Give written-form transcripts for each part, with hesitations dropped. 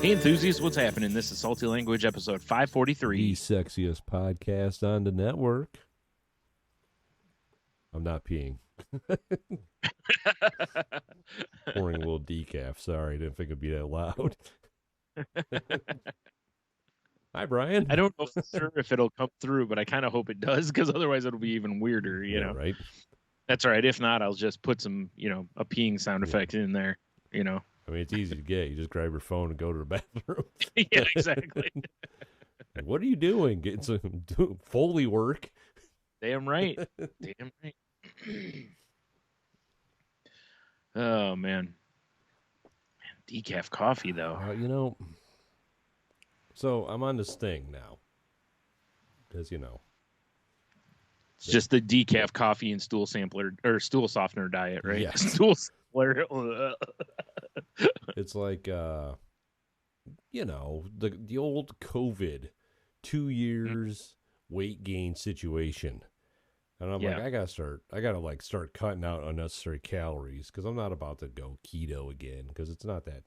Hey enthusiasts, what's happening? This is Salty Language episode The 543. sexiest podcast on the network. I'm not peeing. Pouring a little decaf. Sorry, didn't think it'd be that loud. Hi, Brian. I don't know for sure if it'll come through, but I kind of hope it does because otherwise it'll be even weirder, you know. Right? That's all right. If not, I'll just put some, a peeing sound effect in there, I mean, it's easy to get. You just grab your phone and go to the bathroom. Yeah, exactly. What are you doing? Getting some Foley work? Damn right. Damn right. Oh, man. Decaf coffee, though. So I'm on this thing now. Because, It's just the decaf coffee and stool sampler or stool softener diet, right? Yes. Stool sampler. It's like, the old COVID 2 years weight gain situation. And I'm like, I gotta start cutting out unnecessary calories because I'm not about to go keto again because it's not that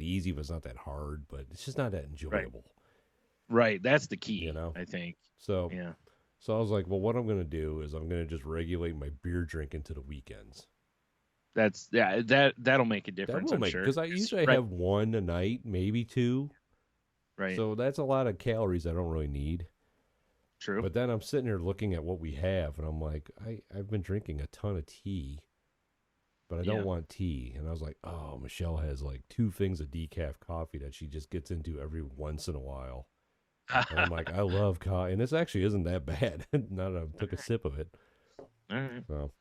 easy, but it's not that hard, but it's just not that enjoyable. Right. That's the key, I think. So, So I was like, well, what I'm going to do is I'm going to just regulate my beer drinking to the weekends. That'll make a difference, I'm sure. Because I usually have one a night, maybe two. Right. So that's a lot of calories I don't really need. True. But then I'm sitting here looking at what we have, and I'm like, I've been drinking a ton of tea, but I don't want tea. And I was like, oh, Michelle has like 2 things of decaf coffee that she just gets into every once in a while. And I'm like, I love coffee. And this actually isn't that bad now that I took a sip of it. All right. So,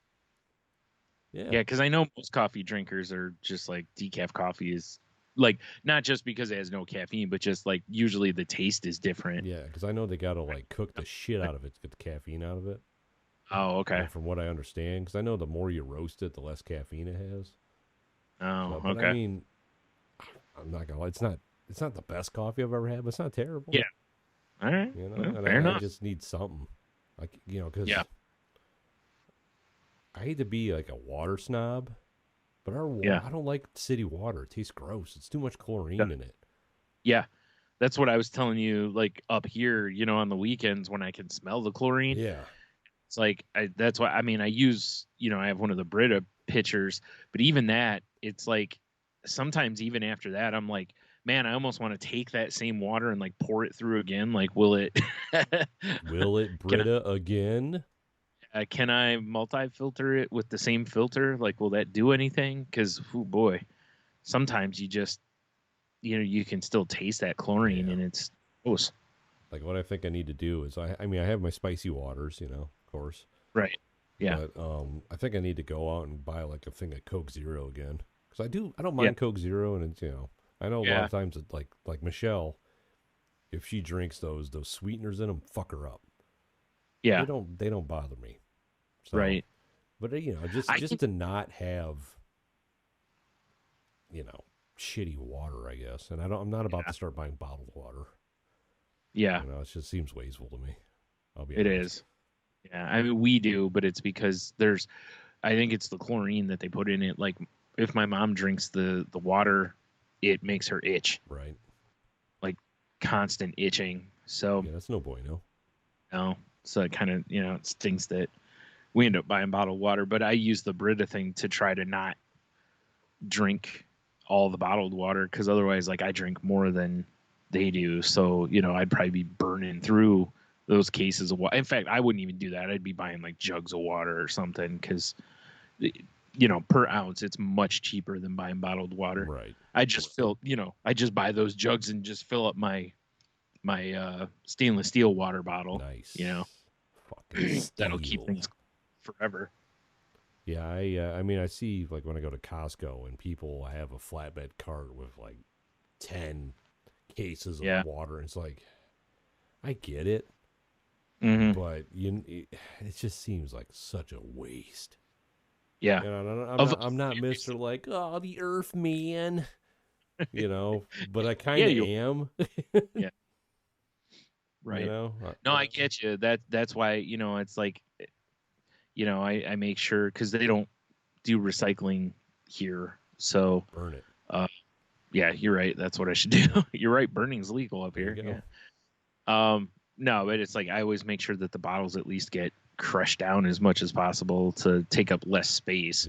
yeah. Yeah, because I know most coffee drinkers are just like decaf coffee is like not just because it has no caffeine, but just like usually the taste is different. Yeah, because I know they got to like cook the shit out of it to get the caffeine out of it. Oh, okay. From what I understand, because I know the more you roast it, the less caffeine it has. Oh, But okay. I mean, I'm not gonna lie, it's not the best coffee I've ever had, but it's not terrible. Yeah. All right. Well, fair enough. I just need something, like because I hate to be like a water snob, but our water, I don't like city water. It tastes gross. It's too much chlorine in it. Yeah. That's what I was telling you, like up here, on the weekends when I can smell the chlorine. Yeah. It's like, that's why, I mean, I use, I have one of the Brita pitchers, but even that, it's like, sometimes even after that, I'm like, man, I almost want to take that same water and like pour it through again. Like, will it Brita again? Can I multi-filter it with the same filter? Like, will that do anything? Because, oh boy, sometimes you just, you can still taste that chlorine and it's gross. Like what I think I need to do is, I mean, I have my spicy waters, of course. Right. Yeah. But I think I need to go out and buy like a thing of Coke Zero again. Because I don't mind Coke Zero, and it's, I know a lot of times it, like Michelle, if she drinks those sweeteners in them, fuck her up. Yeah. They don't bother me. So, right. But just to not have, shitty water, I guess. And I'm not about to start buying bottled water. Yeah. It just seems wasteful to me. I'll be honest. It honest. is. Yeah. I mean, we do, but it's because I think it's the chlorine that they put in it. Like if my mom drinks the water, it makes her itch. Right. Like constant itching. So yeah, that's no bueno. No. So it kind of, it stinks that we end up buying bottled water, but I use the Brita thing to try to not drink all the bottled water. Cause otherwise like I drink more than they do. So, I'd probably be burning through those cases of water. In fact, I wouldn't even do that. I'd be buying like jugs of water or something. Cause per ounce, it's much cheaper than buying bottled water. Right. I just I just buy those jugs and just fill up my stainless steel water bottle. Nice. That'll keep things forever. Yeah, I mean, I see like when I go to Costco and people have a flatbed cart with like 10 cases of water. And it's like, I get it, but it just seems like such a waste. Yeah, I'm not Mr. like, oh, the Earth man, but I kind of am. Yeah. Right. No, I get you. That's why, it's like, I make sure because they don't do recycling here. So burn it. Yeah, you're right. That's what I should do. You're right. Burning's legal up here. Yeah. No, but it's like I always make sure that the bottles at least get crushed down as much as possible to take up less space.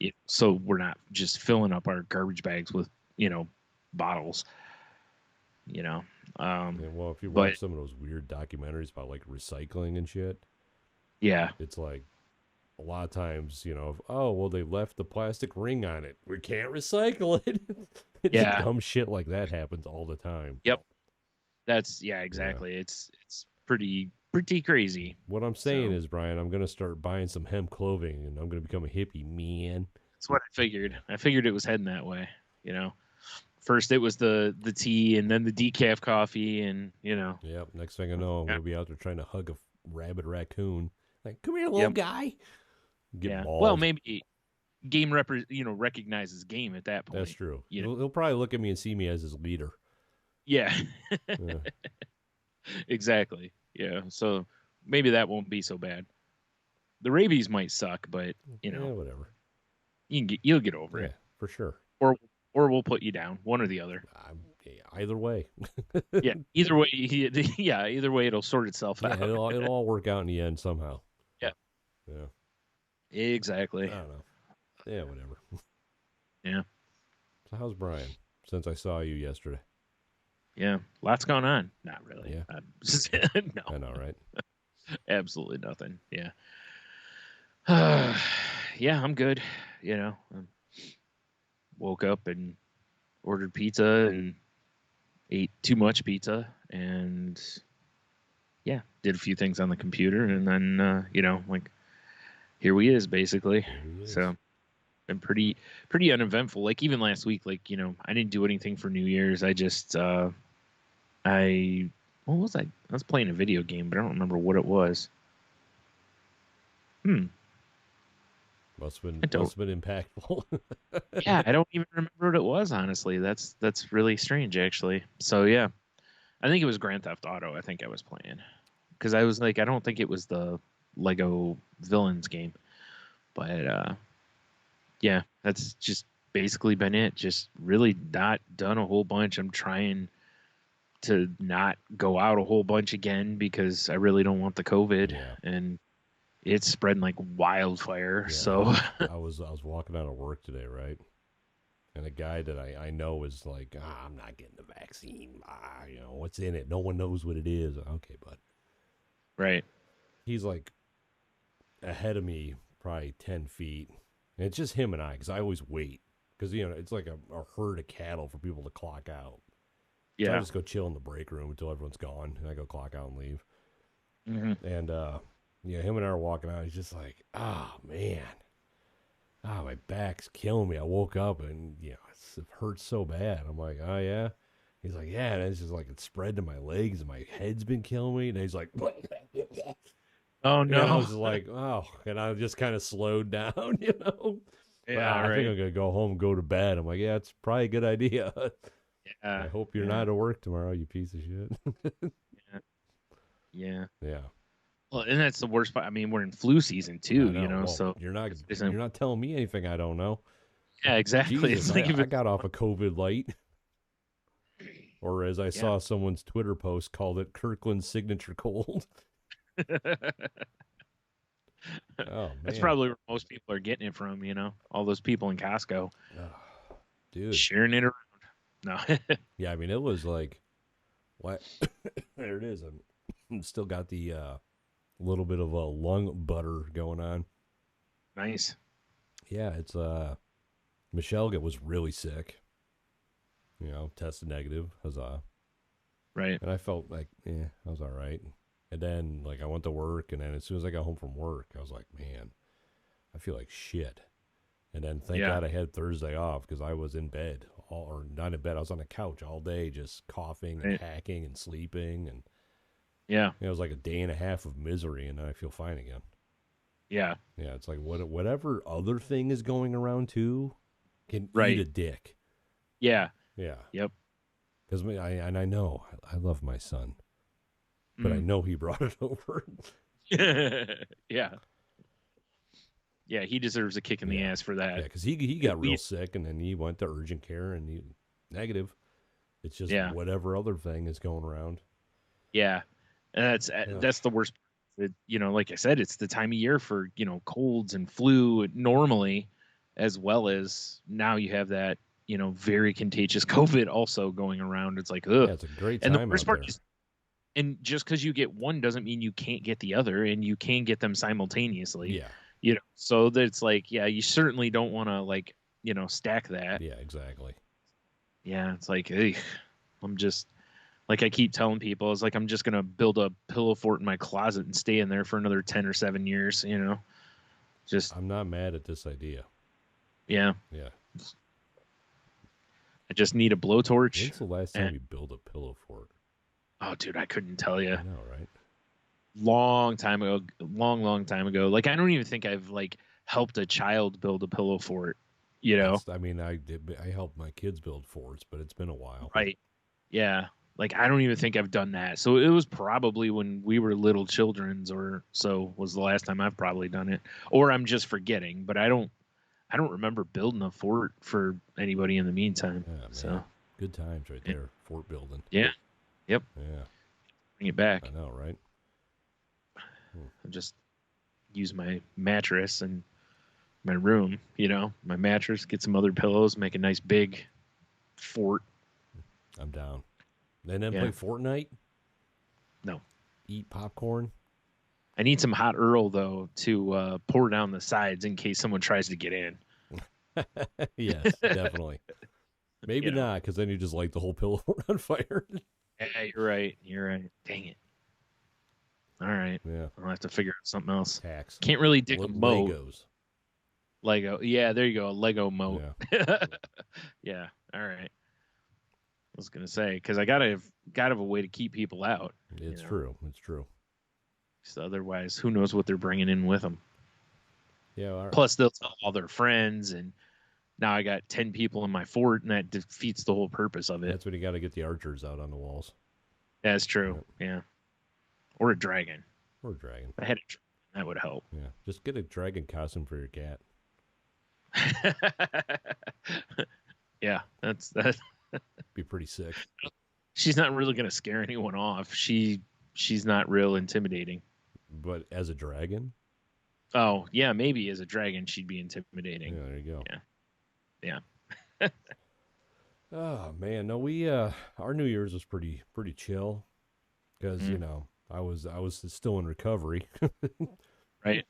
Yeah. So we're not just filling up our garbage bags with, bottles. Yeah, well, if you watch some of those weird documentaries about like recycling and shit, yeah, it's like a lot of times, oh, well, they left the plastic ring on it. We can't recycle it. Yeah. Dumb shit like that happens all the time. Yep. That's exactly. Yeah. It's pretty crazy. What I'm saying is, Brian, I'm gonna start buying some hemp clothing, and I'm gonna become a hippie, man. That's what I figured. I figured it was heading that way. First it was the tea, and then the decaf coffee, and Yep. Next thing I know, I'm gonna be out there trying to hug a rabid raccoon. Like, come here, little guy. Get mauled. Well, maybe game recognizes game at that point. That's true. He'll probably look at me and see me as his leader. Yeah. Exactly. Yeah. So maybe that won't be so bad. The rabies might suck, but whatever. You'll get over it for sure. Or we'll put you down, one or the other. Either way. Yeah. Either way. Yeah. Either way, it'll sort itself out. It'll all work out in the end somehow. Yeah. Yeah. Exactly. I don't know. Yeah. Whatever. Yeah. So how's Brian? Since I saw you yesterday. Yeah, lots going on. Not really. Yeah. No. I know, right? Absolutely nothing. Yeah. Yeah, I'm good. Woke up and ordered pizza and ate too much pizza and did a few things on the computer and then here we is basically. So been pretty uneventful. Like even last week, I didn't do anything for New Year's. I just what was I? I was playing a video game, but I don't remember what it was. Must have been impactful. Yeah, I don't even remember what it was, honestly. That's really strange, actually. So yeah, I think it was Grand Theft Auto. I think I was playing because I was like, I don't think it was the Lego Villains game, but yeah, that's just basically been it. Just really not done a whole bunch. I'm trying to not go out a whole bunch again because I really don't want the COVID and it's spreading like wildfire. Yeah, so I was walking out of work today, right? And a guy that I know is like, I'm not getting the vaccine. What's in it? No one knows what it is. Okay, bud. Right. He's like ahead of me, probably 10 feet. And it's just him and I, because I always wait. Because, it's like a herd of cattle for people to clock out. Yeah. So I just go chill in the break room until everyone's gone, and I go clock out and leave. Mm-hmm. And, him and I are walking out. He's just like, man. My back's killing me. I woke up, and, it hurts so bad. I'm like, oh, yeah? He's like, yeah, and it's just like it spread to my legs, and my head's been killing me. And he's like, oh, no. And I was like, oh. And I just kind of slowed down, Yeah, I think I'm going to go home and go to bed. I'm like, yeah, it's probably a good idea. I hope you're not at work tomorrow, you piece of shit. Yeah. Yeah. Well, and that's the worst part. I mean, we're in flu season too, Well, so you're not telling me anything I don't know. Yeah, exactly. Jesus, I got off a COVID light. Or as I saw someone's Twitter post called it Kirkland's signature cold. Oh, man. That's probably where most people are getting it from, all those people in Costco. Oh, dude. Sharing it around. No. Yeah, I mean, it was like, what? There it is. I'm still got the little bit of a lung butter going on. Nice. Yeah, it's Michelle was really sick. Tested negative. Huzzah. Right. And I felt like, I was all right. And then, I went to work, and then as soon as I got home from work, I was like, man, I feel like shit. And then thank God I had Thursday off because I was in bed, or not in bed. I was on the couch all day just coughing and hacking and sleeping. And it was like a day and a half of misery, and then I feel fine again. Yeah. Yeah, it's like whatever other thing is going around, too, can eat a dick. Yeah. Yeah. Yep. Because I know I love my son, but I know he brought it over. Yeah. Yeah, he deserves a kick in the ass for that. Yeah, because he got real sick, and then he went to urgent care, and negative. It's just Yeah. whatever other thing is going around. Yeah. And that's the worst. Like I said, it's the time of year for, colds and flu normally, as well as now you have that, very contagious COVID also going around. It's like, ugh. Yeah, it's a great And the time worst out part there. is, and just because you get one doesn't mean you can't get the other, and you can get them simultaneously. Yeah. So that it's like, yeah, you certainly don't want to stack that. Yeah, exactly. Yeah, it's like, hey, I'm just like I keep telling people, it's like I'm just gonna build a pillow fort in my closet and stay in there for another 10 or 7 years. Just I'm not mad at this idea. Yeah. I just need a blowtorch. When's the last time you built a pillow fort? Oh, dude, I couldn't tell you. I know, right? Long time ago, long time ago. Like I don't even think I've helped a child build a pillow fort. I helped my kids build forts, but it's been a while. Right. Yeah. Like I don't even think I've done that. So it was probably when we were little children's or so was the last time I've probably done it. Or I'm just forgetting, but I don't remember building a fort for anybody in the meantime. Yeah, man. So good times right there. Fort building. Yeah. Yep. Yeah. Bring it back. I know, right? I just use my mattress and my room, my mattress, get some other pillows, make a nice big fort. I'm down. And then play Fortnite? No. Eat popcorn? I need some hot Earl, though, to pour down the sides in case someone tries to get in. Yes, definitely. Maybe not, because then you just light the whole pillow on fire. Yeah, you're right. Dang it. All right. Yeah. I'll have to figure out something else. Hacks. Can't really dig a moat. Legos. Lego. Yeah, there you go. A Lego moat. Yeah. Yeah. All right. I was gonna say because I gotta have a way to keep people out. It's true. It's true. So otherwise, who knows what they're bringing in with them? Yeah. All right. Plus, they'll tell all their friends, and now I got 10 people in my fort, and that defeats the whole purpose of it. That's when you got to get the archers out on the walls. That's true. Yeah. Or a dragon. Or a dragon. If I had a dragon, that would help. Yeah. Just get a dragon costume for your cat. Yeah, that's be pretty sick. She's not really going to scare anyone off. She's not real intimidating. But as a dragon? Oh, yeah, maybe as a dragon she'd be intimidating. Yeah, there you go. Yeah. Oh man, no, we our New Year's was pretty chill because I was still in recovery, right?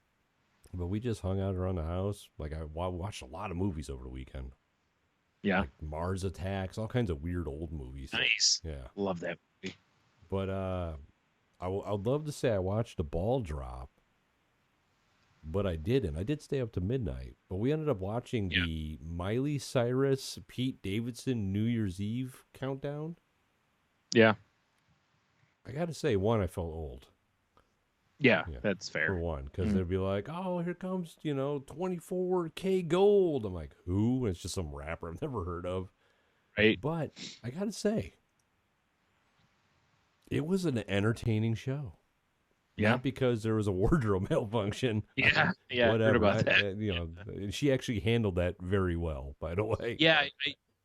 But we just hung out around the house. Like I watched a lot of movies over the weekend. Yeah, like Mars Attacks, all kinds of weird old movies. Nice. Yeah, love that movie. But I'd love to say I watched a ball drop, but I didn't. I did stay up to midnight, but we ended up watching the Miley, Cyrus, Pete Davidson New Year's Eve countdown. Yeah. I got to say, one, I felt old. Yeah, that's fair. For one, because they'd be like, oh, here comes, 24K Gold. I'm like, who? And it's just some rapper I've never heard of. Right. But I got to say, it was an entertaining show. Yeah. Not because there was a wardrobe malfunction. Yeah. Yeah. Whatever. Heard about that. She actually handled that very well, by the way. Yeah.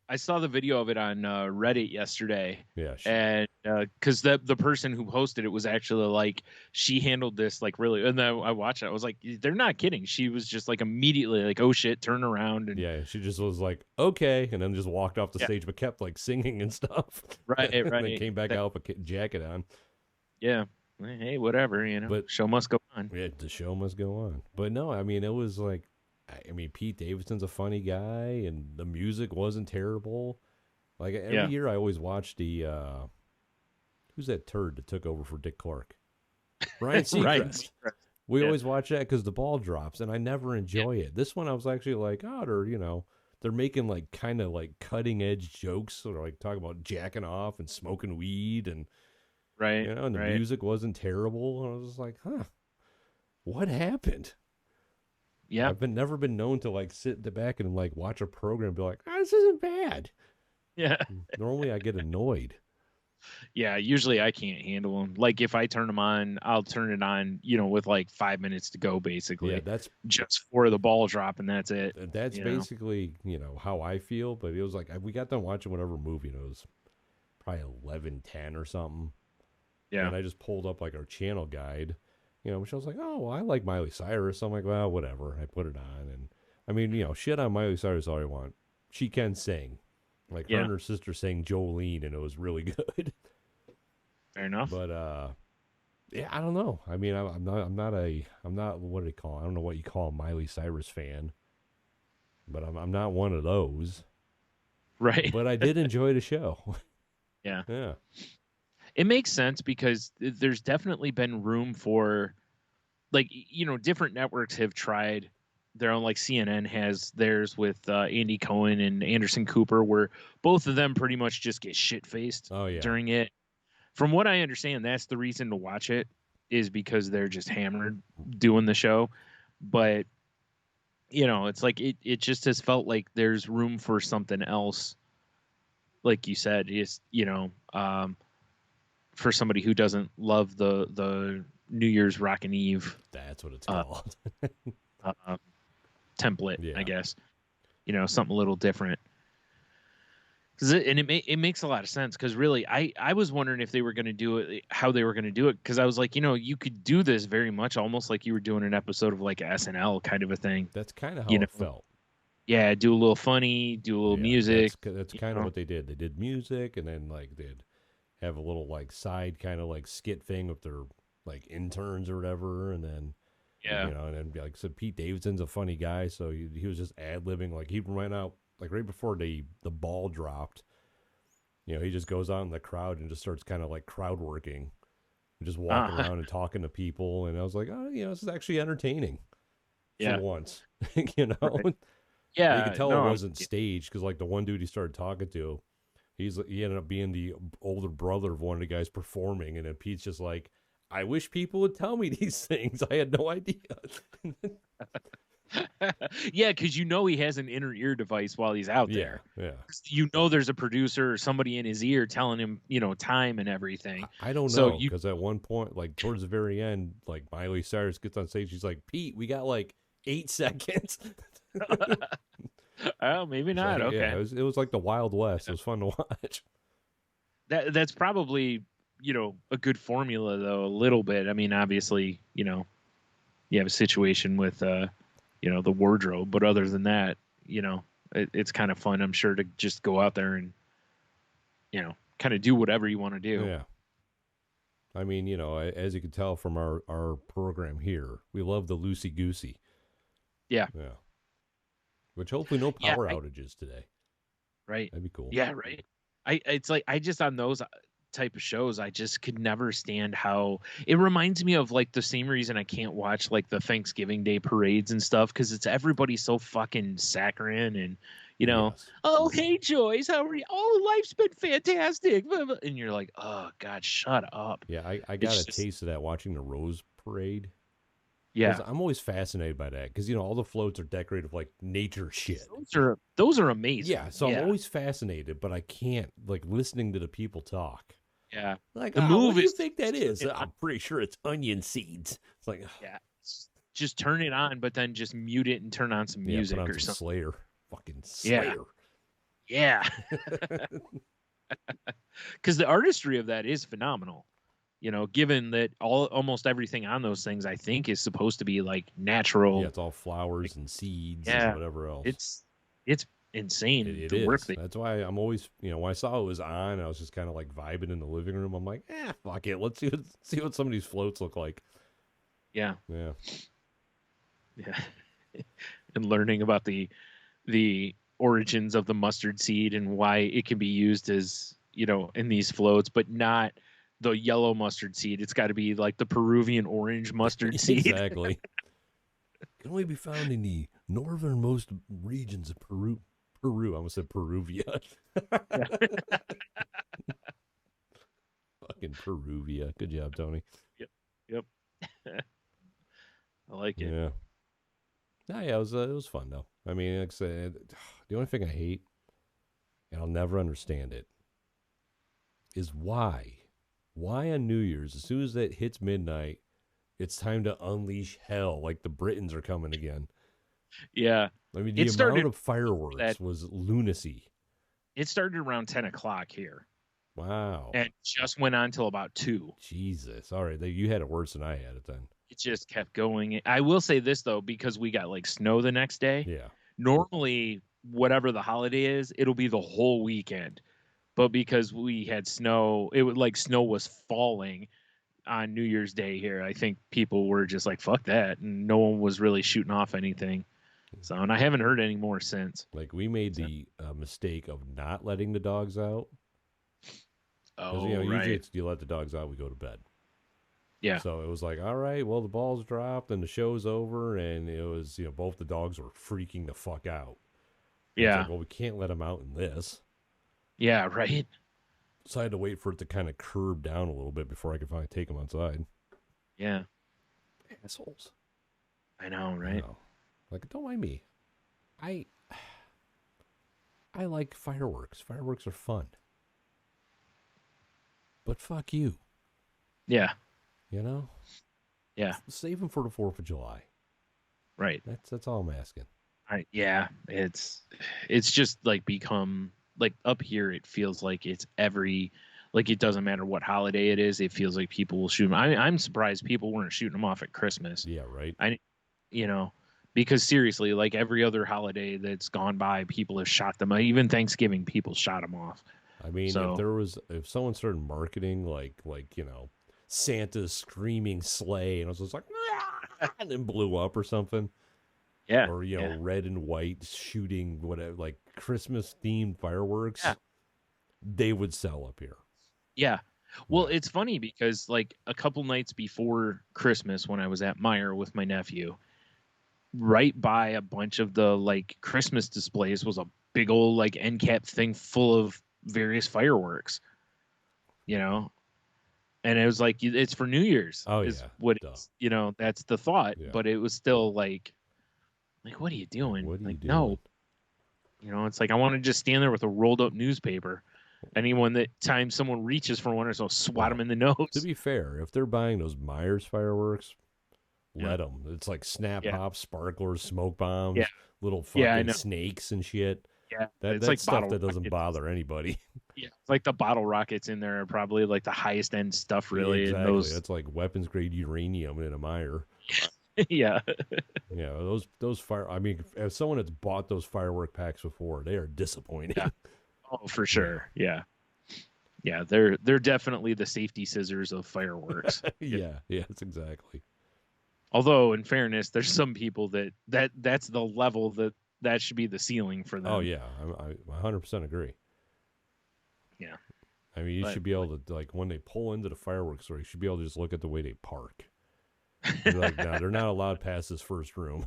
I saw the video of it on Reddit yesterday. Yeah. And because the person who hosted it was actually like, she handled this like really. And then I watched it. I was like, they're not kidding. She was just like immediately like, oh shit, turn around. And yeah. She just was like, okay. And then just walked off the stage, but kept like singing and stuff. Right. And then came back out with a jacket on. Yeah. Hey, whatever, but show must go on. Yeah, the show must go on. But no, I mean, it was like, Pete Davidson's a funny guy, and the music wasn't terrible. Like every year, I always watch the who's that turd that took over for Dick Clark? Bryan Seacrest. We always watch that because the ball drops, and I never enjoy it. This one, I was actually like, oh, they're making like kind of like cutting edge jokes, or like talking about jacking off and smoking weed, and and the music wasn't terrible. And I was just like, what happened? Yeah, I've never been known to like sit in the back and like watch a program and be like, this isn't bad. Yeah. Normally I get annoyed. Yeah, usually I can't handle them. Like if I turn them on, I'll turn it on, with like 5 minutes to go, Yeah, basically, that's just for the ball drop, and that's it. that's You know? basically, how I feel. But it was like we got done watching whatever movie, and it was probably 11:10 or something. Yeah. And I just pulled up like our channel guide. Michelle's like, "Oh, well, I like Miley Cyrus." I'm like, "Well, whatever." I put it on, and I mean, shit on Miley Cyrus all I want. She can sing, like her Yeah. and her sister sang Jolene, and it was really good. Fair enough. But yeah, I don't know. I mean, I'm not what do you call? I don't know what you call a Miley Cyrus fan, but I'm not one of those. Right. But I did enjoy the show. Yeah. Yeah. It makes sense because there's definitely been room for, like, different networks have tried their own, like CNN has theirs with Andy Cohen and Anderson Cooper, where both of them pretty much just get shit faced Oh yeah. during it. From what I understand, that's the reason to watch it, is because they're just hammered doing the show. But it's like it just has felt like there's room for something else, like you said, is for somebody who doesn't love the New Year's Rockin' Eve That's what it's called. template, Yeah. I guess. Something a little different. It makes a lot of sense, because really I was wondering if they were going to do it, how they were going to do it, because I was like, you could do this very much almost like you were doing an episode of like SNL kind of a thing. That's kind of how it felt. Yeah, do a little funny, do a little music. That's kind of what they did. They did music, and then like they'd have a little like side kind of like skit thing with their like interns or whatever, and then Yeah. and then like I said, Pete Davidson's a funny guy, so he was just ad libbing. Like he went out like right before the ball dropped. He just goes out in the crowd and just starts kind of like crowd working, and just walking around and talking to people. And I was like, oh, this is actually entertaining for once, Right. Yeah, you could tell it wasn't staged, because like the one dude he started talking to, he ended up being the older brother of one of the guys performing, and then Pete's just like, I wish people would tell me these things. I had no idea. Yeah, because he has an inner ear device while he's out there. Yeah. There's a producer or somebody in his ear telling him, time and everything. I don't know, because at one point, like towards the very end, like Miley Cyrus gets on stage, she's like, Pete, we got like 8 seconds. Oh, maybe not. So, okay. Yeah, it was like the Wild West. It was fun to watch. That's probably, a good formula, though, a little bit. I mean, obviously, you have a situation with, the wardrobe, but other than that, it's kind of fun, I'm sure, to just go out there and, kind of do whatever you want to do. Yeah. I mean, as you can tell from our program here, we love the loosey-goosey. Yeah. Yeah. Which hopefully no power outages today. Right. That'd be cool. Yeah, right. It's like, I just, on those type of shows, I just could never stand how it reminds me of like the same reason I can't watch like the Thanksgiving Day parades and stuff, because it's everybody so fucking saccharine and Yes. Oh, hey Joyce, how are you? Oh, life's been fantastic, and you're like, oh god, shut up. Yeah, I got a taste of that watching the Rose Parade. Yeah, I'm always fascinated by that, because all the floats are decorated with like nature shit. Those are amazing. Yeah, so I'm always fascinated, but I can't, like, listening to the people talk. Yeah, Like, what do you think that is? I'm pretty sure it's onion seeds. It's like, yeah, just turn it on, but then just mute it and turn on some music put on or some something. Slayer, fucking Slayer. Yeah. Because the artistry of that is phenomenal. Given that almost everything on those things, I think, is supposed to be like natural. Yeah, it's all flowers and seeds and whatever else. It's insane. It is. That's why I'm always, when I saw it was on, I was just kind of like vibing in the living room. I'm like, fuck it. Let's see what some of these floats look like. Yeah. Yeah. Yeah. And learning about the origins of the mustard seed and why it can be used as, in these floats, but not the yellow mustard seed. It's got to be like the Peruvian orange mustard seed. Exactly. Can only be found in the northernmost regions of Peru. I almost said Peruvia. Fucking Peruvia. Good job, Tony. Yep. I like it. Yeah. Yeah, it was fun though. I mean, like I said, the only thing I hate, and I'll never understand it, is why on New Year's, as soon as it hits midnight, it's time to unleash hell, like the Britons are coming again. Yeah. I mean, the amount of fireworks was lunacy. It started around 10 o'clock here. Wow. And just went on till about 2. Jesus. All right. You had it worse than I had it then. It just kept going. I will say this, though, because we got like snow the next day. Yeah. Normally, whatever the holiday is, it'll be the whole weekend. But because we had snow, it would like snow was falling on New Year's Day here. I think people were just like, fuck that. And no one was really shooting off anything. So, and I haven't heard any more since. Like, we made the mistake of not letting the dogs out. Oh, usually it's you let the dogs out, we go to bed. Yeah. So it was like, all right, well, the ball's dropped and the show's over, and it was, both the dogs were freaking the fuck out. Yeah. Like, well, we can't let them out in this. Yeah, right. So I had to wait for it to kind of curb down a little bit before I could finally take them outside. Yeah. Assholes. I know, right? Like, don't mind me. I like fireworks. Fireworks are fun. But fuck you. Yeah. Yeah. Save them for the 4th of July. Right. That's all I'm asking. Right. Yeah. It's just like become like up here. It feels like it's like it doesn't matter what holiday it is. It feels like people will shoot them. I'm surprised people weren't shooting them off at Christmas. Yeah. Right. Because seriously, like every other holiday that's gone by, people have shot them. Even Thanksgiving, people shot them off. I mean, if someone started marketing like Santa's screaming sleigh, and it was just like, and then blew up or something. Yeah. Or, red and white shooting, whatever, like Christmas themed fireworks, they would sell up here. Yeah. Well, it's funny because like a couple nights before Christmas, when I was at Meyer with my nephew, right by a bunch of the like Christmas displays was a big old like end cap thing full of various fireworks, and it was like, it's for New Year's. Oh, is yeah. What it's, that's the thought. Yeah. But it was still like, what are you doing? What are you doing? No, it's like, I want to just stand there with a rolled up newspaper. Time someone reaches for one, or so swat them in the nose. To be fair, if they're buying those Myers fireworks, let them. It's like snap pops, sparklers, smoke bombs, little fucking snakes and shit. Yeah, that's like stuff that doesn't bother anybody. Yeah, it's like the bottle rockets in there are probably like the highest end stuff, really. Exactly. And those... That's like weapons grade uranium in a Meyer. Yeah. Yeah, those fire. I mean, as someone that's bought those firework packs before, they are disappointing. Yeah. Oh, for sure. Yeah. Yeah, they're definitely the safety scissors of fireworks. Yeah, that's exactly. Although, in fairness, there's some people that's the level that should be the ceiling for them. Oh yeah, I 100% agree. Yeah. I mean, you should be able to, like, when they pull into the fireworks store, you should be able to just look at the way they park. You're like, no, they're not allowed past this first room.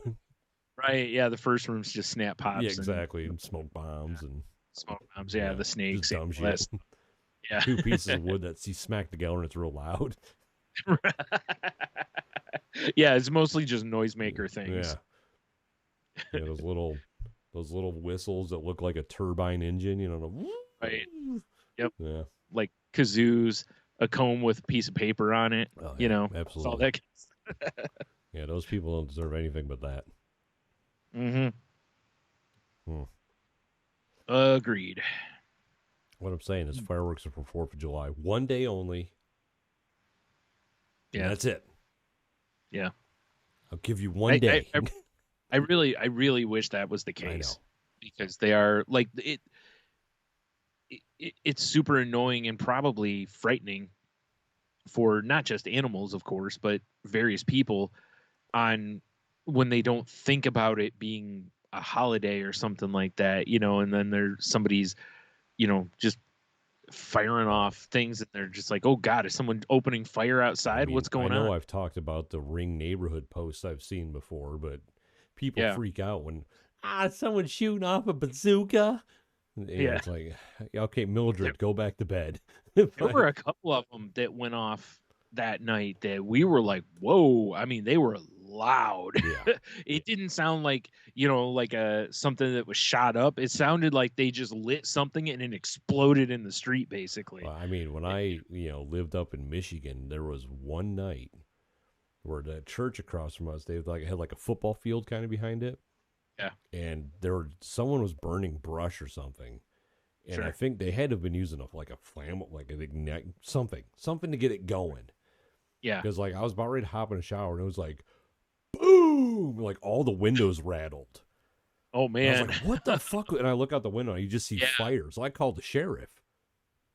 Right. Yeah, the first room's just snap pops. Yeah, exactly. And smoke bombs and smoke bombs. Yeah, the snakes. Dumb shit. Yeah. 2 pieces of wood that you smack together and it's real loud. Yeah, it's mostly just noisemaker things. Yeah, those little whistles that look like a turbine engine, Right. Yep. Yeah. Like kazoos, a comb with a piece of paper on it. Oh, yeah, absolutely. All that. Yeah, those people don't deserve anything but that. Mm-hmm. Agreed. What I'm saying is fireworks are for 4th of July. 1 day only. Yeah. And that's it. Yeah. I'll give you 1 day. I really wish that was the case. I know. Because they are like it's super annoying and probably frightening for not just animals, of course, but various people on when they don't think about it being a holiday or something like that, and then there's somebody's, just firing off things and they're just like, oh God, is someone opening fire outside? I mean, what's going on? I know I've talked about the Ring neighborhood posts I've seen before, but people freak out when someone's shooting off a bazooka. Yeah, it's like, okay, Mildred, go back to bed. There were a couple of them that went off that night that we were like, whoa. I mean, they were loud. Yeah. It didn't sound like, like something that was shot up. It sounded like they just lit something and it exploded in the street, basically. Well, I mean, when I, lived up in Michigan, there was one night where the church across from us, they had like a football field kind of behind it. Yeah. And someone was burning brush or something. And Sure. I think they had to have been using like a flame, like an ignite, something to get it going. Yeah. Because I was about ready to hop in a shower and it was like, boom, like all the windows rattled. Oh man. And I was like, what the fuck? And I look out the window and you just see fire. So I called the sheriff.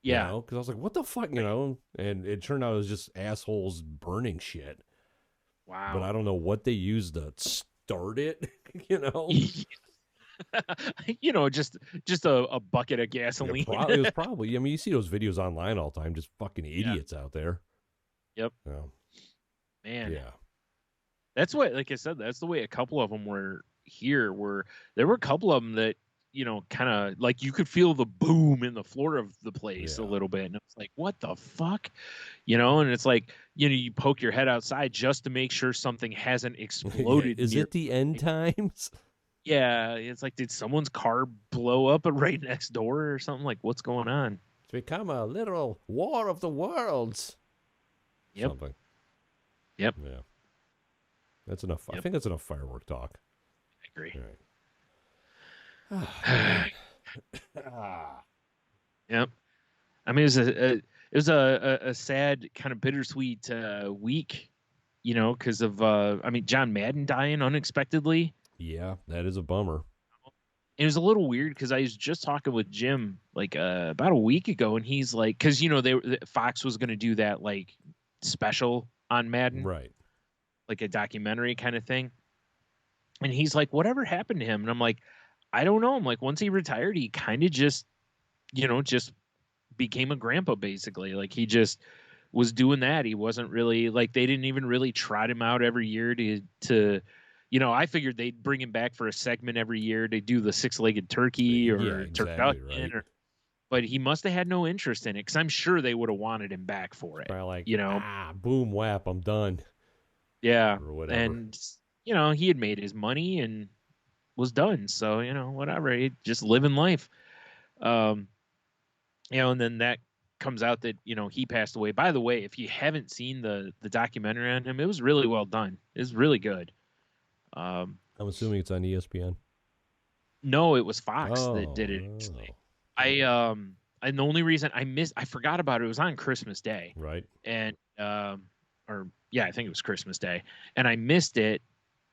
Yeah. Because I was like, what the fuck, And it turned out it was just assholes burning shit. Wow. But I don't know what they used to start it, just a bucket of gasoline. It was probably, I mean, you see those videos online all the time, just fucking idiots out there. Yep. Man. Yeah. That's what, like I said, that's the way a couple of them were here. There were a couple of them that, kind of like you could feel the boom in the floor of the place a little bit. And it's like, what the fuck? And it's like, you poke your head outside just to make sure something hasn't exploded. Is it the end times? Yeah. It's like, did someone's car blow up right next door or something? Like, what's going on? It's become a literal war of the worlds. Yep. Something. Yep. Yeah. That's enough. Yep. I think that's enough firework talk. I agree. All right. Yep. I mean, it was a sad kind of bittersweet week, because of John Madden dying unexpectededly. Yeah, that is a bummer. It was a little weird because I was just talking with Jim about a week ago, and he's like, because Fox was going to do that like special on Madden, right? Like a documentary kind of thing. And he's like, whatever happened to him? And I'm like, I don't know. I'm like, once he retired, he kind of just became a grandpa, basically. Like he just was doing that. He wasn't really like, they didn't even really trot him out every year to I figured they'd bring him back for a segment every year to do the six-legged turkey or turducken, right. But he must have had no interest in it because I'm sure they would have wanted him back for it. Like, boom, whap, I'm done. Yeah. Or whatever. And, he had made his money and was done. So, whatever. He just living life. And then that comes out that, he passed away. By the way, if you haven't seen the documentary on him, it was really well done. It was really good. I'm assuming it's on ESPN. No, it was Fox that did it. And the only reason I forgot about it was on Christmas Day. Right. And, I think it was Christmas Day. And I missed it.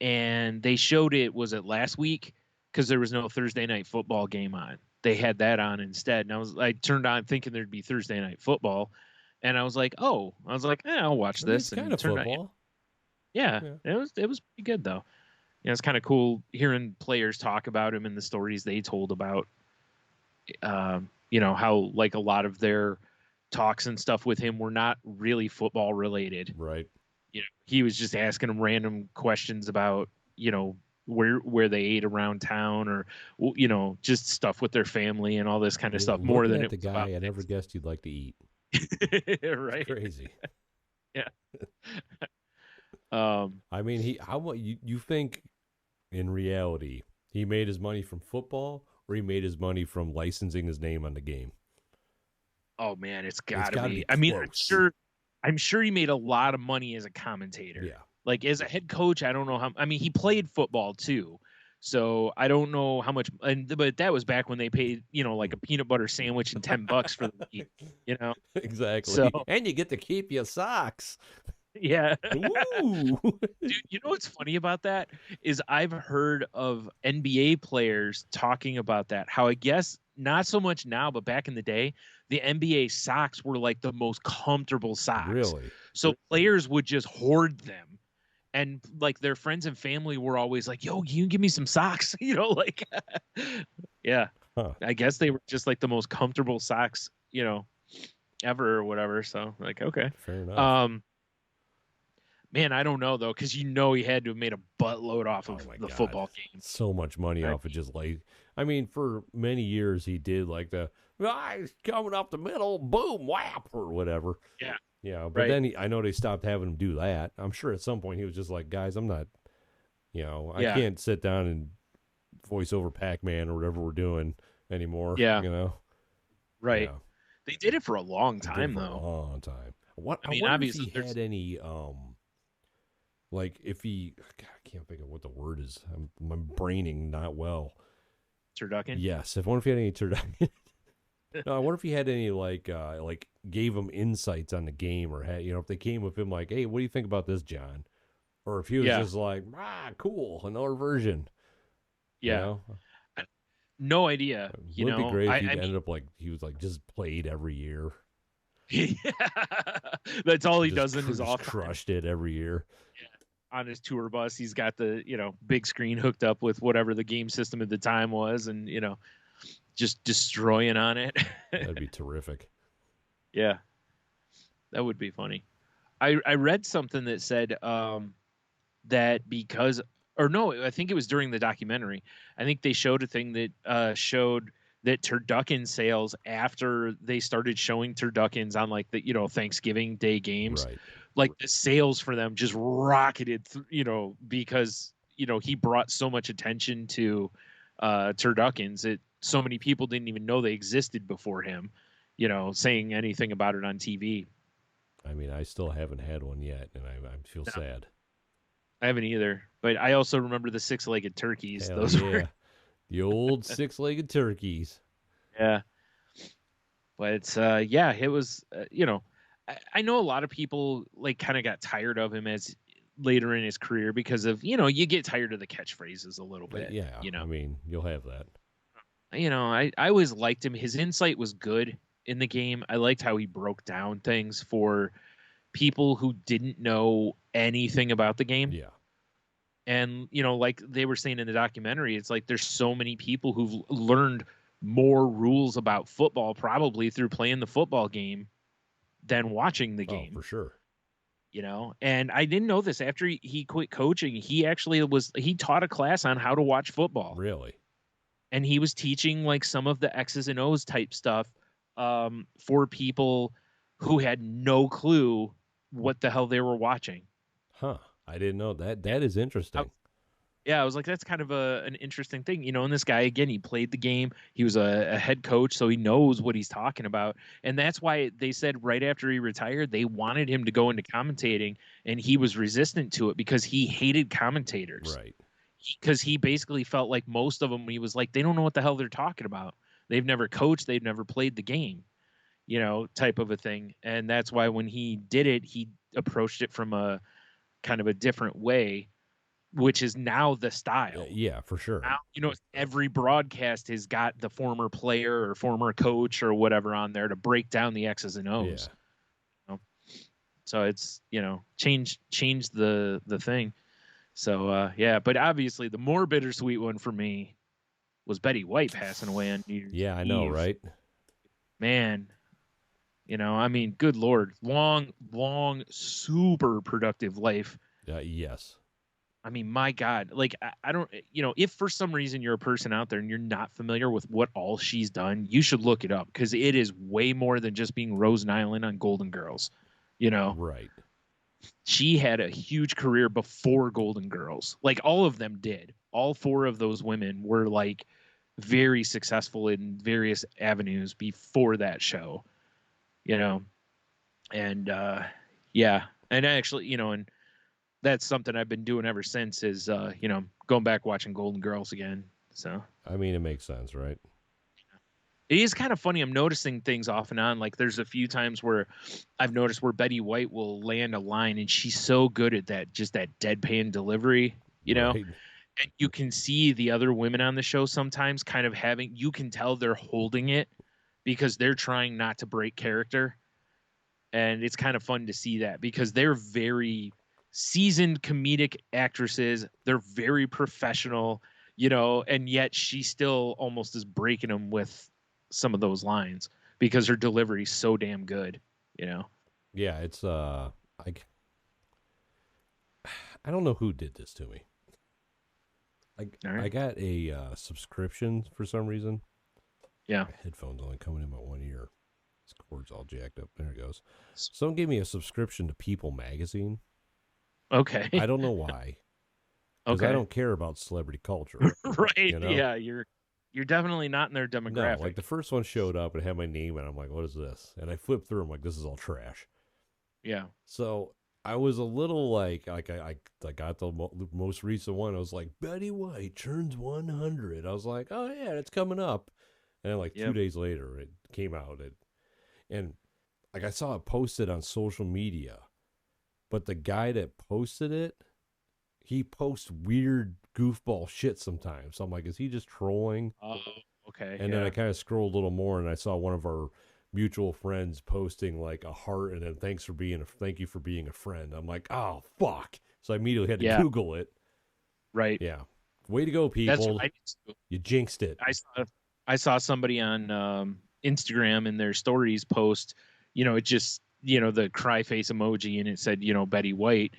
And they showed it, was it last week? Because there was no Thursday night football game on. They had that on instead. And I turned on thinking there'd be Thursday night football. And I was like, I'll watch this. It's kind of football. Yeah, it was pretty good though. It's kind of cool hearing players talk about him and the stories they told about, how like a lot of their talks and stuff with him were not really football related. Right. He was just asking them random questions about, where they ate around town or, just stuff with their family and all this kind of stuff. More than the guy I never guessed you'd like to eat. Right. Crazy. Yeah. I mean, you think in reality he made his money from football or he made his money from licensing his name on the game? Oh man, it's gotta be. I mean, I'm sure he made a lot of money as a commentator. Yeah. Like as a head coach, I don't know how. I mean, he played football too, so I don't know how much. But that was back when they paid, like a peanut butter sandwich and $10 for the week. Exactly. So, and you get to keep your socks. Yeah. Ooh. Dude, you know what's funny about that is I've heard of NBA players talking about that. How I guess not so much now, but back in the day, the NBA socks were like the most comfortable socks. Really? So players would just hoard them. And like their friends and family were always like, yo, you can give me some socks, yeah. Huh. I guess they were just like the most comfortable socks, ever or whatever. So like, okay. Fair enough. Man, I don't know though, because he had to have made a buttload off of the football game. So much money off of just like, I mean, for many years he did like the coming up the middle, boom, whap, or whatever. Yeah. Yeah, but Right. then I know they stopped having him do that. I'm sure at some point he was just like, guys, I'm not, I Yeah. can't sit down and voice over Pac-Man or whatever we're doing anymore, Yeah. Right. Yeah. They did it for a long He did it time for a though. long time. What I I mean, wonder if obviously he there's had any like if he God, I can't think of what the word is. I'm braining not well. turducken. Yes, I wonder if he had any turducken. No, I wonder if he had any like gave him insights on the game or had if they came with him like, hey, what do you think about this, John? Or if he was Yeah. just like, cool, another version. You Yeah. know, No idea. wouldn't it be great if I he'd mean, ended up like he was like just played every year, that's all he just does in his just off time. crushed it every year. On his tour bus. He's got the, big screen hooked up with whatever the game system at the time was, and, just destroying on it. That'd be terrific. Yeah, that would be funny. I read something that said that because, or no, I think it was during the documentary. I think they showed a thing that showed that turducken sales after they started showing turduckens on like the Thanksgiving Day games, Right. like the sales for them just rocketed, because he brought so much attention to turduckens that so many people didn't even know they existed before him, saying anything about it on TV. I mean, I still haven't had one yet, and I feel No, sad. I haven't either, but I also remember the six-legged turkeys. Hell Those yeah. were The old six-legged turkeys. yeah. But it's yeah, it was I know a lot of people like kind of got tired of him as later in his career because of you get tired of the catchphrases a little bit. Yeah, I mean, you'll have that. I always liked him. His insight was good in the game. I liked how he broke down things for people who didn't know anything about the game. Yeah. And like they were saying in the documentary, it's like there's so many people who've learned more rules about football probably through playing the football game than watching the game. Oh, for sure. And I didn't know this after he quit coaching. He actually he taught a class on how to watch football. Really? And he was teaching like some of the X's and O's type stuff for people who had no clue what the hell they were watching. Huh. I didn't know that. That is interesting. I was like, that's kind of an interesting thing, and this guy, again, he played the game. He was a head coach, so he knows what he's talking about. And that's why they said right after he retired, they wanted him to go into commentating, and he was resistant to it because he hated commentators. Right. Because he basically felt like most of them, he was like, they don't know what the hell they're talking about. They've never coached. They've never played the game, type of a thing. And that's why when he did it, he approached it from a kind of a different way, which is now the style. Yeah, for sure. Now, every broadcast has got the former player or former coach or whatever on there to break down the X's and O's. Yeah. So it's, change the thing. So, yeah, but obviously the more bittersweet one for me was Betty White passing away on New Year's Yeah, I know, Eve. right? Man, I mean, good Lord, long, super productive life. Yes. I mean, my God, like, I don't, if for some reason you're a person out there and you're not familiar with what all she's done, you should look it up because it is way more than just being Rose Nylund on Golden Girls, Right. She had a huge career before Golden Girls. Like, all of them did. All four of those women were, like, very successful in various avenues before that show, and, yeah. And actually, and that's something I've been doing ever since is, going back watching Golden Girls again. So I mean, it makes sense, right? it is kind of funny. I'm noticing things off and on. Like there's a few times where I've noticed where Betty White will land a line and she's so good at that, just that deadpan delivery, Right. and you can see the other women on the show sometimes kind of you can tell they're holding it because they're trying not to break character. And it's kind of fun to see that because they're very seasoned comedic actresses. They're very professional, and yet she still almost is breaking them with some of those lines because her delivery's so damn good, Yeah, it's I don't know who did this to me. Right. I got a subscription for some reason. Yeah. My headphones only coming in my one ear. This cord's all jacked up. There it goes. Someone gave me a subscription to People magazine. Okay. I don't know why. Because I don't care about celebrity culture. Right. You know? Yeah, you're definitely not in their demographic. No, like the first one showed up and had my name, and I'm like, what is this? And I flipped through, I'm like, this is all trash. Yeah. So I was a little like I got the most recent one. I was like, Betty White turns 100. I was like, oh yeah, it's coming up. And then like 2 days later, it came out. And like I saw it posted on social media, but the guy that posted it, he posts weird goofball shit sometimes. So I'm like, is he just trolling? Oh, okay. And then I kind of scrolled a little more, and I saw one of our mutual friends posting like a heart and then thank you for being a friend. I'm like, oh fuck. So I immediately had to Google it. Right. Yeah. Way to go, people. You jinxed it. I saw somebody on Instagram in their stories post, it just, the cry face emoji, and it said, Betty White.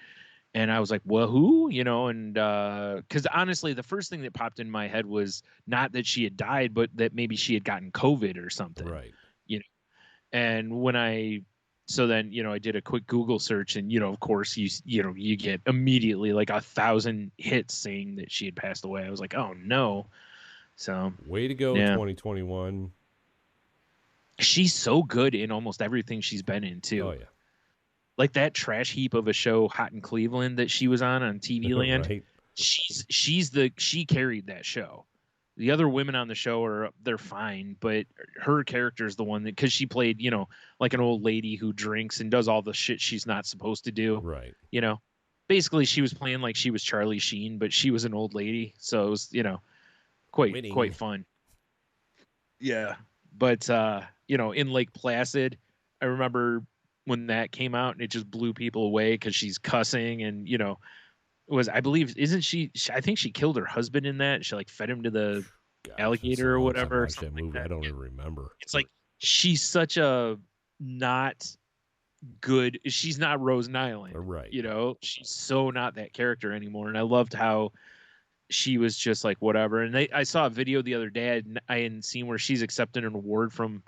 And I was like, well, who? And because honestly, the first thing that popped in my head was not that she had died, but that maybe she had gotten COVID or something. Right. And when I did a quick Google search, and, of course, you get immediately like 1,000 hits saying that she had passed away. I was like, oh, no. So way to go, 2021. She's so good in almost everything she's been in, too. Oh, yeah. Like that trash heap of a show, Hot in Cleveland, that she was on TV Land. Right. She carried that show. The other women on the show they're fine, but her character is the one that, because she played, like an old lady who drinks and does all the shit she's not supposed to do. Right. Basically she was playing like she was Charlie Sheen, but she was an old lady. So it was, quite fun. Yeah. But, in Lake Placid, I remember when that came out and it just blew people away because she's cussing and, I think she killed her husband in that. She like fed him to the alligator or whatever. That movie. I don't even remember. It's like, she's such a not good. She's not Rose Nyland. Right. She's so not that character anymore. And I loved how she was just like, whatever. And I saw a video the other day. I hadn't seen where she's accepting an award from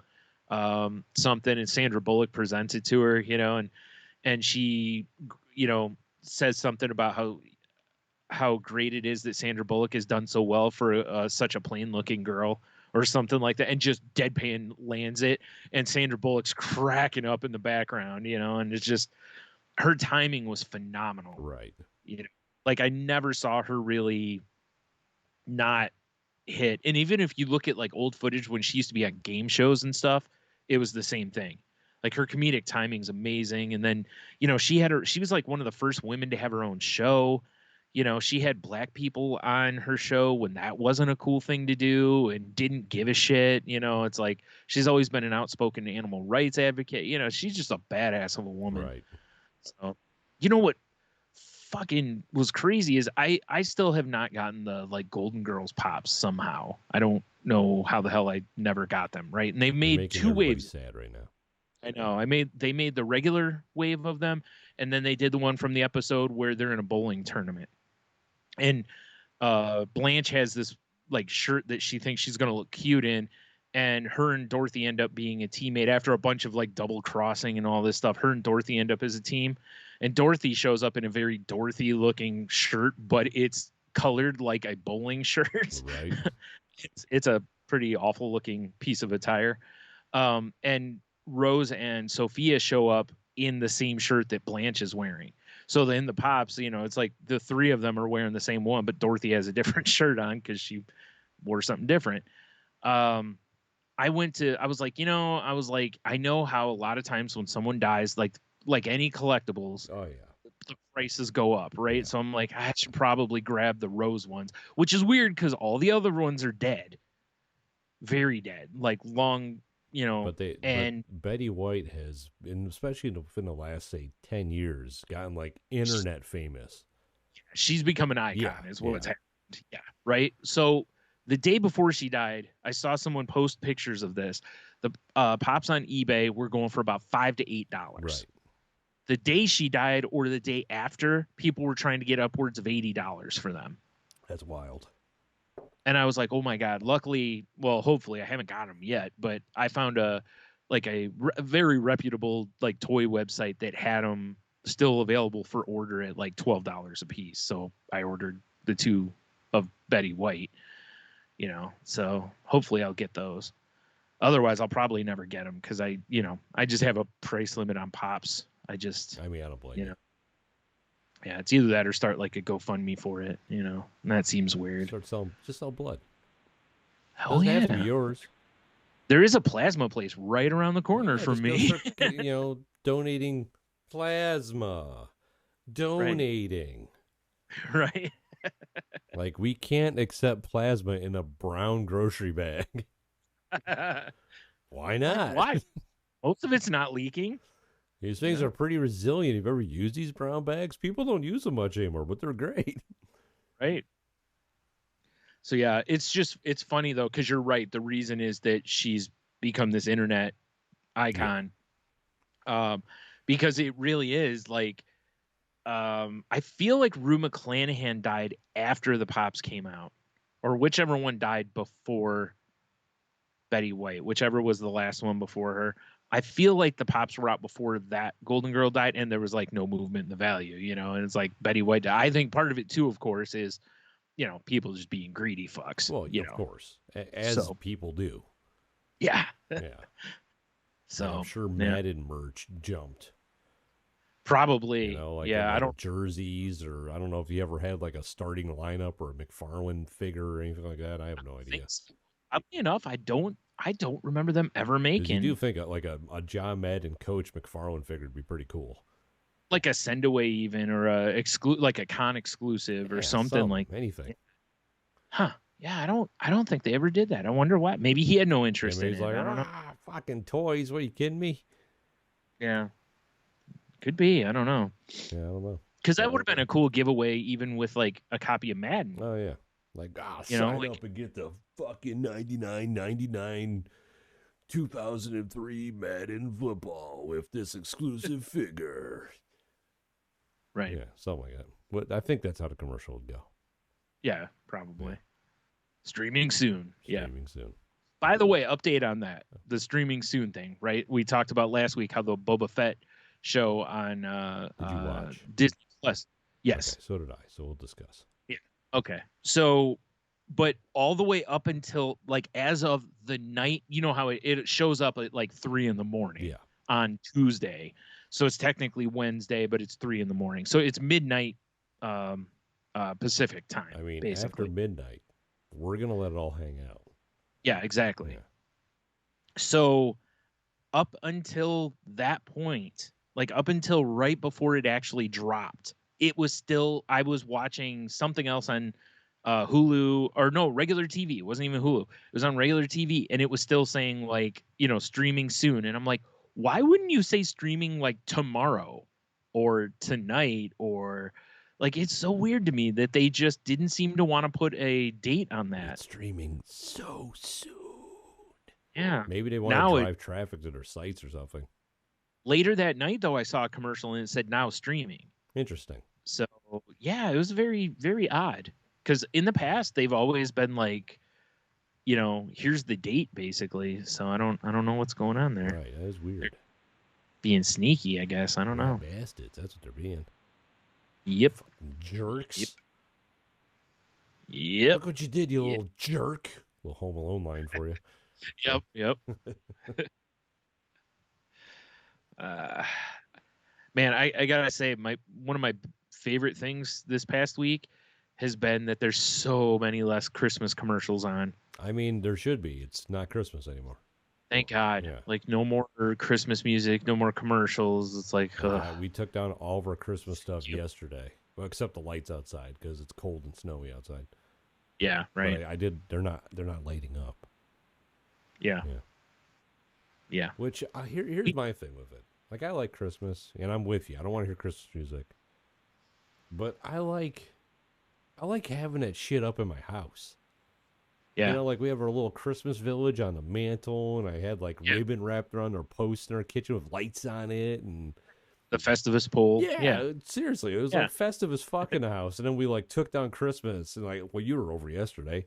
something, and Sandra Bullock presents it to her, and she, says something about how great it is that Sandra Bullock has done so well for such a plain looking girl or something like that, and just deadpan lands it, and Sandra Bullock's cracking up in the background, and it's just, her timing was phenomenal. Right. Like I never saw her really not hit. And even if you look at like old footage when she used to be at game shows and stuff, it was the same thing. Like her comedic timing's amazing. And then, she was like one of the first women to have her own show. She had black people on her show when that wasn't a cool thing to do and didn't give a shit. It's like, she's always been an outspoken animal rights advocate. She's just a badass of a woman. Right. So, what fucking was crazy is I still have not gotten the like Golden Girls pops somehow. I don't know how the hell I never got them. Right. And they made 2 waves. Sad right now. I know. They made the regular wave of them, and then they did the one from the episode where they're in a bowling tournament. And Blanche has this like shirt that she thinks she's gonna look cute in, and her and Dorothy end up being a teammate after a bunch of like double crossing and all this stuff. Her and Dorothy end up as a team, and Dorothy shows up in a very Dorothy looking shirt, but it's colored like a bowling shirt. Right. It's a pretty awful looking piece of attire. And Rose and Sophia show up in the same shirt that Blanche is wearing. So then the pops, it's like the 3 of them are wearing the same one, but Dorothy has a different shirt on because she wore something different. I was like, I know how a lot of times when someone dies, like any collectibles, oh yeah, the prices go up, right? Yeah. So I'm like, I should probably grab the Rose ones, which is weird because all the other ones are dead, very dead, like long. But Betty White has, and especially in the last, say, 10 years, gotten like internet famous. She's become an icon, is what's happened. Yeah, right. So the day before she died, I saw someone post pictures of this. The pops on eBay were going for about $5 to $8. Right. The day she died, or the day after, people were trying to get upwards of $80 for them. That's wild. And I was like, oh my God, hopefully I haven't got them yet, but I found a like a very reputable like toy website that had them still available for order at like $12 a piece. So I ordered the 2 of Betty White, so hopefully I'll get those. Otherwise I'll probably never get them because I just have a price limit on Pops. I don't blame you. Yeah, it's either that or start like a GoFundMe for it, and that seems weird. Just sell blood. Hell yeah. Have to be yours. There is a plasma place right around the corner from me. Start, donating plasma. Donating. Right. Like, we can't accept plasma in a brown grocery bag. Why not? Why? Most of it's not leaking. These things are pretty resilient. Have you ever used these brown bags? People don't use them much anymore, but they're great. Right. So, yeah, it's funny, though, because you're right. The reason is that she's become this internet icon. Yeah. Because it really is like, I feel like Rue McClanahan died after the Pops came out, or whichever one died before Betty White, whichever was the last one before her. I feel like the Pops were out before that Golden Girl died, and there was like no movement in the value, and it's like Betty White died. I think part of it too, of course, is people just being greedy fucks. Well, of course, as people do. Yeah. Yeah. So and I'm sure Madden merch jumped. Probably. I don't jerseys, or I don't know if you ever had like a starting lineup or a McFarlane figure or anything like that. I have no idea. Oddly enough, I don't remember them ever making. You do think like a John Madden coach McFarlane figure would be pretty cool, like a send away even, or like a con exclusive or something like anything. Huh? Yeah, I don't think they ever did that. I wonder why. Maybe he had no interest in it. Like, I don't know. Fucking toys. What, are you kidding me? Yeah, could be. I don't know. Yeah, I don't know. Because that would have been a cool giveaway, even with like a copy of Madden. Oh yeah. Like, sign up and get the fucking $99.99 2003 Madden football with this exclusive figure. Right. Yeah, something like that. But I think that's how the commercial would go. Yeah, probably. Yeah. Streaming soon. Streaming soon. By the way, update on that. The streaming soon thing, right? We talked about last week how the Boba Fett show on Did you watch? Disney Plus. Yes. Okay, so did I. So we'll discuss. Yeah. Okay. So, but all the way up until like as of the night, you know how it shows up at like 3 a.m. on Tuesday. So it's technically Wednesday, but it's 3 a.m. So it's midnight Pacific time. I mean, basically. after midnight, we're gonna let it all hang out. Yeah, exactly. Yeah. So up until that point, like up until right before it actually dropped, it was still, I was watching something else on Hulu, or no, regular TV. It wasn't even Hulu. It was on regular TV, and it was still saying like, streaming soon. And I'm like, why wouldn't you say streaming like tomorrow or tonight, or like, it's so weird to me that they just didn't seem to want to put a date on that. It's streaming so soon. Yeah. Maybe they want to drive traffic to their sites or something. Later that night, though, I saw a commercial and it said now streaming. Interesting. So, yeah, it was very, very odd. Because in the past, they've always been like, here's the date, basically. So I don't know what's going on there. Right, that is weird. They're being sneaky, I guess. I don't know. Bastards, that's what they're being. Yep. Fucking jerks. Yep. Look what you did, you little jerk. Little Home Alone line for you. Yep. Man, I gotta say, one of my favorite things this past week has been that there's so many less Christmas commercials on. I mean, there should be. It's not Christmas anymore. Thank God. Yeah. Like, no more Christmas music, no more commercials. It's like, we took down all of our Christmas stuff yesterday. Well, except the lights outside because it's cold and snowy outside. Yeah, right. But I did. They're not lighting up. Yeah. Which here's my thing with it. Like, I like Christmas, and I'm with you. I don't want to hear Christmas music, but I like having that shit up in my house. Yeah. Like we have our little Christmas village on the mantle, and I had like ribbon wrapped around our post in our kitchen with lights on it, and the Festivus pole. Yeah. Seriously, it was like Festivus fuck in the house, and then we like took down Christmas, and like, well, you were over yesterday.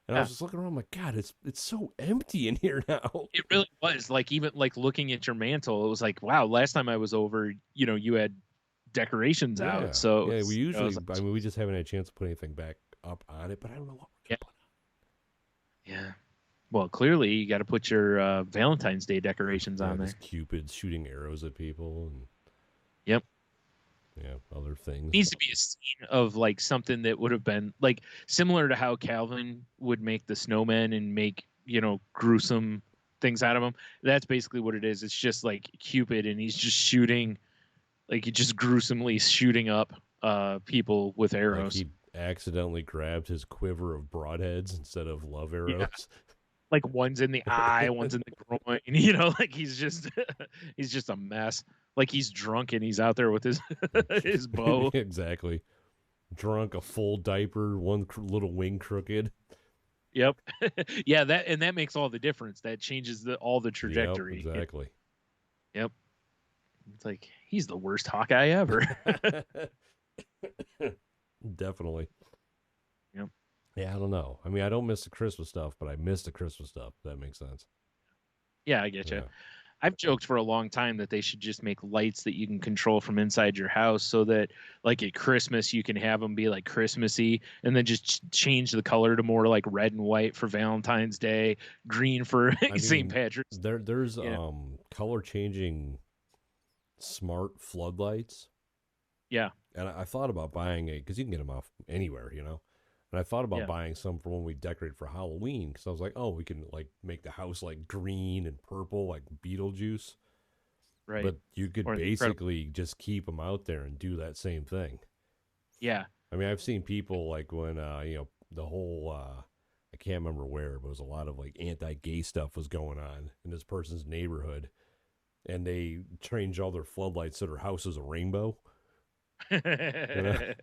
And I was just looking around, I'm like, God, it's so empty in here now. It really was. Like, even like looking at your mantle, it was like, wow, last time I was over, you had decorations out. So yeah, we usually, like, we just haven't had a chance to put anything back up on it, but I don't know what we're going to put on. Yeah. Well, clearly you got to put your Valentine's Day decorations on there. Cupids shooting arrows at people and yep. Yeah, other things. Needs to be a scene of like something that would have been like similar to how Calvin would make the snowmen and make, gruesome things out of them. That's basically what it is. It's just like Cupid, and he's just shooting, like he just gruesomely shooting up people with arrows. Like he accidentally grabbed his quiver of broadheads instead of love arrows. Yeah. Like one's in the eye, one's in the groin. Like he's just a mess. Like he's drunk and he's out there with his his bow. Exactly. Drunk, a full diaper, one little wing crooked. Yep. Yeah, that makes all the difference. That changes all the trajectory. Yep, exactly. Yep. It's like he's the worst Hawkeye ever. Definitely. Yep. Yeah, I don't know. I mean, I don't miss the Christmas stuff, but I miss the Christmas stuff. That makes sense. Yeah, I get you. I've joked for a long time that they should just make lights that you can control from inside your house so that like at Christmas you can have them be like Christmassy, and then just change the color to more like red and white for Valentine's Day, green for St. Patrick's. There's color changing smart floodlights. Yeah. And I thought about buying because you can get them off anywhere, And I thought about buying some for when we decorate for Halloween, because I was like, oh, we can like make the house like green and purple, like Beetlejuice. Right. But you could basically just keep them out there and do that same thing. Yeah. I mean, I've seen people like when, the whole, I can't remember where, but it was a lot of like anti-gay stuff was going on in this person's neighborhood. And they changed all their floodlights so their house is a rainbow. I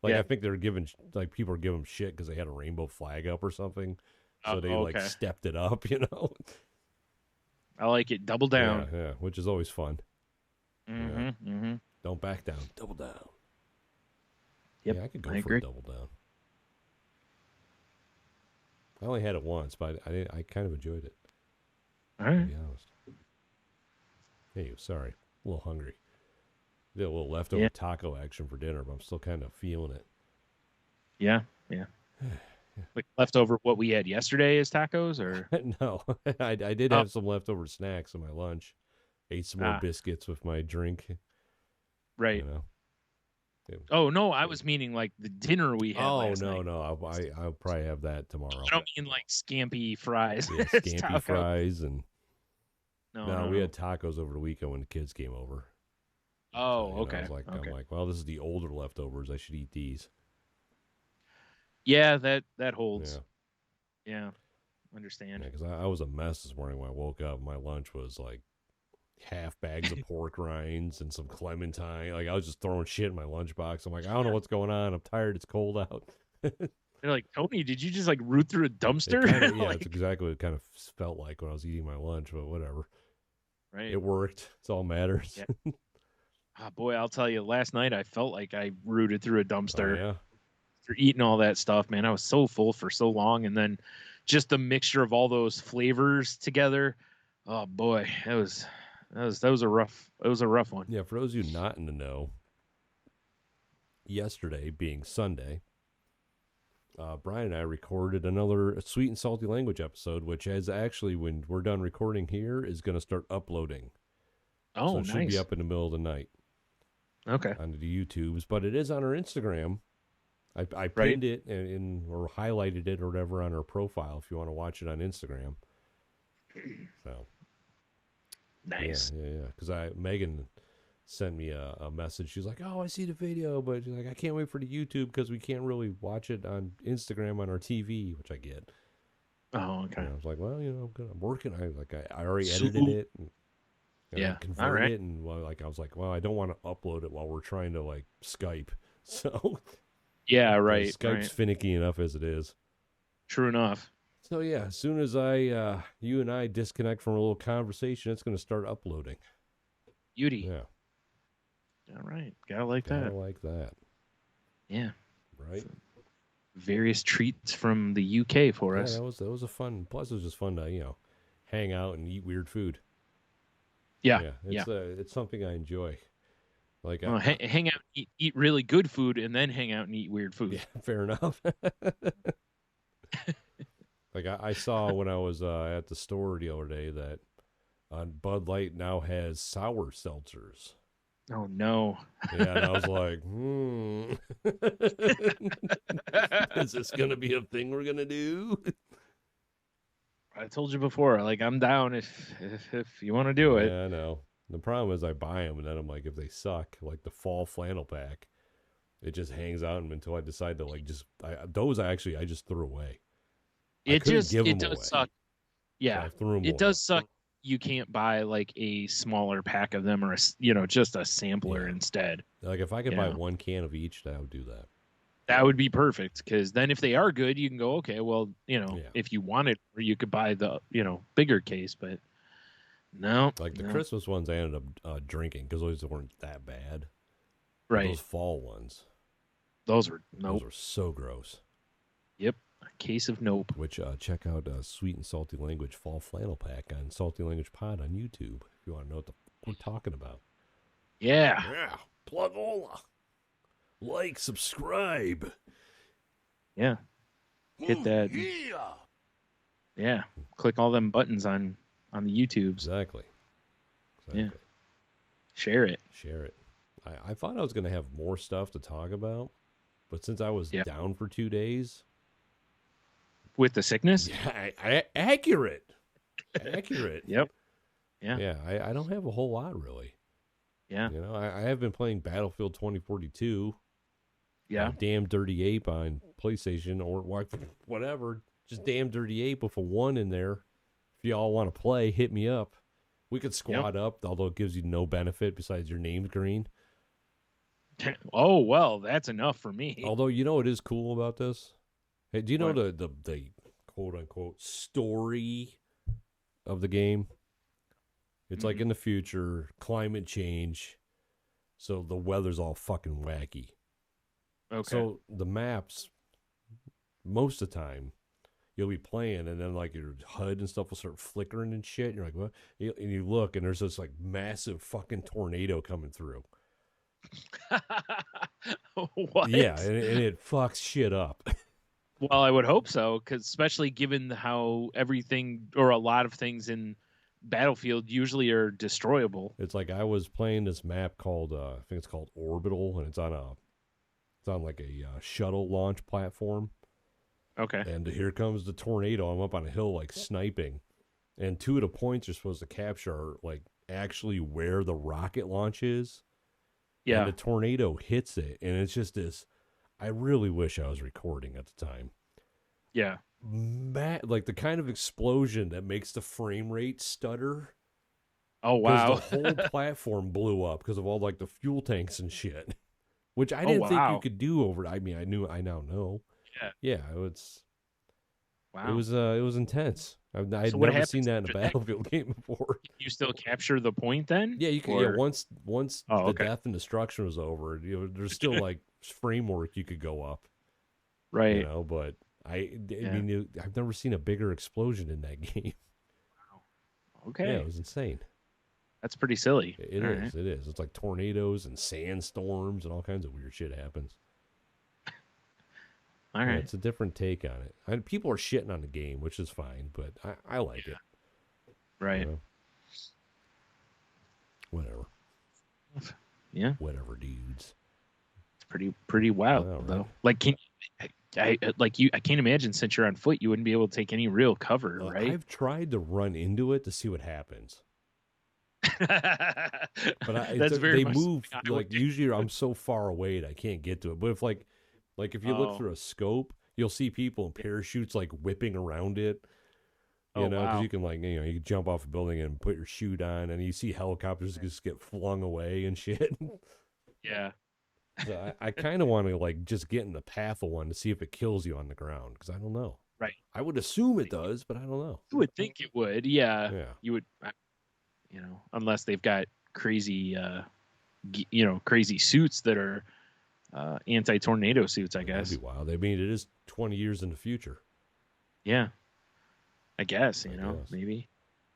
think they're giving people are giving them shit because they had a rainbow flag up or something, so they like stepped it up. I like it. Double down. Yeah, which is always fun. Mm-hmm. Mm-hmm. Don't back down. Double down. Yep, yeah, I could go for a double down. I only had it once, but I kind of enjoyed it. All right. To be honest. Hey, sorry, a little hungry. Did a little leftover taco action for dinner, but I'm still kind of feeling it. Yeah. Like leftover what we had yesterday as tacos, or no? I did have some leftover snacks in my lunch. Ate some more biscuits with my drink. Right. Oh no, I was meaning like the dinner we had. Oh no, I'll probably have that tomorrow. I don't mean like scampi fries. Yeah, scampi fries and no, we had tacos over the weekend when the kids came over. Oh, okay. I'm like, well, this is the older leftovers. I should eat these. Yeah, that holds. Yeah, understand. Yeah, because I was a mess this morning when I woke up. My lunch was like half bags of pork rinds and some clementine. Like I was just throwing shit in my lunchbox. I'm like, I don't know what's going on. I'm tired. It's cold out. They're like, Tony, did you just like root through a dumpster? That's exactly what it kind of felt like when I was eating my lunch. But whatever. Right. It worked. It's all matters. Yeah. Boy, I'll tell you, last night I felt like I rooted through a dumpster. Oh, yeah. After eating all that stuff, man. I was so full for so long, and then just the mixture of all those flavors together. Oh boy, that was a rough one. Yeah, for those of you not in the know, yesterday being Sunday, Bryan and I recorded another Sweet and Salty Language episode, which is actually, when we're done recording here, is going to start uploading. Oh, so it should be up in the middle of the night. Okay. On the YouTubes, but it is on our Instagram. I pinned it or highlighted it or whatever on our profile if you want to watch it on Instagram. So nice. Yeah. Because Megan sent me a message. She's like, "Oh, I see the video, but she's like, I can't wait for the YouTube because we can't really watch it on Instagram on our TV," which I get. Oh, okay. And I was like, "Well, I'm working. I already edited it." And convert it, and I was like, well, I don't want to upload it while we're trying to like Skype. So yeah, right. Skype's finicky enough as it is. True enough. So yeah, as soon as you and I disconnect from a little conversation, it's going to start uploading. Beauty. Yeah. All right. Gotta like that. Gotta like that. Yeah. Right. various treats from the UK for Yeah, us. that was a fun. Plus, it was just fun to hang out and eat weird food. Yeah, Yeah, yeah. it's something I enjoy. Like Well, hang out, eat really good food, and then hang out and eat weird food. yeah, fair enough. Like I saw when I was at the store the other day that Bud Light now has sour seltzers. Oh no! Yeah, and I was like, is this gonna be a thing we're gonna do? I told you before. Like I'm down if you want to do it. Yeah, I know. The problem is I buy them and then I'm like, if they suck, like the fall flannel pack, it just hangs out until I decide to like I just threw away. It does suck. Yeah, So I threw them it away. does suck. You can't buy like a smaller pack of them or just a sampler instead. Like if I could buy one can of each, I would do that. That would be perfect because then if they are good, you can go, okay, well, if you wanted, or you could buy the bigger case, but no. Like the Christmas ones, I ended up drinking because those weren't that bad. Right. But those fall ones, those were so gross. Yep. A case of nope. Which check out Sweet and Salty Language Fall Flannel Pack on Salty Language Pod on YouTube if you want to know what the we're talking about. Yeah. Yeah. Plugola. Like, subscribe. Yeah. Hit that. Yeah. Click all them buttons on the YouTubes. Exactly. Yeah. Share it. I thought I was going to have more stuff to talk about, but since I was down for 2 days. With the sickness? Yeah, accurate. Yep. Yeah. Yeah, I don't have a whole lot, really. Yeah. I have been playing Battlefield 2042. Yeah. Damn Dirty Ape on PlayStation or whatever. Just Damn Dirty Ape with a 1 in there. If y'all want to play, hit me up. We could squad up, although it gives you no benefit besides your name's green. Oh, well, that's enough for me. Although, what is cool about this? Hey, do you know the quote-unquote story of the game? It's like in the future, climate change, so the weather's all fucking wacky. Okay. So the maps, most of the time, you'll be playing, and then like your HUD and stuff will start flickering and shit. And you're like, what? And you look, and there's this like massive fucking tornado coming through. What? Yeah, and it fucks shit up. Well, I would hope so, because especially given how everything or a lot of things in Battlefield usually are destroyable. It's like I was playing this map called I think it's called Orbital, and it's on like a shuttle launch platform. Okay. And here comes the tornado. I'm up on a hill like sniping, and 2 of the points you're supposed to capture are like actually where the rocket launch is. Yeah. And the tornado hits it, and it's just this. I really wish I was recording at the time. Yeah. Like the kind of explosion that makes the frame rate stutter. Oh, wow. The whole platform blew up because of all like the fuel tanks and shit, which I didn't think you could do over. I mean, I now know. Yeah. It was. Wow. It was intense. I'd never seen that in a Battlefield game before. You still capture the point then? Yeah, you can. Yeah, once the death and destruction was over, there's still like framework you could go up. Right. But I mean, I've never seen a bigger explosion in that game. Wow. Okay. Yeah, it was insane. That's pretty silly. It is. It is. It's like tornadoes and sandstorms and all kinds of weird shit happens. All right. It's a different take on it. And people are shitting on the game, which is fine, but I like it. Right. Whatever. Yeah. Whatever, dudes. It's pretty wild though. Like I can't imagine since you're on foot you wouldn't be able to take any real cover, right? I've tried to run into it to see what happens. But they move like usually I'm so far away that I can't get to it. But if you look through a scope, you'll see people in parachutes like whipping around it. You know, because you can you can jump off a building and put your chute on, and you see helicopters just get flung away and shit. Yeah. So I kind of want to just get in the path of one to see if it kills you on the ground, because I don't know. Right. I would assume it does, but I don't know. You would think it would. Yeah. Yeah. You would. Unless they've got crazy, crazy suits that are anti-tornado suits, I guess. That'd be wild. I mean, it is 20 years in the future. Yeah. I guess, maybe.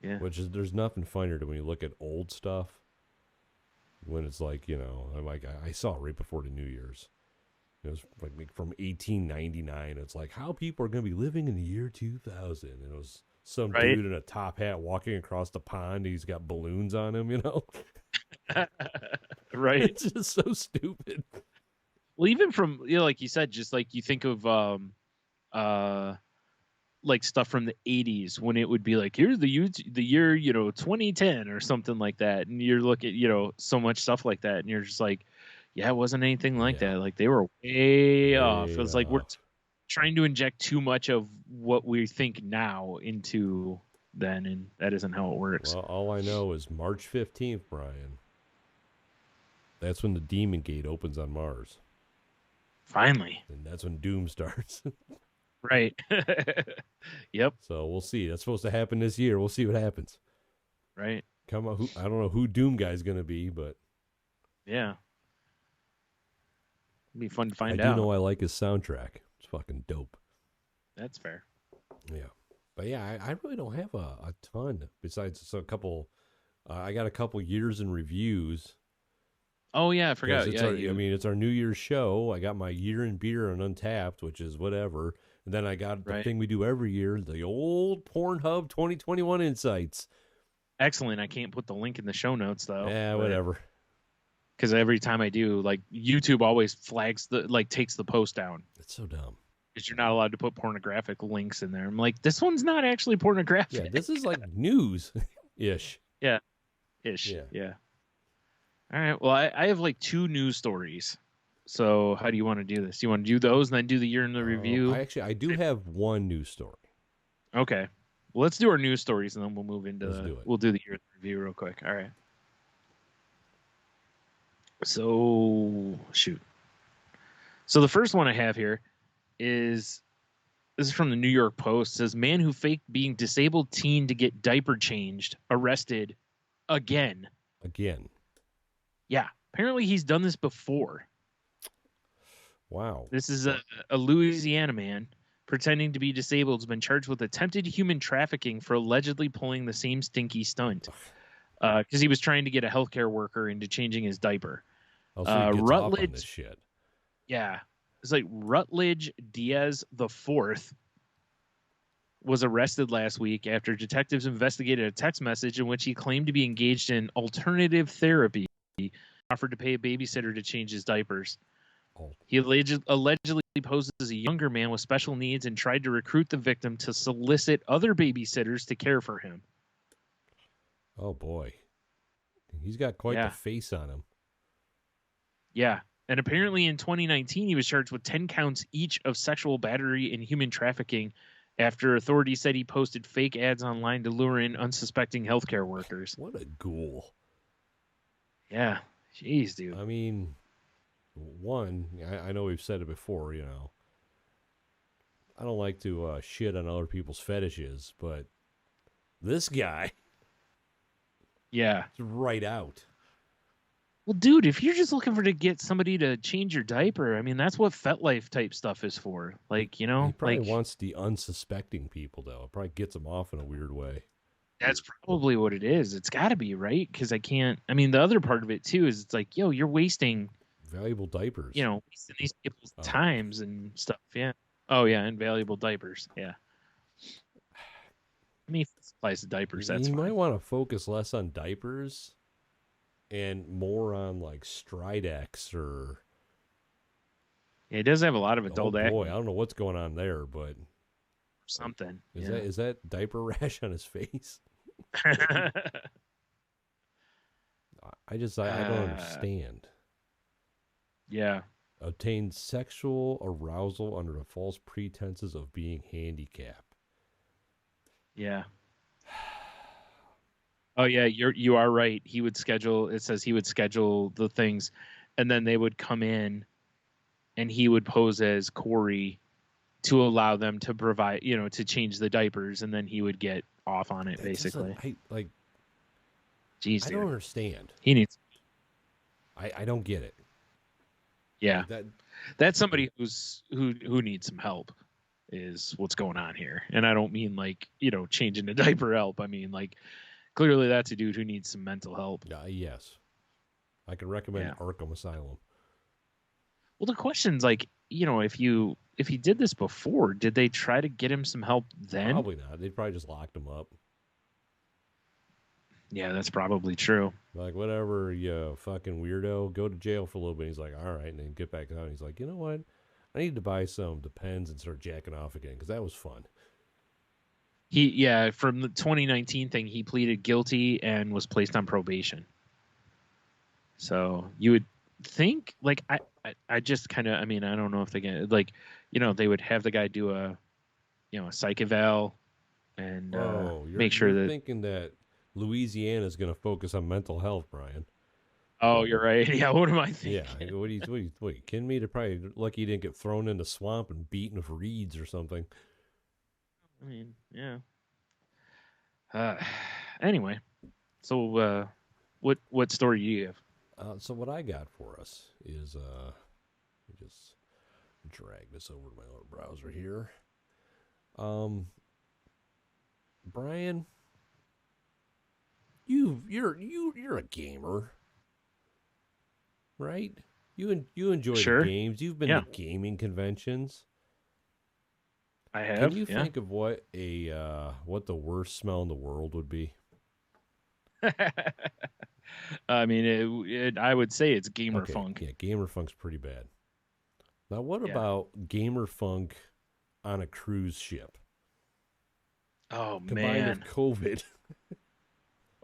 Yeah. Which is, there's nothing funnier than when you look at old stuff. When it's like, I'm like, I saw it right before the New Year's. It was like from 1899. It's like how people are going to be living in the year 2000. And it was some dude in a top hat walking across the pond. He's got balloons on him, Right. It's just so stupid. Well, even from, like you said, just like you think of like stuff from the 80s when it would be like, here's the year 2010 or something like that, and you're looking so much stuff like that, and you're just like, yeah, it wasn't anything like that. Like they were way off. It was like we're trying to inject too much of what we think now into then, and that isn't how it works. Well, all I know is March 15th, Brian. That's when the Demon Gate opens on Mars. Finally. And that's when Doom starts. Right. Yep. So we'll see. That's supposed to happen this year. We'll see what happens. Right. Come on. I don't know who Doom Guy's going to be, but yeah. It'd be fun to find out. I do know I like his soundtrack. It's fucking dope. That's fair. Yeah. But yeah, I really don't have a ton besides a couple. I got a couple years in reviews. Oh, yeah, I forgot. Yeah, it's our New Year's show. I got my year in beer on Untapped, which is whatever. And then I got the thing we do every year, the old Pornhub 2021 Insights. Excellent. I can't put the link in the show notes, though. Yeah, whatever. Because every time I do, like, YouTube always flags takes the post down. It's so dumb. Because you're not allowed to put pornographic links in there. I'm like, this one's not actually pornographic. Yeah, this is like news-ish. Yeah. Ish. Yeah. All right. Well, I have like 2 news stories. So how do you want to do this? Do you want to do those and then do the year in the review? I do have one news story. Okay. Well, let's do our news stories and then we'll move into we'll do the year in the review real quick. All right. So shoot. So the first one I have here is this is from the New York Post. It says man who faked being disabled teen to get diaper changed arrested again. Again. Yeah, apparently he's done this before. Wow. This is a Louisiana man pretending to be disabled has been charged with attempted human trafficking for allegedly pulling the same stinky stunt because he was trying to get a healthcare worker into changing his diaper. So Rutledge, on this shit. Yeah, it's like Rutledge Diaz IV was arrested last week after detectives investigated a text message in which he claimed to be engaged in alternative therapy. He offered to pay a babysitter to change his diapers. Oh. He allegedly posed as a younger man with special needs and tried to recruit the victim to solicit other babysitters to care for him. Oh, boy. He's got quite the face on him. Yeah. And apparently in 2019, he was charged with 10 counts each of sexual battery and human trafficking after authorities said he posted fake ads online to lure in unsuspecting healthcare workers. What a ghoul. Yeah. Jeez, dude. I mean, I know we've said it before, I don't like to shit on other people's fetishes, but this guy. Yeah. It's right out. Well, dude, if you're just looking to get somebody to change your diaper, I mean, that's what FetLife type stuff is for. Like, He probably wants the unsuspecting people, though. It probably gets them off in a weird way. That's probably what it is. It's got to be, right? Because the other part of it, too, is it's like, yo, you're wasting valuable diapers. Wasting these people's times and stuff. Yeah. Oh, yeah, and valuable diapers. Yeah. I mean, if it applies to diapers, that's fine. You might want to focus less on diapers and more on like Stridex or. Yeah, it does have a lot of adult acne. Boy, I don't know what's going on there, but something. Is that diaper rash on his face? I don't understand. Yeah. Obtained sexual arousal under the false pretenses of being handicapped. Yeah. Oh yeah, you are right. It says he would schedule the things and then they would come in and he would pose as Corey to allow them to provide, to change the diapers, and then he would get off on it, basically. Jeez, I don't understand. He needs. I don't get it. Yeah. Like that. That's somebody who needs some help is what's going on here. And I don't mean like, changing a diaper help. I mean like clearly that's a dude who needs some mental help. Yes. I can recommend Arkham Asylum. Well, the question's like, if he did this before, did they try to get him some help then? Probably not. They probably just locked him up. Yeah, that's probably true. Like, whatever, you fucking weirdo, go to jail for a little bit. He's like, all right, and then get back out. He's like, you know what? I need to buy some Depends and start jacking off again because that was fun. From the 2019 thing, he pleaded guilty and was placed on probation. So you would think, like, I just kind of, I mean, I don't know if they get, like, they would have the guy do a psych eval and make sure you're that. Thinking that Louisiana is going to focus on mental health, Brian. Oh, you're right. Yeah, what am I thinking? Yeah, what are you kidding me? They're probably lucky you didn't get thrown in the swamp and beaten with reeds or something. I mean, yeah. Anyway, so what story do you have? So what I got for us is let me just drag this over to my little browser here. Brian, you're a gamer, right? You enjoy the games. You've been to gaming conventions. I have. Can you think of what the worst smell in the world would be? I mean, I would say it's gamer funk. Yeah, gamer funk's pretty bad. Now, what about gamer funk on a cruise ship? Oh, combined man. with COVID.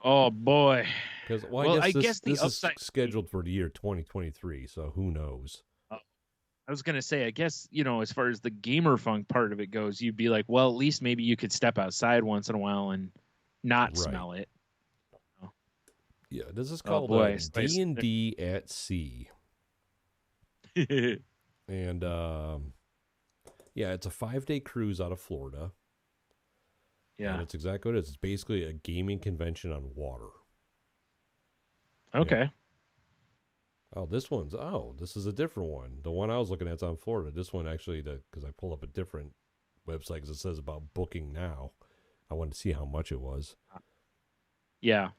Oh, boy. Because I guess this is scheduled for the year 2023, so who knows? I was going to say, I guess, as far as the gamer funk part of it goes, you'd be like, well, at least maybe you could step outside once in a while and not smell it. Yeah, this is called D&D At Sea. And, it's a 5-day cruise out of Florida. Yeah. And it's exactly what it is. It's basically a gaming convention on water. Okay. Yeah. Oh, this is a different one. The one I was looking at is on Florida. This one actually, because I pulled up a different website because it says about booking now. I wanted to see how much it was. Yeah.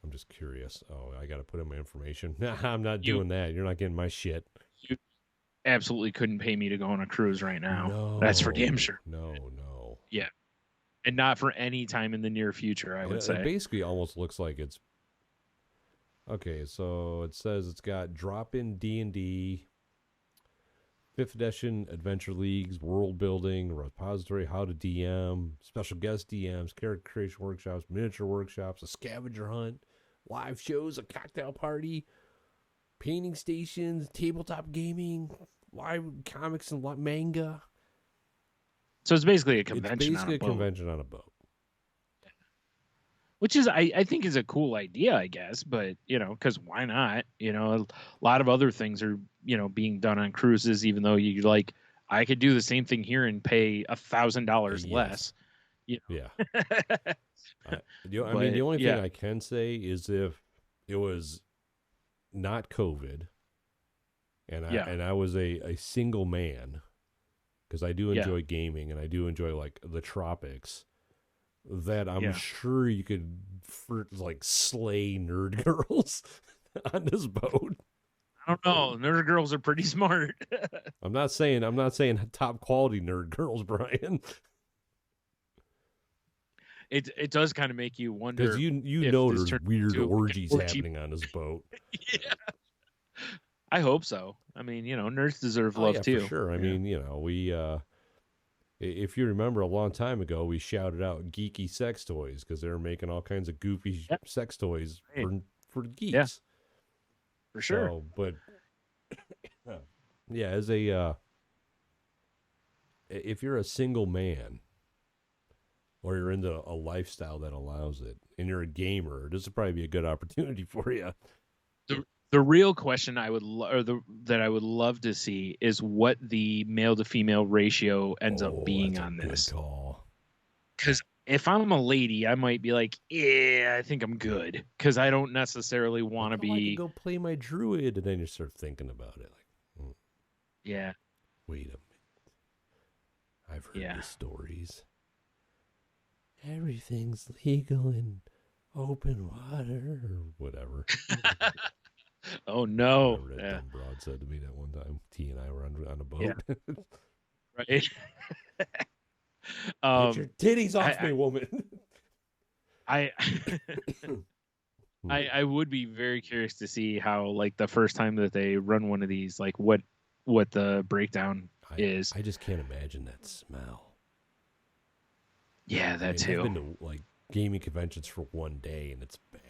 I'm just curious. Oh, I got to put in my information. I'm not doing that. You're not getting my shit. You absolutely couldn't pay me to go on a cruise right now. No. That's for damn sure. No. Yeah. And not for any time in the near future, I would say. It basically almost looks like it's... Okay, so it says it's got drop-in D&D, 5th edition Adventure Leagues, world building, repository, how to DM, special guest DMs, character creation workshops, miniature workshops, a scavenger hunt, live shows, a cocktail party, painting stations, tabletop gaming, live comics and manga. So it's basically a convention. It's basically a convention on a boat. Which is, I think, is a cool idea, I guess. But, because why not? A lot of other things are, being done on cruises, even though I could do the same thing here and pay $1,000 less. Yeah. The only thing I can say is if it was not COVID and I was a single man, because I do enjoy gaming and I do enjoy like the tropics, that I'm sure you could slay nerd girls on this boat. I don't know. Nerd girls are pretty smart. I'm not saying top quality nerd girls, Brian. It does kind of make you wonder, because you know there's weird orgies happening on this boat. Yeah. I hope so. I mean, nerds deserve love too. For sure. I mean, we if you remember a long time ago, we shouted out geeky sex toys because they were making all kinds of goofy sex toys for geeks. Yeah. For sure. So, but as a if you're a single man or you're into a lifestyle that allows it and you're a gamer, this would probably be a good opportunity for you. The real question that I would love to see is what the male to female ratio ends up being on this. Because if I'm a lady, I might be like, I think I'm good. Because I don't necessarily want to be. I can go play my druid, and then you start thinking about it. Yeah. Wait a minute. I've heard the stories. Everything's legal in open water or whatever. Oh no. Whatever that dumb broad said to me that one time. T and I were on a boat. Yeah. Right. Get your titties off me, woman. I would be very curious to see how, like, the first time that they run one of these, like what the breakdown is. I just can't imagine that smell. Yeah, that too. I've been to like gaming conventions for one day and it's bad.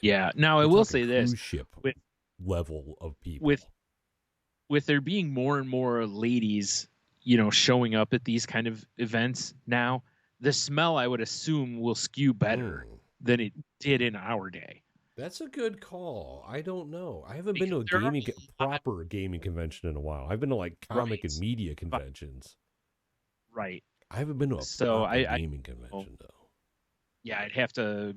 Yeah. Now I will say this: cruise ship level of people. With there being more and more ladies, you know, showing up at these kind of events now, the smell, I would assume, will skew better than it did in our day. That's a good call. I don't know. I haven't been to a proper gaming convention in a while. I've been to like comic and media conventions. Right. I haven't been to a proper gaming convention though. Yeah, I'd have to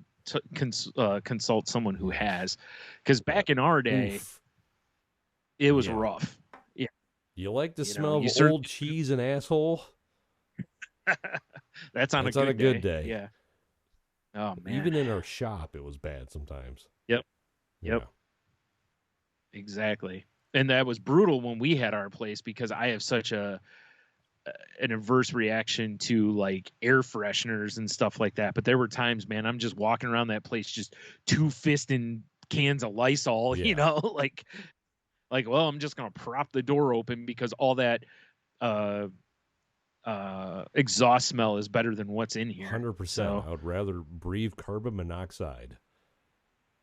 consult someone who has, because back in our day, it was rough. Yeah. You like the smell of old cheese and asshole? That's on a good day. Yeah. Oh man. Even in our shop, it was bad sometimes. Yep. Exactly. And that was brutal when we had our place, because I have such an adverse reaction to like air fresheners and stuff like that. But there were times, man, I'm just walking around that place, just two-fisting cans of Lysol, you know, like, well, I'm just going to prop the door open because all that exhaust smell is better than what's in here. 100%. So, I would rather breathe carbon monoxide.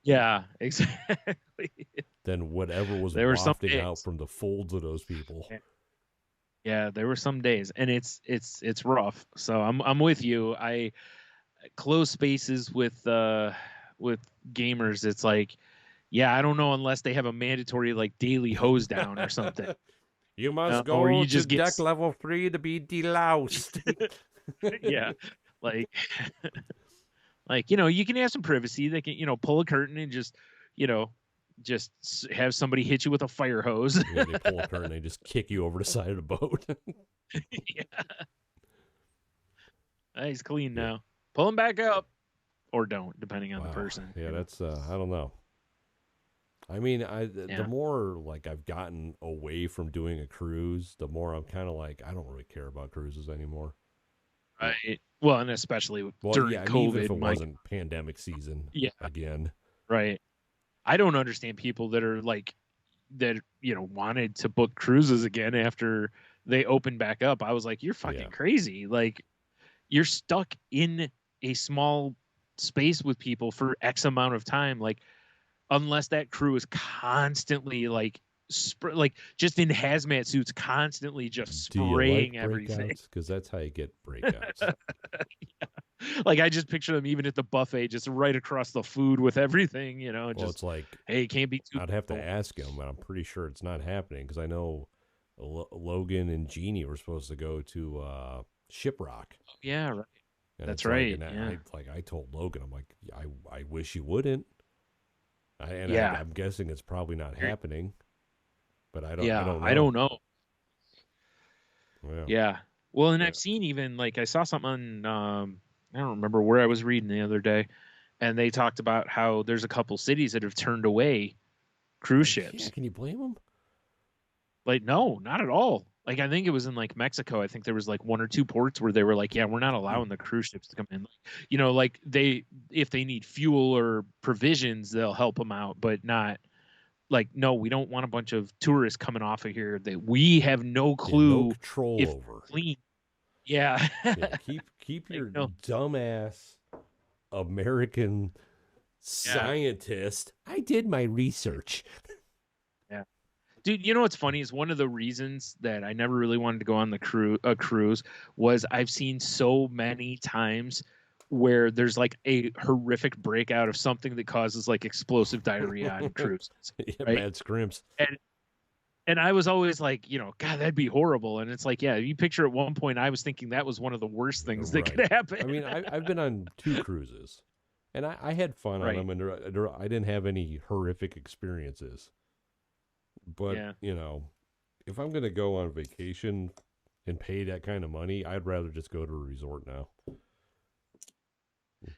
Yeah, exactly. Than whatever was wafting out from the folds of those people. Yeah, there were some days, and it's rough. So I'm with you. I close spaces with gamers. It's like, yeah, I don't know, unless they have a mandatory like daily hose down or something. You must go to just deck level 3 to be deloused. Yeah, like, you know, you can have some privacy. They can, you know, pull a curtain and just, you know, just have somebody hit you with a fire hose. Yeah, they pull a curtain, they just kick you over the side of the boat. Yeah. He's clean now. Pull him back up, or don't, depending on the person. Yeah, that's I don't know. I mean, the more like I've gotten away from doing a cruise, the more I'm kind of like, I don't really care about cruises anymore. Right. Well, and especially during COVID, even if it wasn't pandemic season. Yeah. Again. Right. I don't understand people that are like that, you know, wanted to book cruises again after they opened back up. I was like, you're fucking crazy. Like, you're stuck in a small space with people for X amount of time. Like, unless that crew is constantly like just in hazmat suits, constantly just spraying everything. Because that's how you get breakouts. Yeah. Like, I just picture them even at the buffet, just right across the food with everything, you know. Well, it's like, hey, it can't be too. I'd have to ask him, but I'm pretty sure it's not happening, because I know Logan and Jeannie were supposed to go to Shiprock. Yeah, right. And that's right. I told Logan, I'm like, I wish you wouldn't. I'm guessing it's probably not happening, but I don't know. I don't know. Yeah. Well, and I've seen even, like, I saw something on, I don't remember where I was reading the other day, and they talked about how there's a couple cities that have turned away cruise ships. Yeah, can you blame them? Like, no, not at all. Like, I think it was in like Mexico. I think there was like 1 or 2 ports where they were like, yeah, we're not allowing the cruise ships to come in. Like, you know, like if they need fuel or provisions, they'll help them out, but not like, no, we don't want a bunch of tourists coming off of here that we have no clue, no control over. Clean. Yeah. Keep your dumbass American scientist. I did my research. Yeah. Dude, you know what's funny is one of the reasons that I never really wanted to go on the cruise was I've seen so many times where there's like a horrific breakout of something that causes like explosive diarrhea on cruises. Right? Bad scrimps. And I was always like, you know, God, that'd be horrible. And it's like, yeah, you picture at one point I was thinking that was one of the worst things that could happen. I mean, I've been on 2 cruises, and I had fun on them, and I didn't have any horrific experiences. But, you know, if I'm gonna go on vacation and pay that kind of money, I'd rather just go to a resort now.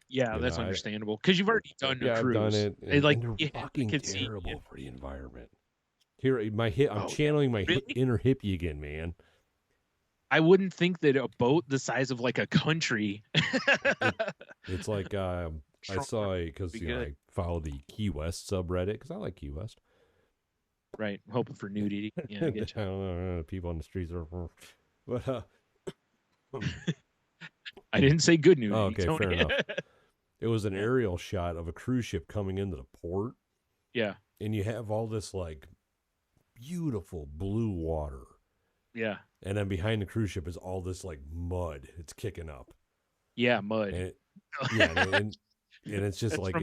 Yeah, that's understandable because you've already done a cruise. I've done it, and they're fucking terrible for the environment. Here, I'm channeling my inner hippie again, man. I wouldn't think that a boat the size of like a country. It's like I saw because I follow the Key West subreddit because I like Key West. Right, hoping for nudity. Yeah, I get you. I don't know, people on the streets are, but I didn't say good nudity. Oh, okay, Tony. Fair enough. It was an aerial shot of a cruise ship coming into the port. Yeah, and you have all this like beautiful blue water. Yeah. And then behind the cruise ship is all this like mud. It's kicking up. Yeah, mud. And it's just like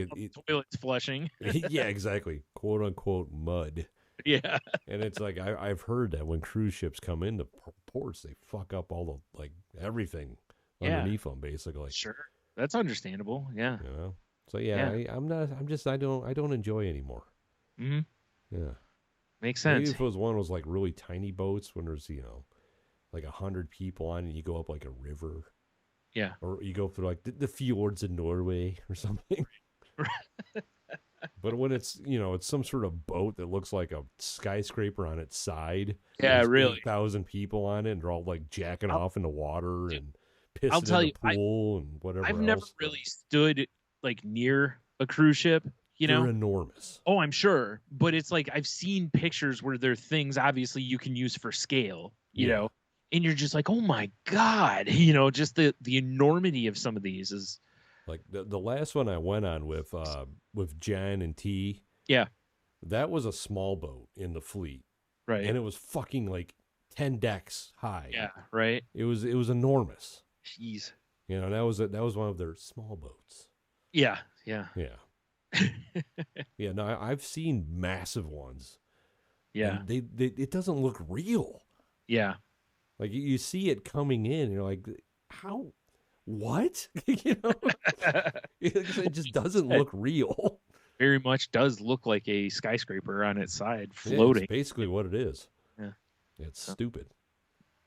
toilets flushing. Yeah, exactly. Quote unquote mud. Yeah. And it's like I've heard that when cruise ships come into ports, they fuck up all the like everything underneath them, basically. Sure, that's understandable. Yeah. You know. So I don't enjoy anymore. Mm-hmm. Yeah. Makes sense. Maybe if it was one of those like really tiny boats when there's, like 100 people on and you go up like a river. Yeah. Or you go through like the fjords in Norway or something. But when it's, it's some sort of boat that looks like a skyscraper on its side. Yeah, really. 8,000 people on it and they're all like jacking off in the water and pissing in the pool and whatever I've never really stood like near a cruise ship. They're enormous. Oh, I'm sure. But it's like I've seen pictures where there are things obviously you can use for scale, you know, and you're just like, oh my God, just the enormity of some of these is like the last one I went on with Jen and T. Yeah. That was a small boat in the fleet. Right. And it was fucking like 10 decks high. Yeah, right. It was enormous. Jeez. That was one of their small boats. Yeah, yeah. Yeah. Yeah, no, I've seen massive ones. Yeah. And it doesn't look real. Yeah. Like you see it coming in, and you're like, how? What? It just doesn't look real. Very much does look like a skyscraper on its side floating. Yeah, it's basically what it is. Yeah. It's stupid.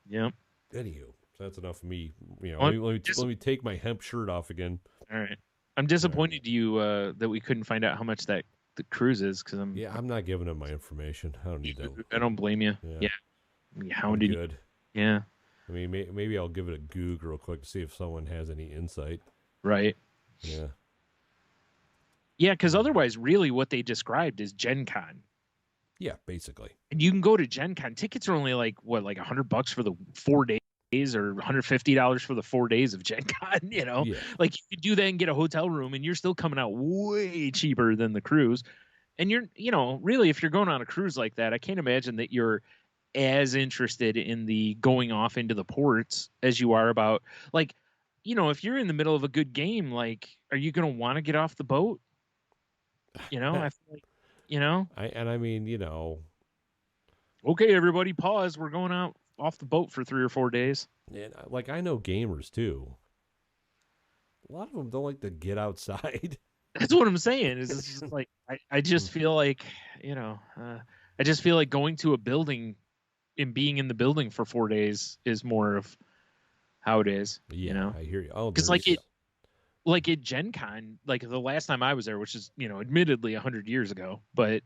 Yep. Anywho, that's enough of me. Let me take my hemp shirt off again. All right. I'm disappointed that we couldn't find out how much the cruise is because I'm not giving them my information. I don't need that. I don't blame you. Yeah. Hounded. Good. Yeah. I mean, maybe I'll give it a goog real quick to see if someone has any insight. Right. Yeah. Yeah, because otherwise, really, what they described is Gen Con. Yeah, basically. And you can go to Gen Con. Tickets are only like $100 for the 4 days or $150 for the 4 days of Gen Con, Yeah. Like you could do that and get a hotel room and you're still coming out way cheaper than the cruise. And you're, really, if you're going on a cruise like that, I can't imagine that you're as interested in the going off into the ports as you are about like, if you're in the middle of a good game, like, are you going to want to get off the boat? I feel like, I mean, okay, everybody pause. We're going out off the boat for 3 or 4 days. And like, I know gamers too. A lot of them don't like to get outside. That's what I'm saying. Is just like, I just feel like, I just feel like going to a building and being in the building for 4 days is more of how it is. Yeah, I hear you. Oh, because like at Gen Con, like the last time I was there, which is, admittedly 100 years ago, but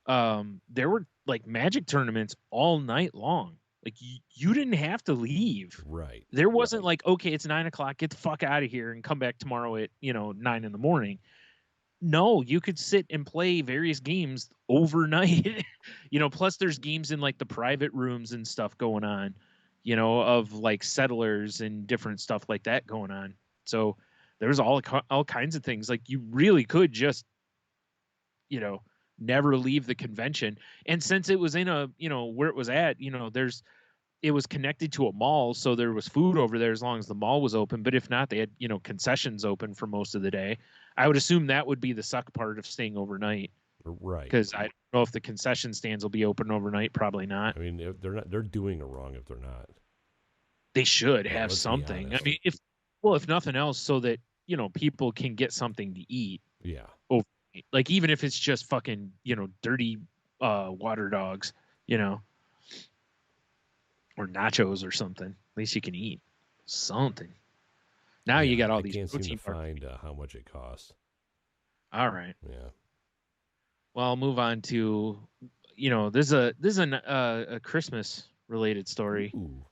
there were like Magic tournaments all night long. Like you didn't have to leave. Right. There wasn't like, okay, it's 9:00, get the fuck out of here and come back tomorrow at, 9 in. No, you could sit and play various games overnight. Plus there's games in like the private rooms and stuff going on, of like settlers and different stuff like that going on. So there's all kinds of things. Like you really could just, never leave the convention. And since it was in a, where it was at, it was connected to a mall. So there was food over there as long as the mall was open. But if not, they had, concessions open for most of the day. I would assume that would be the suck part of staying overnight. Right. Because I don't know if the concession stands will be open overnight. Probably not. I mean, they're doing it wrong if they're not. They should have something. I mean, if nothing else, so that, people can get something to eat. Yeah. Overnight. Like, even if it's just fucking, dirty water dogs, or nachos or something. At least you can eat something. Now Yeah, you got all I these can't seem protein to bars. find how much it costs. All right. Yeah. Well, I'll move on to, this is a Christmas related story. Ooh.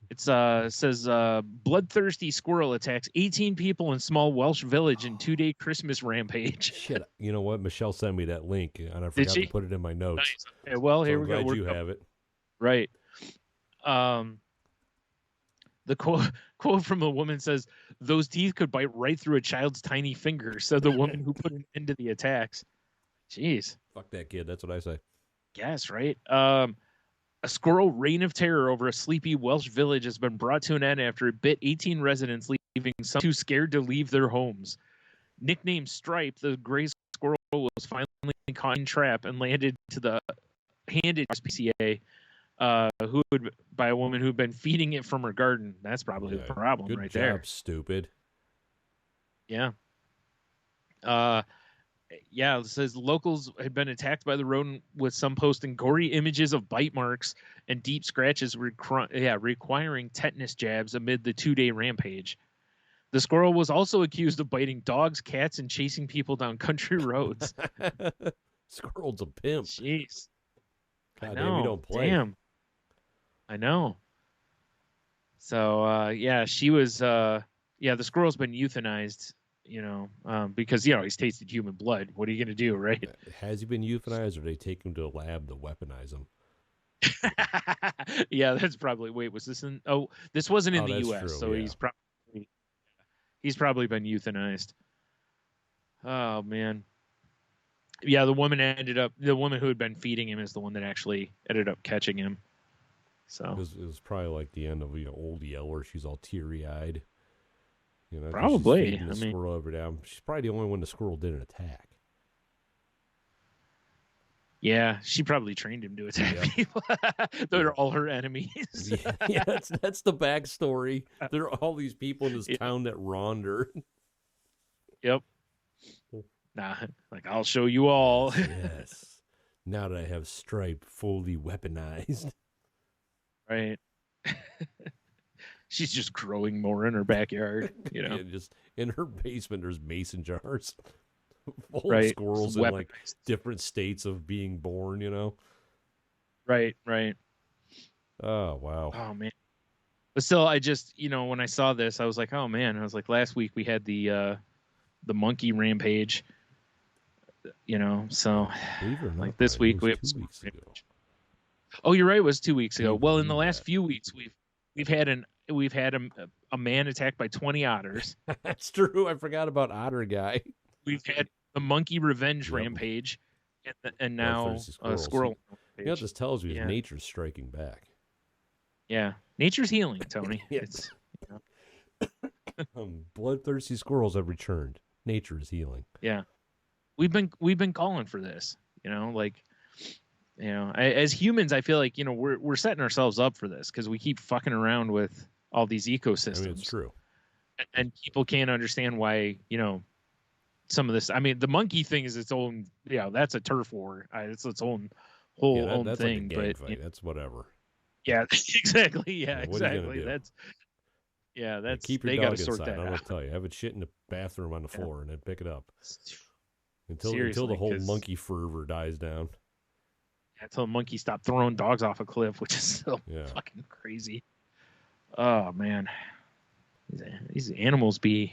It says bloodthirsty squirrel attacks 18 people in small Welsh village in 2-day Christmas rampage. Shit. You know what? Michelle sent me that link, and I Did forgot she? to put it in my notes. Nice. Okay, well, So here I'm we go. glad you have it. Right. The quote from a woman says, "Those teeth could bite right through a child's tiny finger," said the woman who put an end to the attacks. Jeez. Fuck that kid. That's what I say. Guess, right? A squirrel reign of terror over a sleepy Welsh village has been brought to an end after it bit 18 residents, leaving some too scared to leave their homes. Nicknamed Stripe, the gray squirrel was finally caught in trap and handed to SPCA, by a woman who'd been feeding it from her garden. That's probably the problem Good right job, there. Stupid. Yeah. Yeah, it says locals had been attacked by the rodent, with some posting gory images of bite marks and deep scratches requiring tetanus jabs amid the 2-day rampage. The squirrel was also accused of biting dogs, cats, and chasing people down country roads. Squirrel's a pimp. Jeez. God damn, you don't play. Damn. I know. So, she was, the squirrel's been euthanized, because, he's tasted human blood. What are you going to do, right? Has he been euthanized, or they take him to a lab to weaponize him? Yeah, that's probably, was this this wasn't in the U.S., true, so yeah. he's probably been euthanized. Oh, man. Yeah, the woman who had been feeding him is the one that actually ended up catching him. So it was probably like the end of Old Yeller. She's all teary-eyed. Probably. She's feeding the squirrel every day. She's probably the only one the squirrel didn't attack. Yeah, she probably trained him to attack people. They're all her enemies. yeah, that's the backstory. There are all these people in this town that wronged her. Yep. Nah, I'll show you all. Yes. Now that I have Stripe fully weaponized. Right. She's just growing more in her backyard, Yeah, just in her basement, there's mason jars full of squirrels in different states of being born. Right. Oh wow. Oh man. But still, I just when I saw this, I was like, oh man. I was like, last week we had the monkey rampage. So believe it or not, this week we have 2 weeks ago. Oh, you're right. It was 2 weeks ago. Well, in the last few weeks, we've had a man attacked by 20 otters. That's true. I forgot about Otter Guy. We've had the monkey revenge rampage, and now squirrel. You know what this tells you is nature's striking back. Yeah, nature's healing, Tony. It's bloodthirsty squirrels have returned. Nature is healing. Yeah, we've been calling for this. As humans, I feel like we're setting ourselves up for this because we keep fucking around with all these ecosystems. I mean, it's true, and people can't understand why some of this. I mean, the monkey thing is its own. Yeah, that's a turf war. It's its own whole that's thing. Like a gang but fight. That's whatever. Yeah, exactly. Yeah, what are you exactly. That's keep your they dog gotta sort inside. that I'm out. gonna tell you, have it shit in the bathroom on the floor and then pick it up until the Seriously, whole monkey fervor dies down. Until the monkey stopped throwing dogs off a cliff, which is so fucking crazy. Oh man, these animals be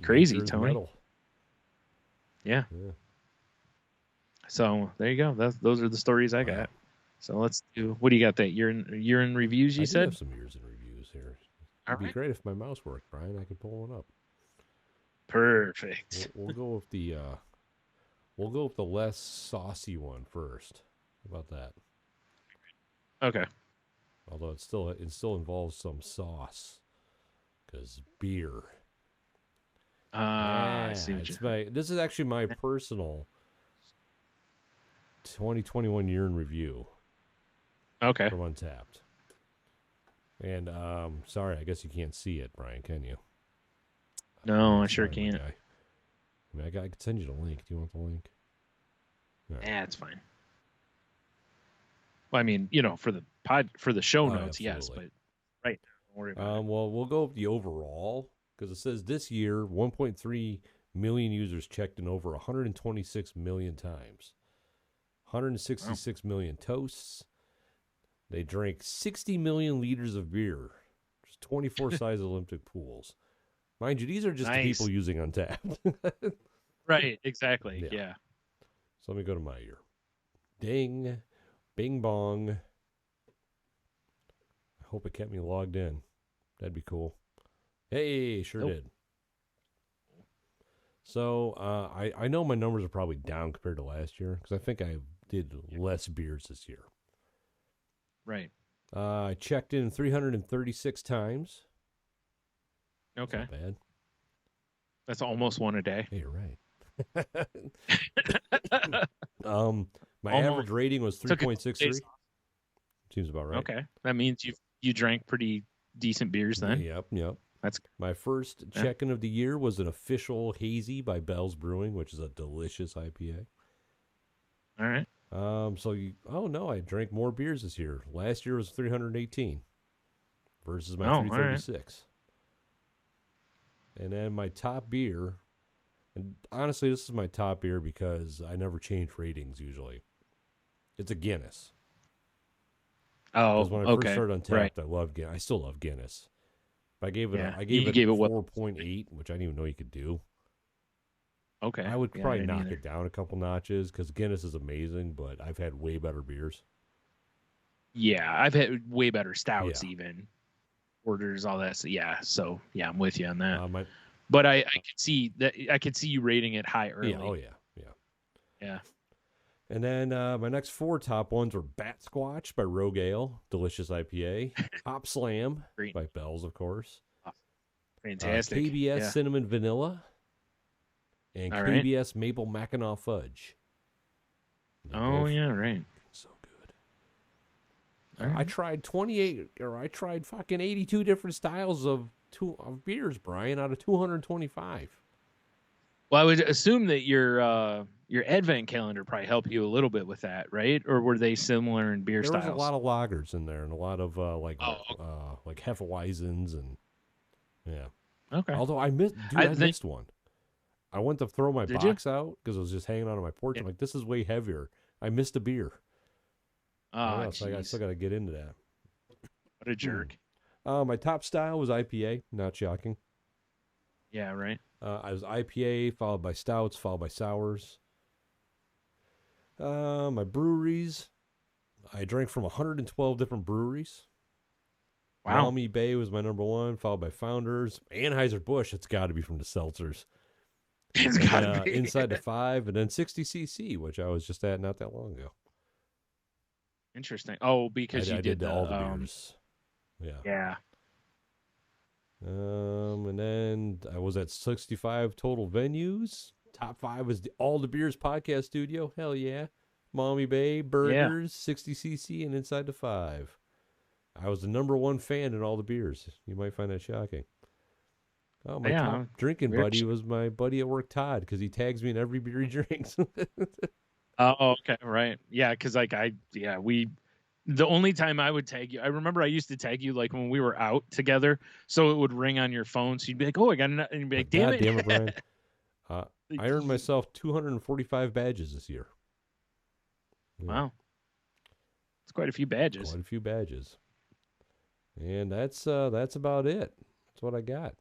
crazy, Tony. Metal. Yeah. So there you go. Those are the stories I got. So let's do. What do you got? That year in reviews? You said. I have some years in reviews here. It'd be great if my mouse worked, Brian. I could pull one up. Perfect. We'll go with the less saucy one first. How about that? Okay. Although it still involves some sauce, because beer. I see this is actually my personal 2021 year in review. Okay. From Untapped. And sorry, I guess you can't see it, Brian, can you? No, I sure can't. I mean, I could send you the link. Do you want the link? Yeah, it's fine. Well, I mean, for the show notes, yes, absolutely. but right, don't worry about it. Well, we'll go with the overall because it says this year 1.3 million users checked in over 126 million times, 166 million toasts. They drank 60 million liters of beer. There's 24 size Olympic pools. Mind you, these are just the people using Untapped. Right, exactly. Yeah. So let me go to my year. Ding, bing bong. I hope it kept me logged in. That'd be cool. Hey, sure did. So I know my numbers are probably down compared to last year because I think I did less beers this year. Right. I checked in 336 times. Okay. That's not bad. That's almost one a day. Hey, you're right. My average rating was 3.63. Seems about right. Okay. That means you drank pretty decent beers then. Yep. That's my first check-in of the year was an official hazy by Bell's Brewing, which is a delicious IPA. All right. I drank more beers this year. Last year was 318 versus my 336. Right. And then my top beer, and honestly, this is my top beer because I never change ratings usually. It's a Guinness. Oh, because when I first started Untapped, I still love Guinness. But I gave it 4.8, which I didn't even know you could do. Okay. I would probably knock it down a couple notches because Guinness is amazing, but I've had way better beers. Yeah, I've had way better stouts even. Orders, all that. So I'm with you on that. But I could see that. I could see you rating it high early. Yeah. Oh yeah. Yeah. And then my next four top ones were Bat Squatch by Rogue Ale, delicious IPA. Hop Slam by Bell's, of course. Fantastic. KBS Cinnamon Vanilla. And KBS Maple Mackinac Fudge. Right. So good. I tried 82 different styles of beers, Brian, out of 225. Well, I would assume that your advent calendar probably helped you a little bit with that, right? Or were they similar in beer styles? There was a lot of lagers in there and a lot of like Hefeweizens and Okay. Although I missed one. I went to throw my box out because it was just hanging out on my porch. I'm like, this is way heavier. I missed a beer. Oh, so I still got to get into that. What a jerk. My top style was IPA. Not shocking. Yeah, right. I was IPA, followed by stouts, followed by sours. My breweries, I drank from 112 different breweries. Wow. Maumee Bay was my number one, followed by Founders. Anheuser-Busch, it's got to be from the seltzers. It's got to be. Inside the 5, and then 60cc, which I was just at not that long ago. Interesting. Oh, because I did all the beers. Yeah. And then I was at 65 total venues. Top 5 was All the Beers Podcast Studio. Hell yeah. Maumee Bay, Burgers, 60cc, and Inside the 5. I was the number one fan in All the Beers. You might find that shocking. Oh, my top drinking buddy was my buddy at work, Todd, because he tags me in every beer he drinks. Okay, right. Yeah, because the only time I would tag you, I remember I used to tag you like when we were out together, so it would ring on your phone. So you'd be like, "Oh, I got," and you'd be like, "Damn it, Brian!" I earned myself 245 badges this year. Wow, it's quite a few badges. And that's about it. That's what I got.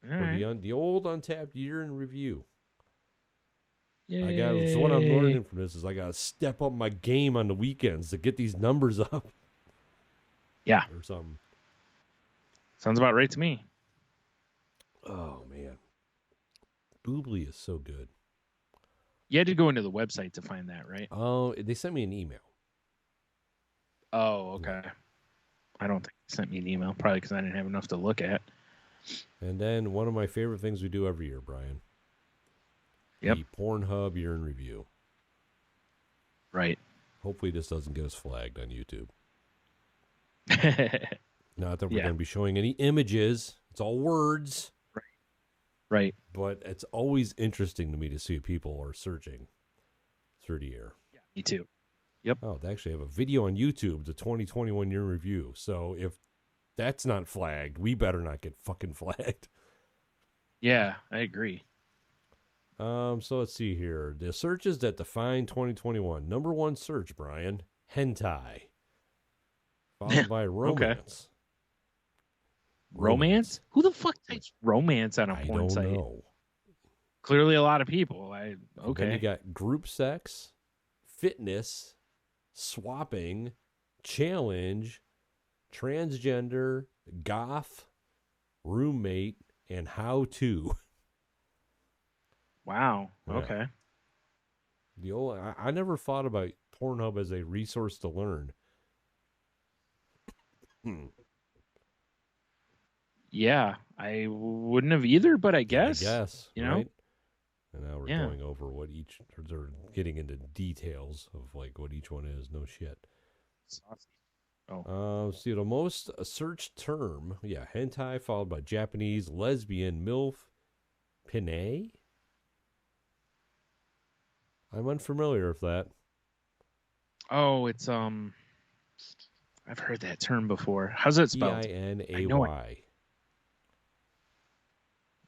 The old Untapped year in review. Yay. So what I'm learning from this is I got to step up my game on the weekends to get these numbers up. Yeah. Or something. Sounds about right to me. Oh, man. Boobly is so good. You had to go into the website to find that, right? Oh, they sent me an email. Oh, okay. I don't think they sent me an email, probably because I didn't have enough to look at. And then one of my favorite things we do every year, Brian. Yep. The Pornhub year in review. Right. Hopefully this doesn't get us flagged on YouTube. Not that we're going to be showing any images. It's all words. Right. But it's always interesting to me to see people are searching through the year. Yeah, me too. Yep. Oh, they actually have a video on YouTube, the 2021 year review. So if that's not flagged, we better not get fucking flagged. Yeah, I agree. So let's see here. The searches that define 2021. Number one search, Brian, hentai. Followed by romance. Romance? Who the fuck types romance on a porn site? I don't know. Clearly a lot of people. Then you got group sex, fitness, swapping, challenge, transgender, goth, roommate, and how to. Wow. Yeah. Okay. I never thought about Pornhub as a resource to learn. Yeah, I wouldn't have either, but I guess. You know? Right? And now we're going over what each, they're getting into details of like what each one is. No shit. See, the most searched term, hentai, followed by Japanese, lesbian, MILF, Pinay. I'm unfamiliar with that. Oh, it's I've heard that term before. How's it spelled? Pinay.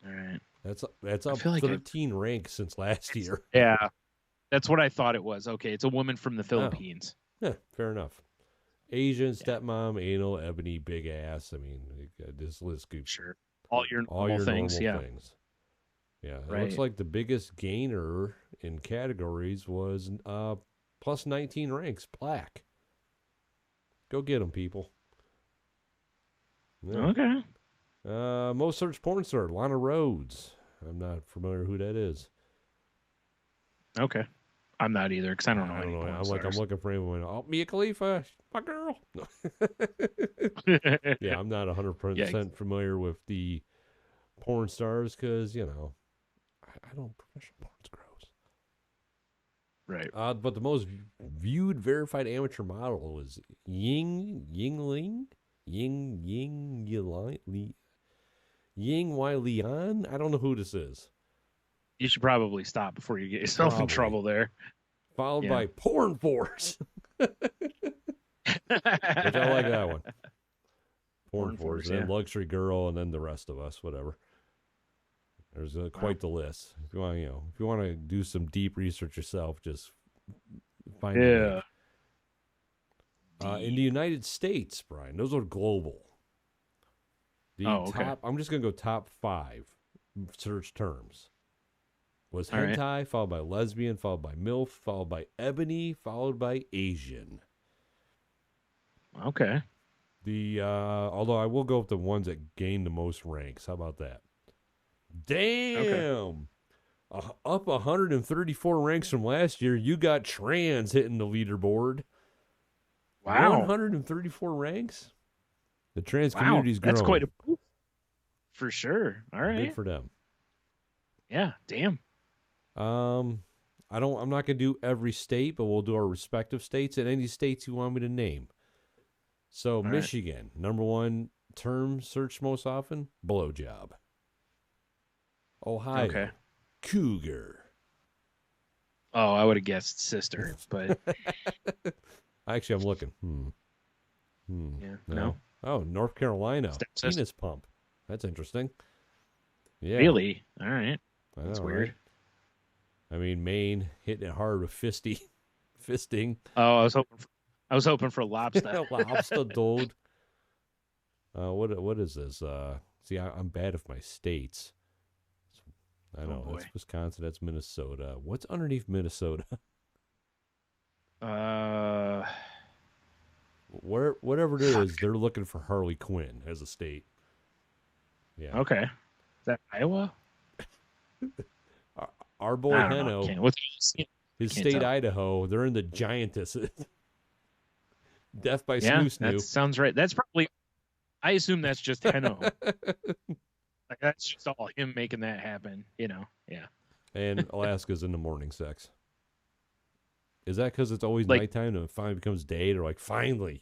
All right. That's up 13 ranks since last year. Yeah. That's what I thought it was. Okay, it's a woman from the Philippines. Oh. Yeah, fair enough. Asian, stepmom, anal, ebony, big ass. I mean, this list goes. Sure. All your normal things. Things. Yeah. It looks like the biggest gainer in categories was plus 19 ranks, black. Go get them, people. Yeah. Okay. Most searched porn star, Lana Rhodes. I'm not familiar who that is. Okay. I'm not either because I don't know. I'm looking for anyone. Oh, Mia Khalifa, my girl. Yeah, I'm not 100% familiar with the porn stars because, I don't professional porn's gross. Right. But the most viewed verified amateur model is Ying Y Lian. I don't know who this is. You should probably stop before you get yourself in trouble there. Followed by Porn Force. Which I like that one. Porn Force, and then Luxury Girl, and then the rest of us, whatever. There's quite the list. If you want to do some deep research yourself, just find it. In the United States, Brian, those are global. Top. I'm just gonna go top 5 search terms. Was hentai, followed by lesbian, followed by MILF, followed by ebony, followed by Asian. Okay. Although I will go with the ones that gain the most ranks. How about that? Damn. Okay. Up 134 ranks from last year. You got trans hitting the leaderboard. Wow. 134 ranks. The trans community's growing. That's quite a move. For sure. All right. Good for them. Yeah. Damn. I'm not gonna do every state, but we'll do our respective states and any states you want me to name. So all Michigan, number 1 term searched most often, blowjob. Ohio, cougar. Oh, I would have guessed sister, but actually, I'm looking. Yeah. No. Oh, North Carolina, penis pump. That's interesting. Yeah. Really? All right. That's weird. Right? I mean, Maine hitting it hard with fisting. Oh, I was hoping for lobster. Lobster, dude. What is this? See, I'm bad with my states. I know that's Wisconsin. That's Minnesota. What's underneath Minnesota? Whatever it is, they're looking for Harley Quinn as a state. Yeah. Okay. Is that Iowa? Our boy Heno, his state Idaho, they're in the giantesses. Death by Snoo. That sounds right. That's probably. I assume that's just Heno. Like that's just all him making that happen. Yeah. And Alaska's in the morning sex. Is that because it's always nighttime and it finally becomes day? They're like, finally.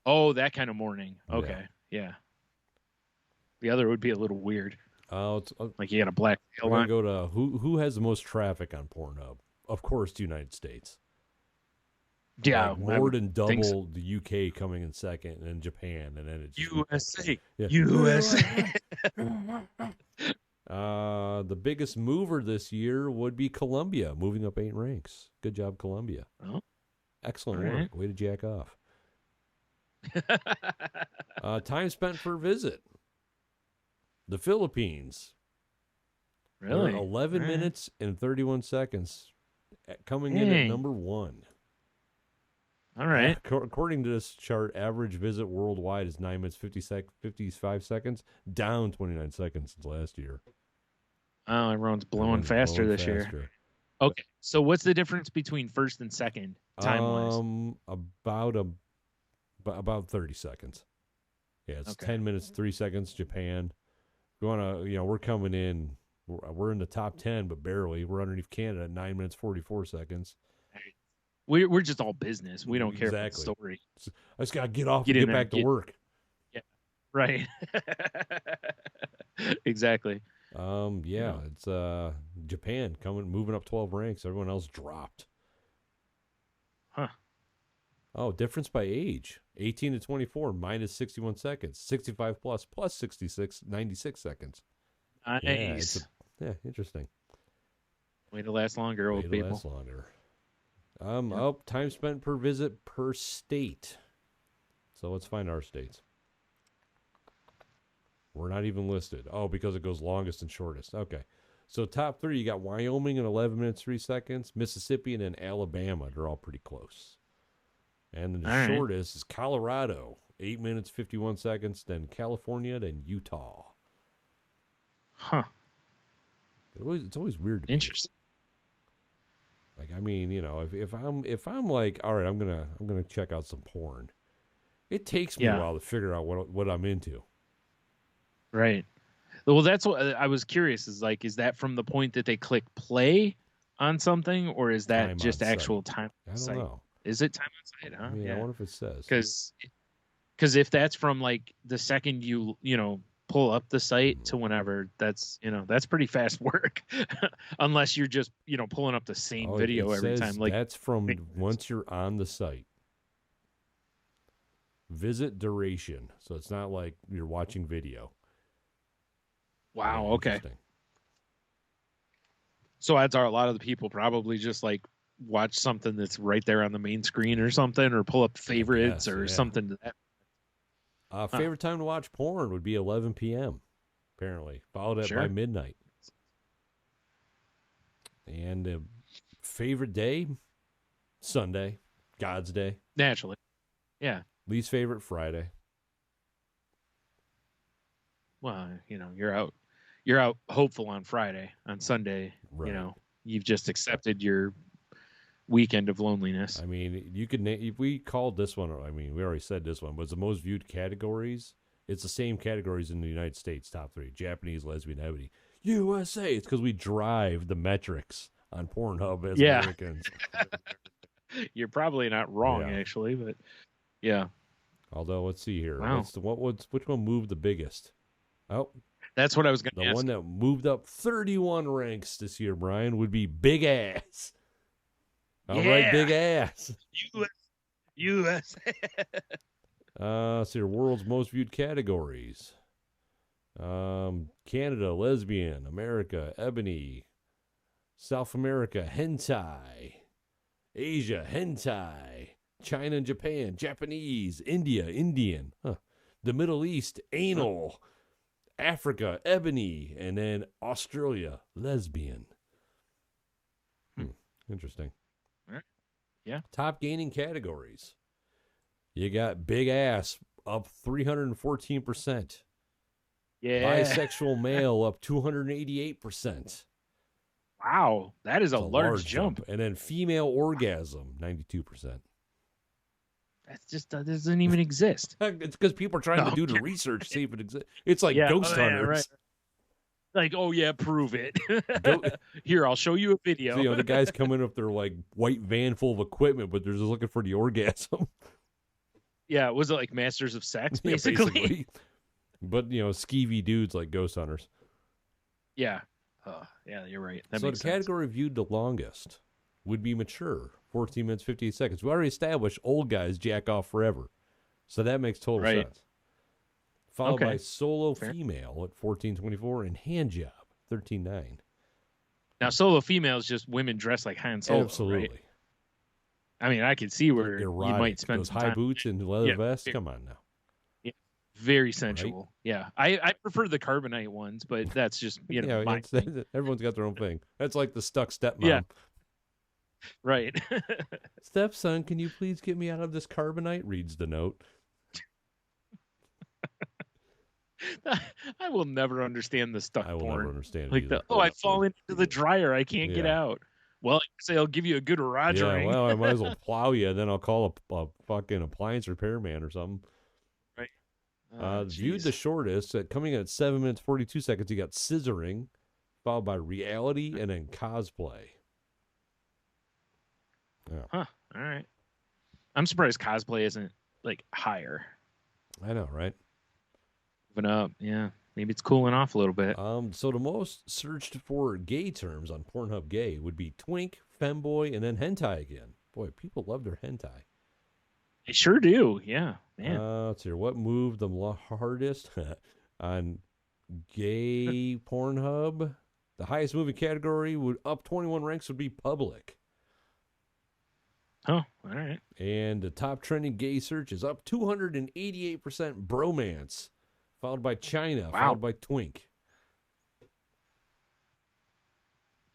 Oh, that kind of morning. Okay. Yeah. The other would be a little weird. Like you got a black tail on. Go to who has the most traffic on Pornhub? Of course, the United States. Yeah, like more than double so. the UK coming in second, and then Japan, and then it's USA. Yeah. USA. The biggest mover this year would be Colombia, moving up 8 ranks. Good job, Colombia. Oh, Excellent all work. right. Way to jack off. Time spent per visit. The Philippines. Really? 11 minutes and 31 seconds. Coming in at number 1. All right. According to this chart, average visit worldwide is 9 minutes 55 seconds, down 29 seconds since last year. Oh, everyone's blowing faster this year. Okay, so what's the difference between first and second time-wise? About 30 seconds. Yeah, it's Okay. 10 minutes 3 seconds. Japan. We want to, we're coming in. We're in the top 10, but barely. We're underneath Canada at 9 minutes 44 seconds. We're just all business. We don't care about the story. I just got to get off and get back to work. Yeah, right. Exactly. It's Japan moving up 12 ranks. Everyone else dropped. Huh. Oh, difference by age. 18 to 24, minus 61 seconds. 65 plus 66, 96 seconds. Nice. Yeah, interesting. Way to last longer, old people. Last longer. Time spent per visit per state. So let's find our states. We're not even listed. Oh, because it goes longest and shortest. Okay. So top 3, you got Wyoming in 11 minutes 3 seconds, Mississippi, and then Alabama. They're all pretty close. And then the shortest is Colorado, 8 minutes 51 seconds, then California, then Utah. Huh. It's always weird to me. Interesting. Like, I mean, if I'm like, all right, I'm gonna check out some porn. It takes me a while to figure out what I'm into. Right. Well, that's what I was curious. Is that from the point that they click play on something, or is that just actual time? I don't know. Is it time on site? Huh? Yeah, I wonder if it says. Because if that's from like the second you pull up the site to whenever, that's pretty fast work. Unless you're just pulling up the same video every time. Like that's from once you're on the site. Visit duration, so it's not like you're watching video. Wow. Yeah, okay. So odds are a lot of the people probably just like watch something that's right there on the main screen or something, or pull up favorites something to that. Favorite time to watch porn would be 11 p.m. apparently, followed by midnight. And favorite day, Sunday, God's Day. Naturally, yeah. Least favorite, Friday. Well, you're out hopeful on Friday. On Sunday, right. You've just accepted your weekend of loneliness. I mean, you could if we called this one. I mean, we already said this one, but it's the most viewed categories. It's the same categories in the United States. Top 3: Japanese, lesbian, ebony. USA. It's because we drive the metrics on Pornhub as Americans. You're probably not wrong, actually, but yeah. Although, let's see here. Wow. Which one moved the biggest? Oh, that's what I was going to ask. The one that moved up 31 ranks this year, Brian, would be Big Ass. All right, Big Ass. USA. So your world's most viewed categories. Canada, lesbian. America, ebony. South America, hentai. Asia, hentai. China and Japan, Japanese. India, Indian. The Middle East, anal. Africa, ebony. And then Australia, lesbian. Interesting. Yeah. Top gaining categories. You got big ass up 314%. Yeah. Bisexual male up 288%. Wow, that is a large jump. And then female orgasm 92%. That doesn't even exist. It's because people are trying to do the research, see if it exists. It's like ghost hunters. Right. Like, oh yeah, prove it. Here, I'll show you a video. So, the guys come in with their like white van full of equipment, but they're just looking for the orgasm. Yeah, was it like Masters of Sex, basically? Yeah, basically. But skeevy dudes like ghost hunters. Yeah. Yeah, you're right. That so makes the category viewed the longest would be mature, 14 minutes, 58 seconds. We already established old guys jack off forever. So that makes total sense. Followed by solo female at 14:24 and hand job, 13:09. Now, solo female is just women dressed like Han Solo. Absolutely. Right? I mean, I could see where Erotic. you might spend those some high time. boots and leather vests. Come on now. Yeah, very sensual. Right? Yeah, I prefer the carbonite ones, but that's just my thing. Everyone's got their own thing. That's like the stuck stepmom. Yeah. Right. Stepson, can you please get me out of this carbonite? Reads the note. I will never understand the stuck porn. I will never understand like either. I fall into the dryer. I can't get out. Well, say I'll give you a good rogering. Yeah, well, I might as well plow you. Then I'll call a fucking appliance repairman or something. Right. Viewed the shortest, coming in at 7 minutes, 42 seconds. You got scissoring, followed by reality, and then cosplay. Yeah. Huh. All right. I'm surprised cosplay isn't like higher. I know, right? Moving up, yeah. Maybe it's cooling off a little bit. So the most searched for gay terms on Pornhub gay would be twink, femboy, and then hentai again. Boy, people love their hentai. They sure do, yeah, man. Let's see, what moved the hardest on gay Pornhub? The highest moving category would up 21 ranks would be public. Oh, all right. And the top trending gay search is up 288% bromance, followed by China, followed by twink.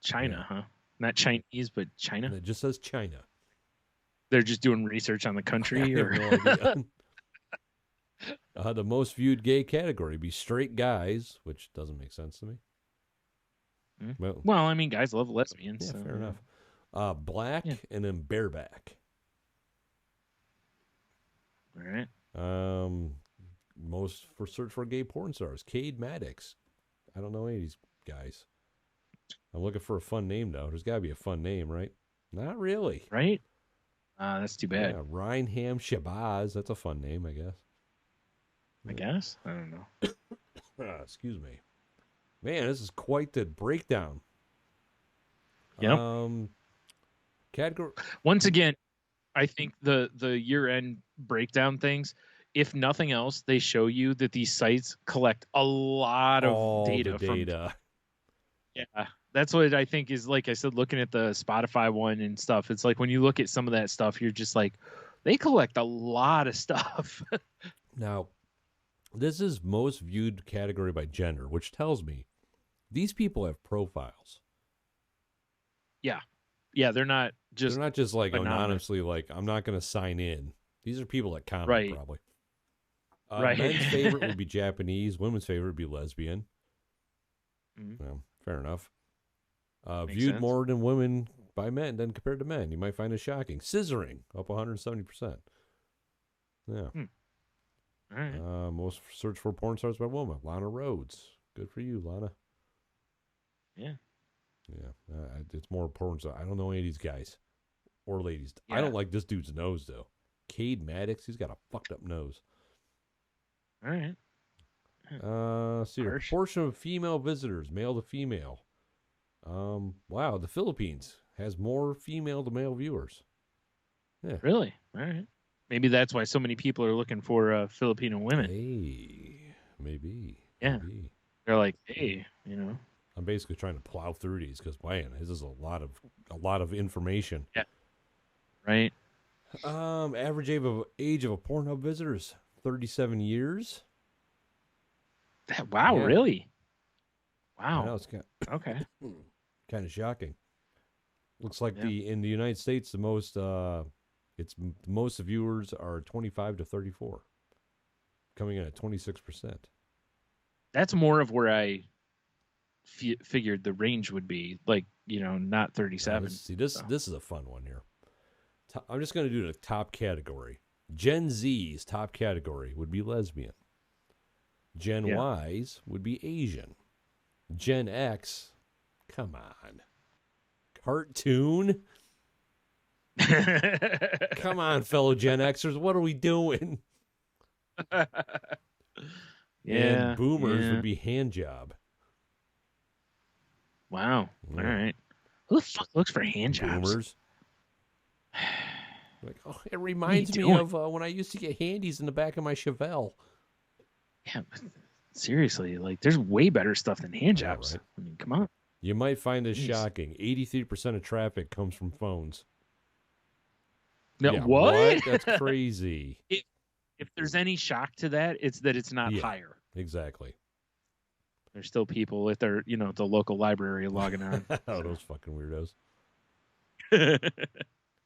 China, huh? Not Chinese, but China? And it just says China. They're just doing research on the country? I have no idea. The most viewed gay category would be straight guys, which doesn't make sense to me. Well, I mean, guys love lesbians. Yeah, fair enough. Black and then bareback. All right. Most for search for gay porn stars. Cade Maddox. I don't know any of these guys. I'm looking for a fun name though. There's got to be a fun name, right? Not really. Right? That's too bad. Yeah, Rhineham Shabazz. That's a fun name, I guess. I guess. I don't know. Excuse me. Man, this is quite the breakdown. Yep. Category. Once again, I think the year-end breakdown things, if nothing else, they show you that these sites collect a lot of data. Yeah, that's what I think is, like I said, looking at the Spotify one and stuff. It's like when you look at some of that stuff, you're just like, they collect a lot of stuff. Now, this is most viewed category by gender, which tells me these people have profiles. Yeah. Yeah, they're not just like anonymously like, I'm not going to sign in. These are people that comment probably. Right. Men's favorite would be Japanese. Women's favorite would be lesbian. Mm-hmm. Well, fair enough. Viewed sense. more than women by men than compared to men. You might find it shocking. Scissoring, up 170%. Yeah. All right. Most search for porn stars by woman. Lana Rhodes. Good for you, Lana. Yeah. Yeah. It's more porn stars. I don't know any of these guys or ladies. Yeah. I don't like this dude's nose, though. Cade Maddox, he's got a fucked up nose. All right. See, a proportion of female visitors, male to female. Wow, the Philippines has more female to male viewers. Yeah. Really? All right. Maybe that's why so many people are looking for Filipino women. Hey, maybe. Yeah. Maybe. They're like, hey, you know. I'm basically trying to plow through these because, man, this is a lot of information. Yeah. Right. Average age of a Pornhub visitor is 37 years. Wow, yeah. Really? Wow. I know, it's okay. Kind of shocking. Looks like in the United States, the most most viewers are 25 to 34, coming in at 26%. That's more of where I figured the range would be, like, you know, not 37. This is a fun one here. I'm just going to do the top category. Gen Z's top category would be lesbian. Gen Y's would be Asian. Gen X, come on. Cartoon? Come on, fellow Gen Xers, what are we doing? And boomers would be hand job. Wow. All right. Who the fuck looks for hand jobs? Boomers. Like, oh, it reminds me of when I used to get handies in the back of my Chevelle. Yeah, seriously, like there's way better stuff than hand jobs. Right? I mean, come on. You might find this shocking. 83% of traffic comes from phones. No, yeah, what? That's crazy. If there's any shock to that, it's that it's not higher. Exactly. There's still people at their, the local library logging on. Oh, those fucking weirdos.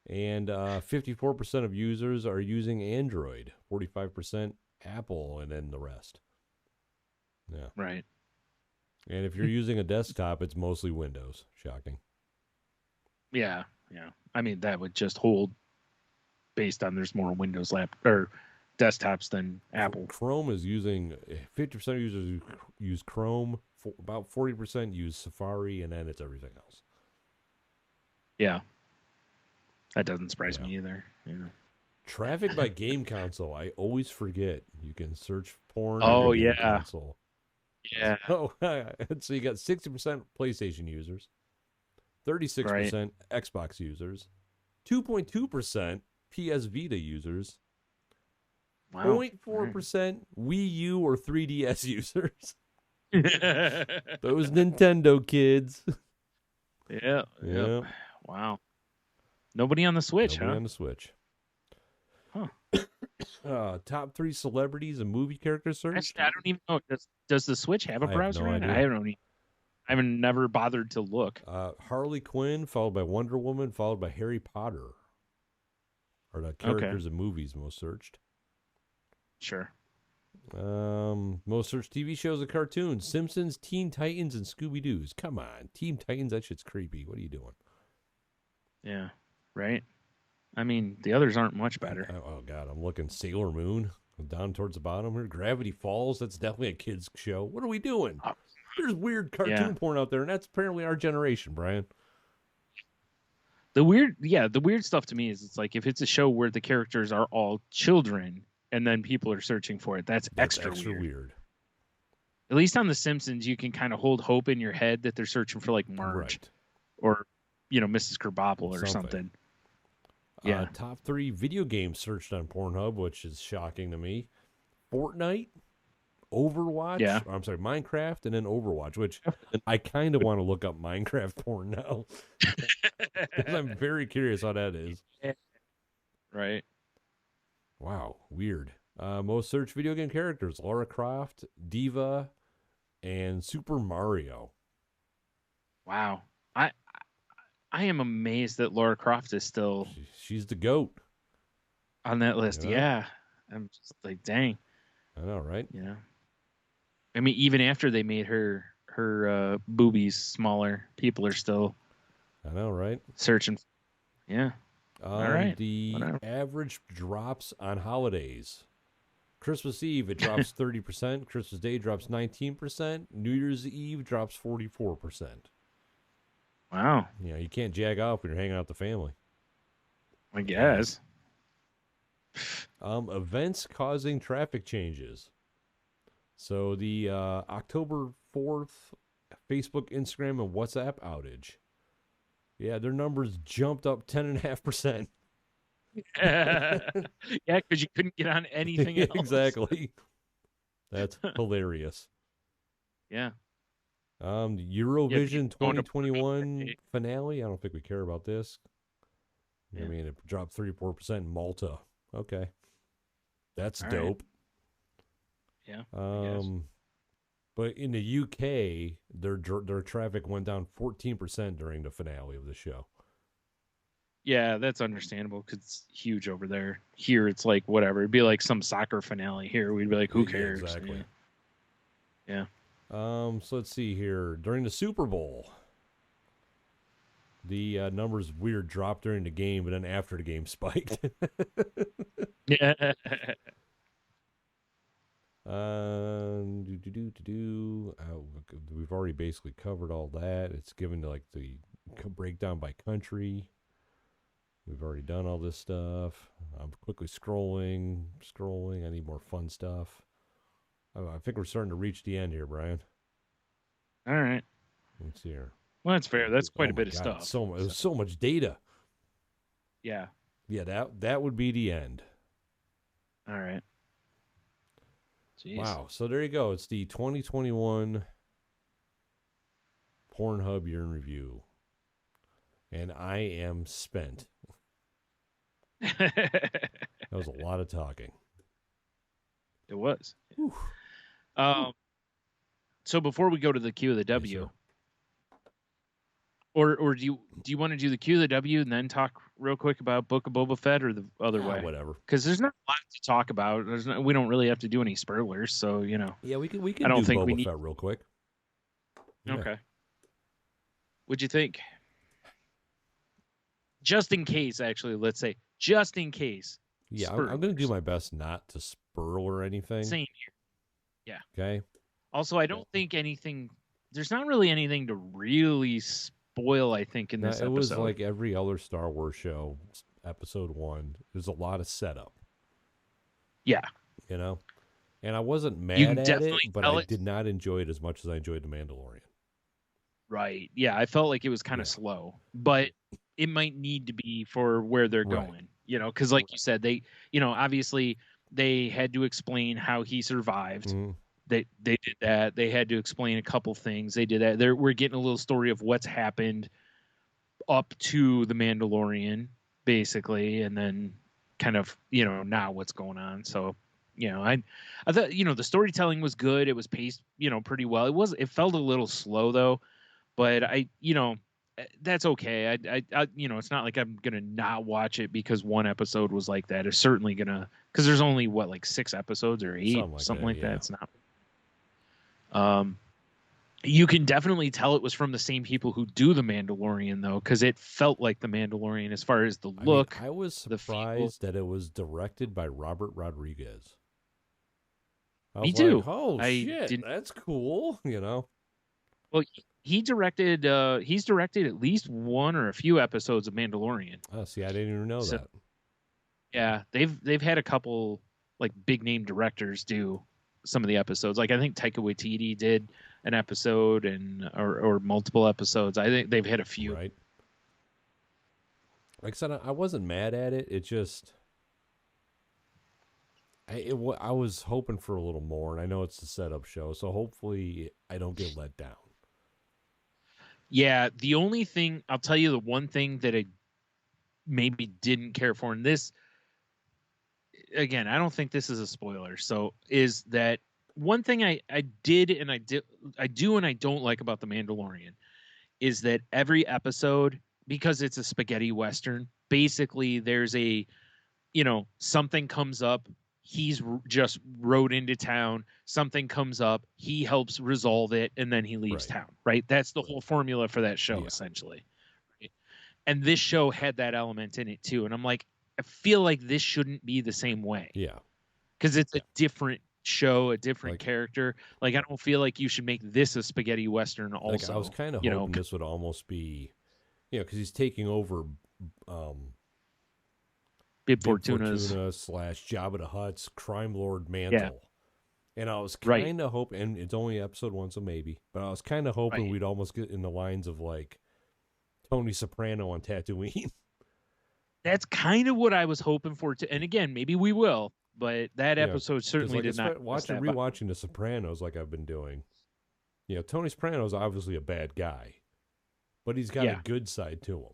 And 54% of users are using Android, 45% Apple, and then the rest. Yeah. Right. And if you're using a desktop, it's mostly Windows. Shocking. Yeah. I mean, that would just hold based on there's more Windows or desktops than Apple. Chrome is using 50% of users use Chrome, about 40% use Safari, and then it's everything else. Yeah. That doesn't surprise me either. Yeah. Traffic by game console. I always forget. You can search porn. Oh, game yeah. console. Yeah. Oh, so you got 60% PlayStation users, 36% Xbox users, 2.2% PS Vita users, 0.4% Wii U or 3DS users. Those Nintendo kids. Yeah. Wow. Nobody on the Switch, Nobody on the Switch. Huh. Top 3 celebrities and movie character search. Actually, I don't even know. Does the Switch have a browser? I haven't never bothered to look. Harley Quinn, followed by Wonder Woman, followed by Harry Potter. Are the characters in movies most searched? Sure. Most searched TV shows and cartoons: Simpsons, Teen Titans, and Scooby Doo's. Come on, Teen Titans, that shit's creepy. What are you doing? Yeah, right. I mean, the others aren't much better. Oh God, I'm looking. Sailor Moon down towards the bottom here. Gravity Falls. That's definitely a kids show. What are we doing? There's weird cartoon porn out there, and that's apparently our generation, Brian. The weird stuff to me is it's like if it's a show where the characters are all children and then people are searching for it, that's extra weird. At least on The Simpsons, you can kind of hold hope in your head that they're searching for like Marge or, Mrs. Kerbopple or something. Yeah. Top 3 video games searched on Pornhub, which is shocking to me. Fortnite, Overwatch. Yeah. I'm sorry, Minecraft, and then Overwatch, which I kind of want to look up Minecraft porn now. Because I'm very curious how that is. Right. Wow, weird. Most searched video game characters: Lara Croft, Diva, and Super Mario. Wow. I am amazed that Lara Croft is still... She's the GOAT. On that list, yeah. I'm just like, dang. I know, right? Yeah. I mean, even after they made her boobies smaller, people are still... I know, right? Searching. Yeah. All right. The average drops on holidays. Christmas Eve, it drops 30%. Christmas Day drops 19%. New Year's Eve drops 44%. Wow. Yeah, you can't jag off when you're hanging out with the family. I guess. Events causing traffic changes. So the October 4th Facebook, Instagram, and WhatsApp outage. Yeah, their numbers jumped up 10.5%. Yeah, because you couldn't get on anything else. Exactly. That's hilarious. Yeah. Eurovision 2021 finale. I don't think we care about this. Yeah. I mean, it dropped 34% in Malta. Okay. That's all dope. Right. Yeah. But in the UK, their traffic went down 14% during the finale of the show. Yeah, that's understandable because it's huge over there. Here, it's like whatever. It'd be like some soccer finale. Here, we'd be like, who cares? Exactly. Yeah. So let's see here. During the Super Bowl, the numbers weird dropped during the game, but then after the game spiked. Yeah. We've already basically covered all that. It's given like the breakdown by country. We've already done all this stuff. I'm quickly scrolling. I need more fun stuff. I think we're starting to reach the end here, Brian. All right. Let's see here. Well, that's fair. That's quite a bit of stuff. So much data. Yeah. Yeah, that would be the end. All right. Jeez. Wow. So there you go. It's the 2021 Pornhub year in review. And I am spent. That was a lot of talking. It was. So before we go to the Q of the W, Yes, or do you want to do the Q of the W and then talk real quick about Book of Boba Fett, or the other way? Whatever. Because there's not a lot to talk about. We don't really have to do any spoilers, so Yeah, we can. I don't do think Boba we need. Fett real quick. Okay. What'd you think? Just in case, actually, let's say just in case. Yeah, I'm going to do my best not to spoil or anything. Same here. Yeah. Okay. Also, I don't think anything. There's not really anything to really spoil. I think in this episode, it was like every other Star Wars show. Episode 1, there's a lot of setup. Yeah. And I wasn't mad at it, but I did not enjoy it as much as I enjoyed The Mandalorian. Right. Yeah, I felt like it was kind of slow, but it might need to be for where they're going. Because like you said, they, obviously they had to explain how he survived. Mm-hmm. They did that. They had to explain a couple things. They did that. We're getting a little story of what's happened up to the Mandalorian, basically, and then kind of, now what's going on. So, I thought, the storytelling was good. It was paced, pretty well. It felt a little slow though, but that's okay. I it's not like I'm gonna not watch it because one episode was like that. It's certainly gonna, because there's only like 6 episodes or 8, something like that. It's not. You can definitely tell it was from the same people who do The Mandalorian though, because it felt like The Mandalorian as far as the look. I was surprised that it was directed by Robert Rodriguez. Me too. Like, oh shit, that's cool. Well, he's directed at least one or a few episodes of Mandalorian. Oh, see, I didn't even know that. Yeah, they've had a couple like big name directors do some of the episodes. Like I think Taika Waititi did an episode or multiple episodes. I think they've had a few. Right. Like I said, I wasn't mad at it. It just I was hoping for a little more, and I know it's the setup show, so hopefully I don't get let down. Yeah, the only thing I'll tell you, the one thing that I maybe didn't care for in this, again, I don't think this is a spoiler, so is that one thing I do and I don't like about The Mandalorian is that every episode, because it's a spaghetti western, basically there's a, something comes up, he's just rode into town, something comes up, he helps resolve it, and then he leaves town, right? That's the whole formula for that show, essentially. Right? And this show had that element in it too, and I'm like, I feel like this shouldn't be the same way. Yeah. Because it's a different show, a different character. Like, I don't feel like you should make this a spaghetti western also. Like, I was kind of hoping this would almost be, because he's taking over Bib Fortuna / Jabba the Hutt's crime lord mantle. Yeah. And I was kind of hoping, and it's only episode 1, so maybe, but I was kind of hoping we'd almost get in the lines of like Tony Soprano on Tatooine. That's kind of what I was hoping for too. And again, maybe we will, but that episode certainly did not. Rewatching The Sopranos like I've been doing. Tony Soprano's obviously a bad guy, but he's got a good side to him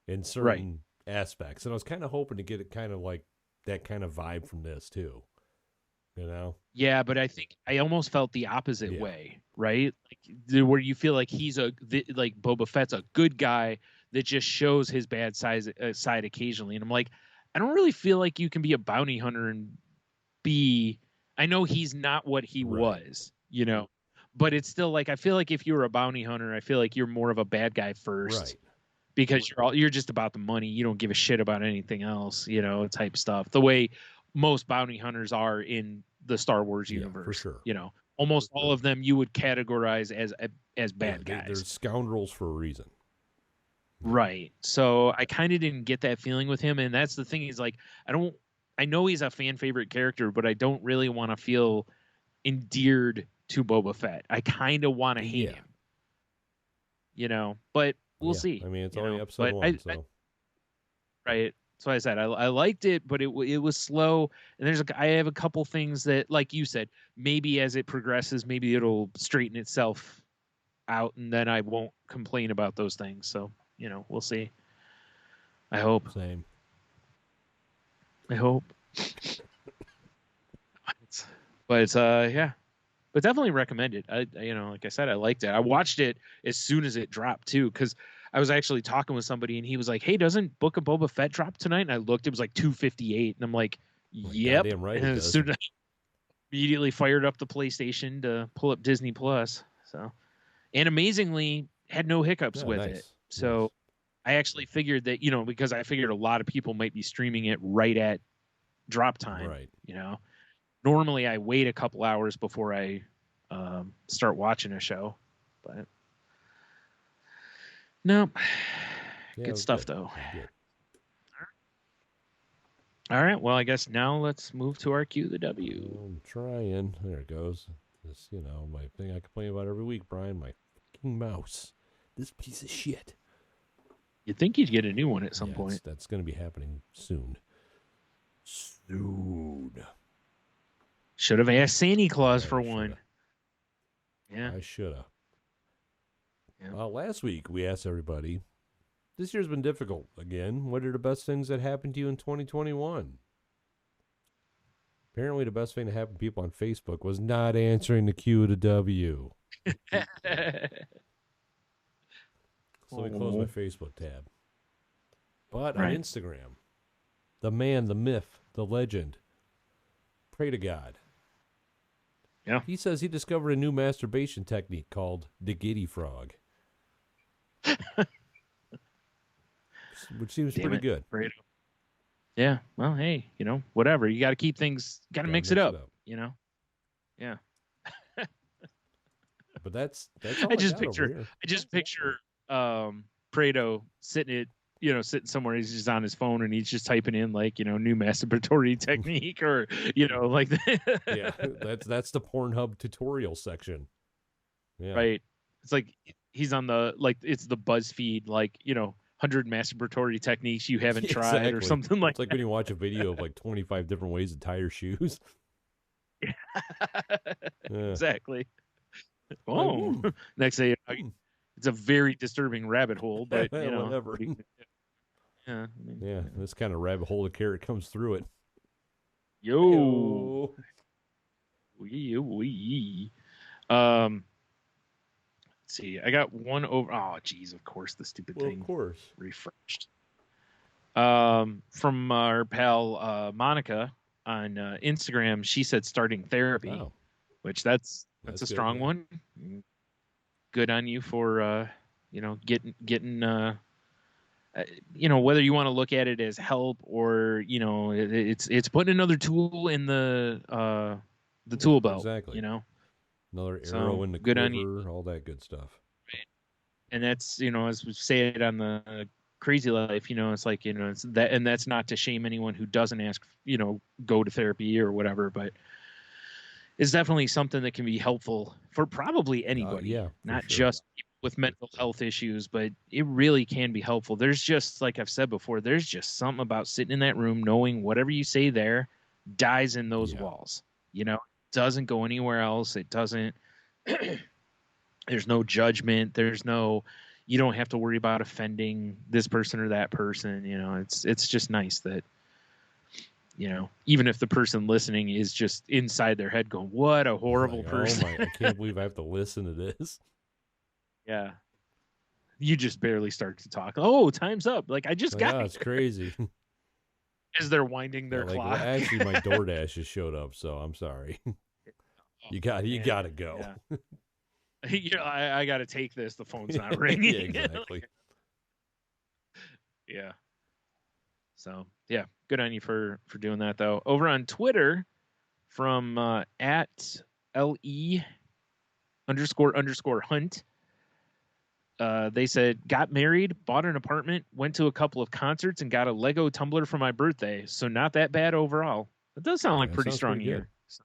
in certain aspects. And I was kind of hoping to get it kind of like that kind of vibe from this too. Yeah, but I think I almost felt the opposite way, right? Like, where you feel like he's like Boba Fett's a good guy that just shows his bad side occasionally, and I'm like, I don't really feel like you can be a bounty hunter and be. I know he's not what he was, but it's still like I feel like if you were a bounty hunter, I feel like you're more of a bad guy first, because you're just about the money. You don't give a shit about anything else, type stuff. The way most bounty hunters are in the Star Wars universe, for sure. Almost all of them you would categorize as bad guys. They're scoundrels for a reason. Right. So I kind of didn't get that feeling with him, and that's the thing. Is like I know he's a fan favorite character, but I don't really want to feel endeared to Boba Fett. I kind of want to hate him. But we'll see. I mean, it's only episode 1, so. Right. So I said I liked it, but it was slow. And I have a couple things that, like you said, maybe as it progresses, maybe it'll straighten itself out, and then I won't complain about those things. So we'll see. I hope. Same. I hope. But yeah. But definitely recommend it. Like I said, I liked it. I watched it as soon as it dropped too, because I was actually talking with somebody and he was like, "Hey, doesn't Book of Boba Fett drop tonight?" And I looked, it was like 2:58, and I'm like, "Yep." Goddamn right. And as soon as I immediately fired up the PlayStation to pull up Disney Plus. So, and amazingly, had no hiccups with it. So, I actually figured that because I figured a lot of people might be streaming it right at drop time. Right. Normally I wait a couple hours before I start watching a show, but no, good stuff though. Good. All right, well, I guess now let's move to our Q the W. I'm trying. There it goes. This, my thing I complain about every week, Brian, my fucking mouse. This piece of shit. You'd think you'd get a new one at some point. That's going to be happening soon. Should have asked Santa Claus for one. Yeah. I should have. Yeah. Last week, we asked everybody, this year's been difficult again. What are the best things that happened to you in 2021? Apparently, the best thing that happened to people on Facebook was not answering the Q to W. So let me close my Facebook tab. But on Instagram, the man, the myth, the legend, pray to God. Yeah. He says he discovered a new masturbation technique called the giddy frog. Which seems pretty good. Right. Yeah. Well, hey, whatever. You got to keep things, got to mix it up, Yeah. But that's all I just picture Prado sitting somewhere. He's just on his phone and he's just typing in new masturbatory technique or like that. Yeah, that's the Pornhub tutorial section. Yeah. Right. It's like he's on the it's the BuzzFeed 100 masturbatory techniques you haven't tried or something like. It's like when you watch a video of 25 different ways to tie your shoes. Yeah. Exactly. Oh, next day it's a very disturbing rabbit hole, but whatever. Yeah, this kind of rabbit hole, the carrot comes through it. Yo. Let's see. I got one over. Oh, geez, of course, the stupid thing. Of course. Refreshed. From our pal Monica on Instagram, she said starting therapy, which that's a strong one. Good on you for getting whether you want to look at it as help or it's putting another tool in the tool belt. Exactly. Another arrow So, in the good on quiver, all that good stuff. Right. And that's as we say it on the Crazy Life, it's like it's that, and that's not to shame anyone who doesn't ask go to therapy or whatever, but it's definitely something that can be helpful for probably anybody, not just people with mental health issues, but it really can be helpful. There's just, like I've said before, there's just something about sitting in that room knowing whatever you say there dies in those walls. It doesn't go anywhere else. It doesn't. There's no judgment. You don't have to worry about offending this person or that person. It's just nice that, even if the person listening is just inside their head going, what a horrible person. I can't believe I have to listen to this. Yeah. You just barely start to talk. Oh, time's up. I just got it's crazy. As they're winding their clock. Well, actually, my DoorDash just showed up, so I'm sorry. You got to go. Yeah. I got to take this. The phone's not ringing. Yeah, exactly. Yeah. So, yeah, good on you for doing that, though. Over on Twitter, from at @LE__Hunt, they said, got married, bought an apartment, went to a couple of concerts, and got a Lego tumbler for my birthday. So not that bad overall. That does sound like pretty strong year. So,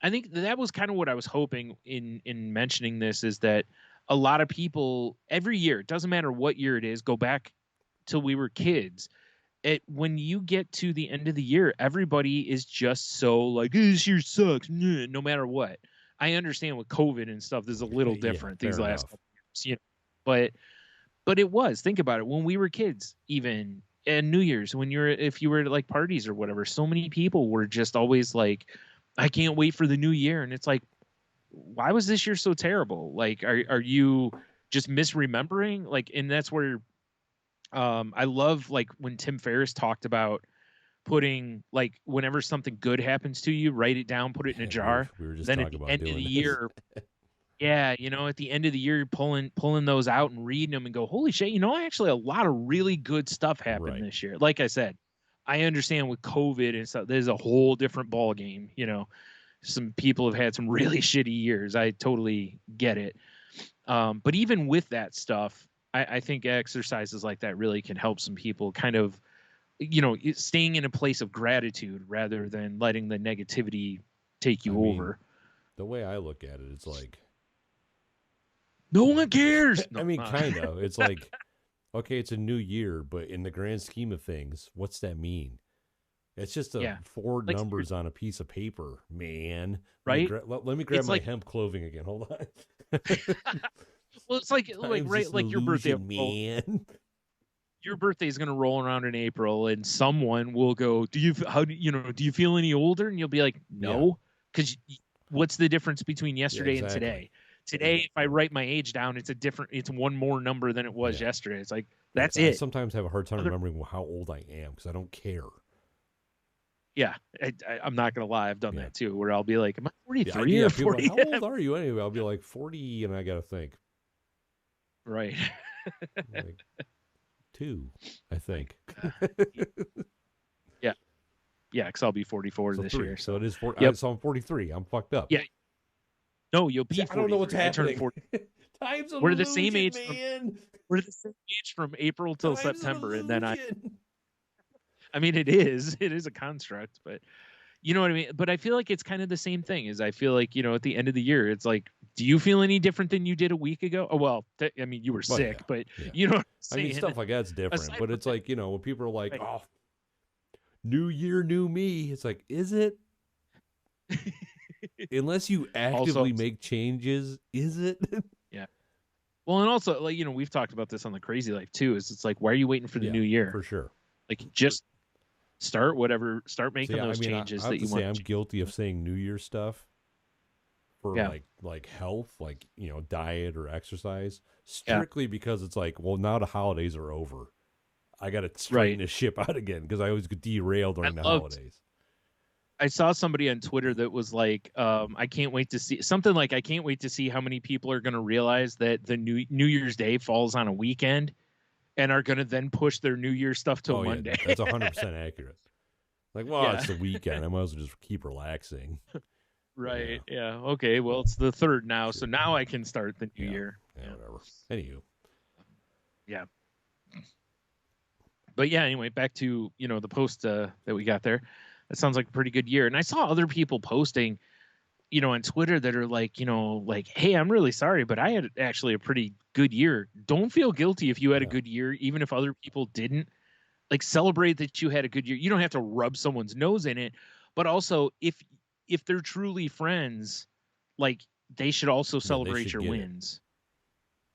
I think that was kind of what I was hoping in mentioning this, is that a lot of people every year, it doesn't matter what year it is, go back till we were kids, when you get to the end of the year, everybody is just so like, this year sucks, no matter what. I understand with COVID and stuff, this is a little different these last couple years, you know, but it was, think about it, when we were kids, even and New Year's, if you were at like parties or whatever, so many people were just always like, I can't wait for the new year. And it's like, why was this year so terrible? Like, are you just misremembering? Like, and that's where I love like when Tim Ferriss talked about putting, like, whenever something good happens to you, write it down, put it in a jar. We were just then at talking the about end of doing the this. year, yeah, you know, at the end of the year, you're pulling those out and reading them and go, holy shit, you know, actually a lot of really good stuff happened this year. Like I said, I understand with COVID and stuff, there's a whole different ball game. You know, some people have had some really shitty years. I totally get it. But even with that stuff, I think exercises like that really can help some people kind of, you know, staying in a place of gratitude rather than letting the negativity take you over. The way I look at it, it's like, no one cares. No, I mean, kind of. It's like, okay, it's a new year, but in the grand scheme of things, what's that mean? It's just four numbers on a piece of paper, man. Right? Let me grab my hemp clothing again. Hold on. Well, it's like right, like your birthday, man. Your birthday is going to roll around in April, and someone will go, do you feel any older? And you'll be like, no, because what's the difference between yesterday and today? Today, if I write my age down, it's one more number than it was yesterday. It's like, that's it. I sometimes have a hard time remembering how old I am because I don't care. Yeah, I'm not going to lie. I've done that too, where I'll be like, am I 43 or 40? Like, how old are you anyway? I'll be like 40, and I got to think. Right. Like 2, I think. Yeah, because I'll be 44 this year. So it is 4. So I'm 43. I'm fucked up. Yeah. No, you'll be 43. I don't know what's happening. We're the same age. We're the same age from April till September, and then I mean, it is a construct, but you know what I mean? But I feel like it's kind of the same thing. I feel like, you know, at the end of the year, it's like, do you feel any different than you did a week ago? Oh, well, I mean, you were sick, but you know what I'm saying? I mean, stuff like that's different, but it's like, you know, when people are like, oh, new year, new me. It's like, is it? Unless you actively make changes, is it? Yeah. Well, and also, like, you know, we've talked about this on the Crazy Life too, it's like, why are you waiting for the new year? For sure. Like, just start making those changes that you want. I'm guilty of saying New Year stuff for like health, like, you know, diet or exercise, strictly because it's like, well, now the holidays are over. I got to straighten the ship out again because I always get derailed during the holidays. I saw somebody on Twitter that was like, I can't wait to see how many people are going to realize that the New Year's Day falls on a weekend and are going to then push their New Year stuff till Monday. That's 100% accurate. Like, well, it's the weekend. I might as well just keep relaxing. Right. Yeah. Okay. Well, it's the 3rd now, so now I can start the new year. Yeah, whatever. Anywho. Yeah. But yeah, anyway, back to, you know, the post that we got there. That sounds like a pretty good year. And I saw other people posting, you know, on Twitter that are like, you know, like, hey, I'm really sorry, but I had actually a pretty good year. Don't feel guilty if you had a good year, even if other people didn't. Like, celebrate that you had a good year. You don't have to rub someone's nose in it, but also if they're truly friends, like, they should also celebrate your wins.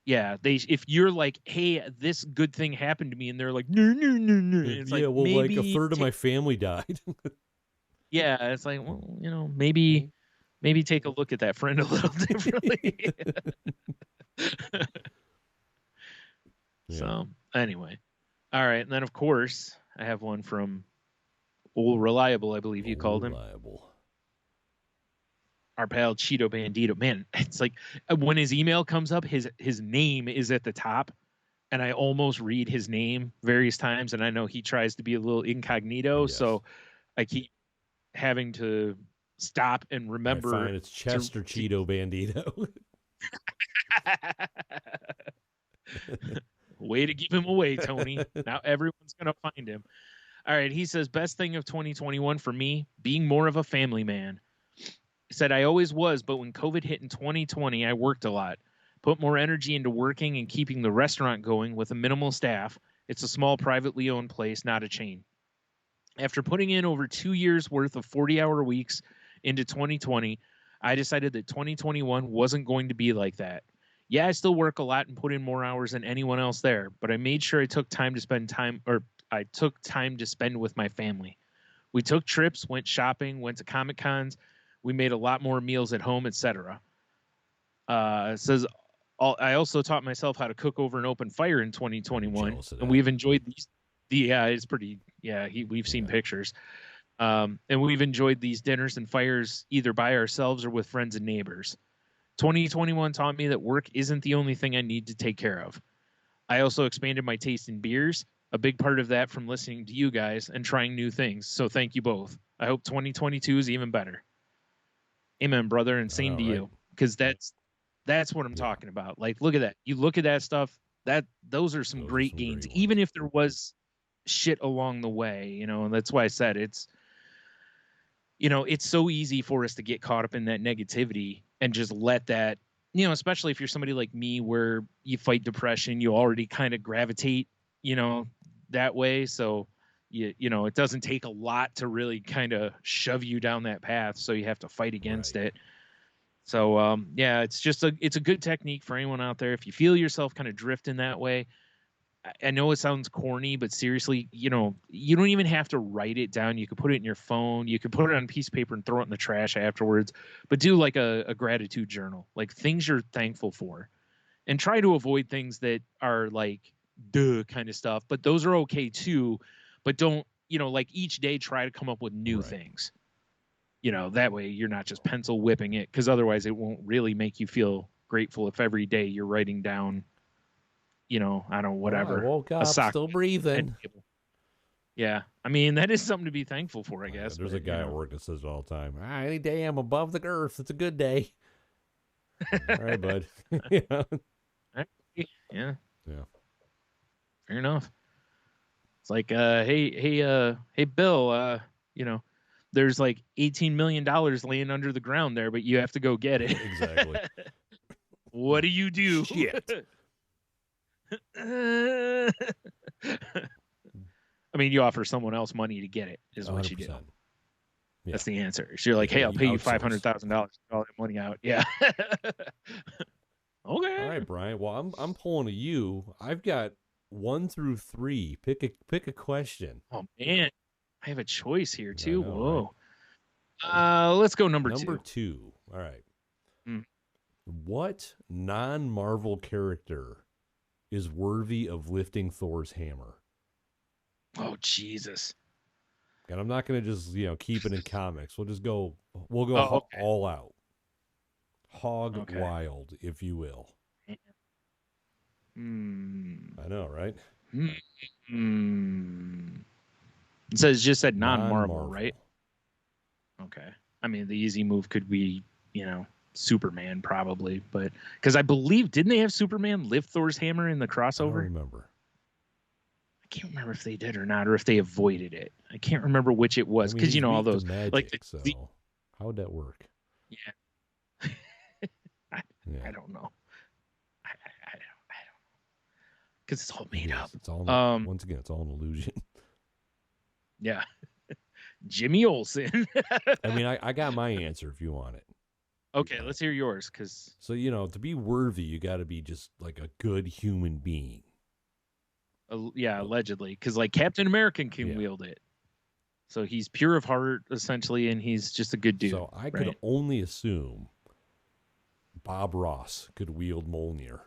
Yeah, if you're like, hey, this good thing happened to me, and they're like, no. It's like, well, like a third of my family died. Yeah, it's like, well, you know, maybe take a look at that friend a little differently. So anyway, all right, and then of course I have one from Old Reliable, I believe you called him. Our pal Cheeto Bandito. Man, it's like when his email comes up, his name is at the top, and I almost read his name various times, and I know he tries to be a little incognito, so I keep having to stop and remember. I find it's Chester Cheeto Bandito. Way to give him away, Tony. Now everyone's going to find him. All right, he says, best thing of 2021 for me, being more of a family man. He said, I always was, but when COVID hit in 2020, I worked a lot. Put more energy into working and keeping the restaurant going with a minimal staff. It's a small, privately owned place, not a chain. After putting in over 2 years worth of 40-hour weeks into 2020, I decided that 2021 wasn't going to be like that. Yeah, I still work a lot and put in more hours than anyone else there, but I made sure I took time to spend with my family. We took trips, went shopping, went to Comic Cons. We made a lot more meals at home, etc. It says, I also taught myself how to cook over an open fire in 2021, and we've enjoyed these. It's pretty. Yeah, we've seen pictures, and we've enjoyed these dinners and fires either by ourselves or with friends and neighbors. 2021 taught me that work isn't the only thing I need to take care of. I also expanded my taste in beers, a big part of that from listening to you guys and trying new things. So thank you both. I hope 2022 is even better. Amen, brother, and same to you, because that's what I'm talking about. Like, look at that. You look at that stuff. Those are some great gains, even if there was shit along the way, and that's why I said it's so easy for us to get caught up in that negativity and just let that, especially if you're somebody like me where you fight depression, you already kind of gravitate, that way. So it doesn't take a lot to really kind of shove you down that path. So you have to fight against it. So, it's a good technique for anyone out there. If you feel yourself kind of drifting that way, I know it sounds corny, but seriously, you don't even have to write it down. You could put it in your phone. You could put it on a piece of paper and throw it in the trash afterwards. But do like a gratitude journal, like things you're thankful for, and try to avoid things that are like duh kind of stuff. But those are okay too. But don't, like each day try to come up with new things. That way you're not just pencil whipping it, because otherwise it won't really make you feel grateful if every day you're writing down, I don't know, whatever. I woke up, still breathing. Yeah. I mean, that is something to be thankful for, I guess. There's a guy at work that says it all the time. Any day I'm above the earth, it's a good day. All right, bud. Yeah. Fair enough. It's like, hey, Bill, there's like $18 million laying under the ground there, but you have to go get it. Exactly. What do you do? Shit. I mean, you offer someone else money to get it, is what 100%. You do. Yeah. That's the answer. So you're like, hey, I'll pay you $500,000 to all that money out. Yeah. Okay. All right, Brian. Well, I'm pulling a you. I've got 1 through 3. Pick a question. Oh man, I have a choice here too. Whoa. Right? Let's go number 2. Number 2. All right. What non-Marvel character is worthy of lifting Thor's hammer? Oh, Jesus. And I'm not going to just, keep it in comics. We'll go all out. Hog wild, if you will. I know, right? It says just said non-Marvel, right? Okay. I mean, the easy move could be, Superman probably, but because I believe, didn't they have Superman lift Thor's hammer in the crossover? I don't remember. I can't remember if they did or not, or if they avoided it. I can't remember which it was, because all those magic, like how would that work? Yeah. I don't know. I don't know, because it's all made up. It's all once again, it's all an illusion. Yeah. Jimmy Olsen. I mean, I got my answer if you want it. Okay, let's hear yours. So, to be worthy, you got to be just like a good human being. Allegedly. Because, like, Captain America can wield it. So he's pure of heart, essentially, and he's just a good dude. So I could only assume Bob Ross could wield Mjolnir.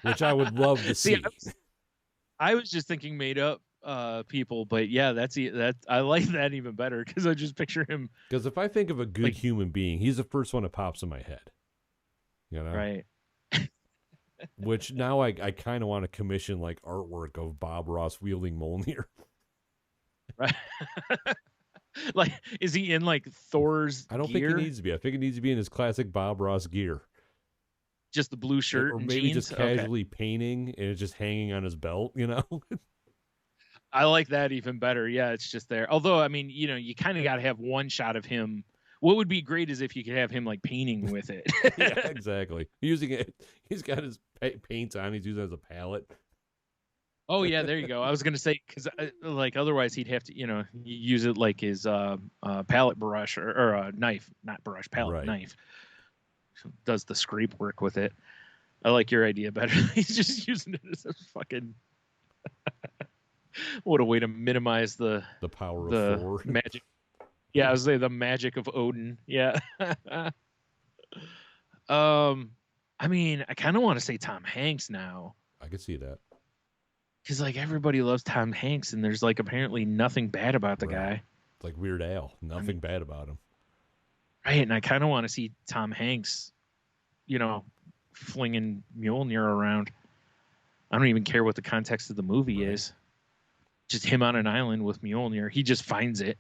Which I would love to see. I was just thinking made up people, but yeah, that I like that even better, because I just picture him. Because if I think of a good human being, he's the first one that pops in my head. Right. Which now I kind of want to commission like artwork of Bob Ross wielding Mjolnir. Right. Like, is he in like Thor's I don't gear? think he needs to be. I think he needs to be in his classic Bob Ross gear. Just the blue shirt or and maybe jeans? just casually painting and it's just hanging on his belt, I like that even better. Yeah, it's just there. Although, I mean, you kind of got to have one shot of him. What would be great is if you could have him like painting with it. Yeah, exactly. Using it. He's got his paints on. He's using it as a palette. Oh yeah, there you go. I was gonna say because like otherwise he'd have to use it like his palette brush or a knife, not brush, palette Right. knife. Does the scrape work with it? I like your idea better. He's just using it as a fucking. What a way to minimize the power of Thor. Magic. Yeah, I was saying the magic of Odin. Yeah. I mean, I kind of want to say Tom Hanks now. I could see that. Because like everybody loves Tom Hanks, and there's like apparently nothing bad about the guy. It's like Weird Al, nothing bad about him. Right, and I kind of want to see Tom Hanks, flinging Mjolnir around. I don't even care what the context of the movie is. Just him on an island with Mjolnir. He just finds it.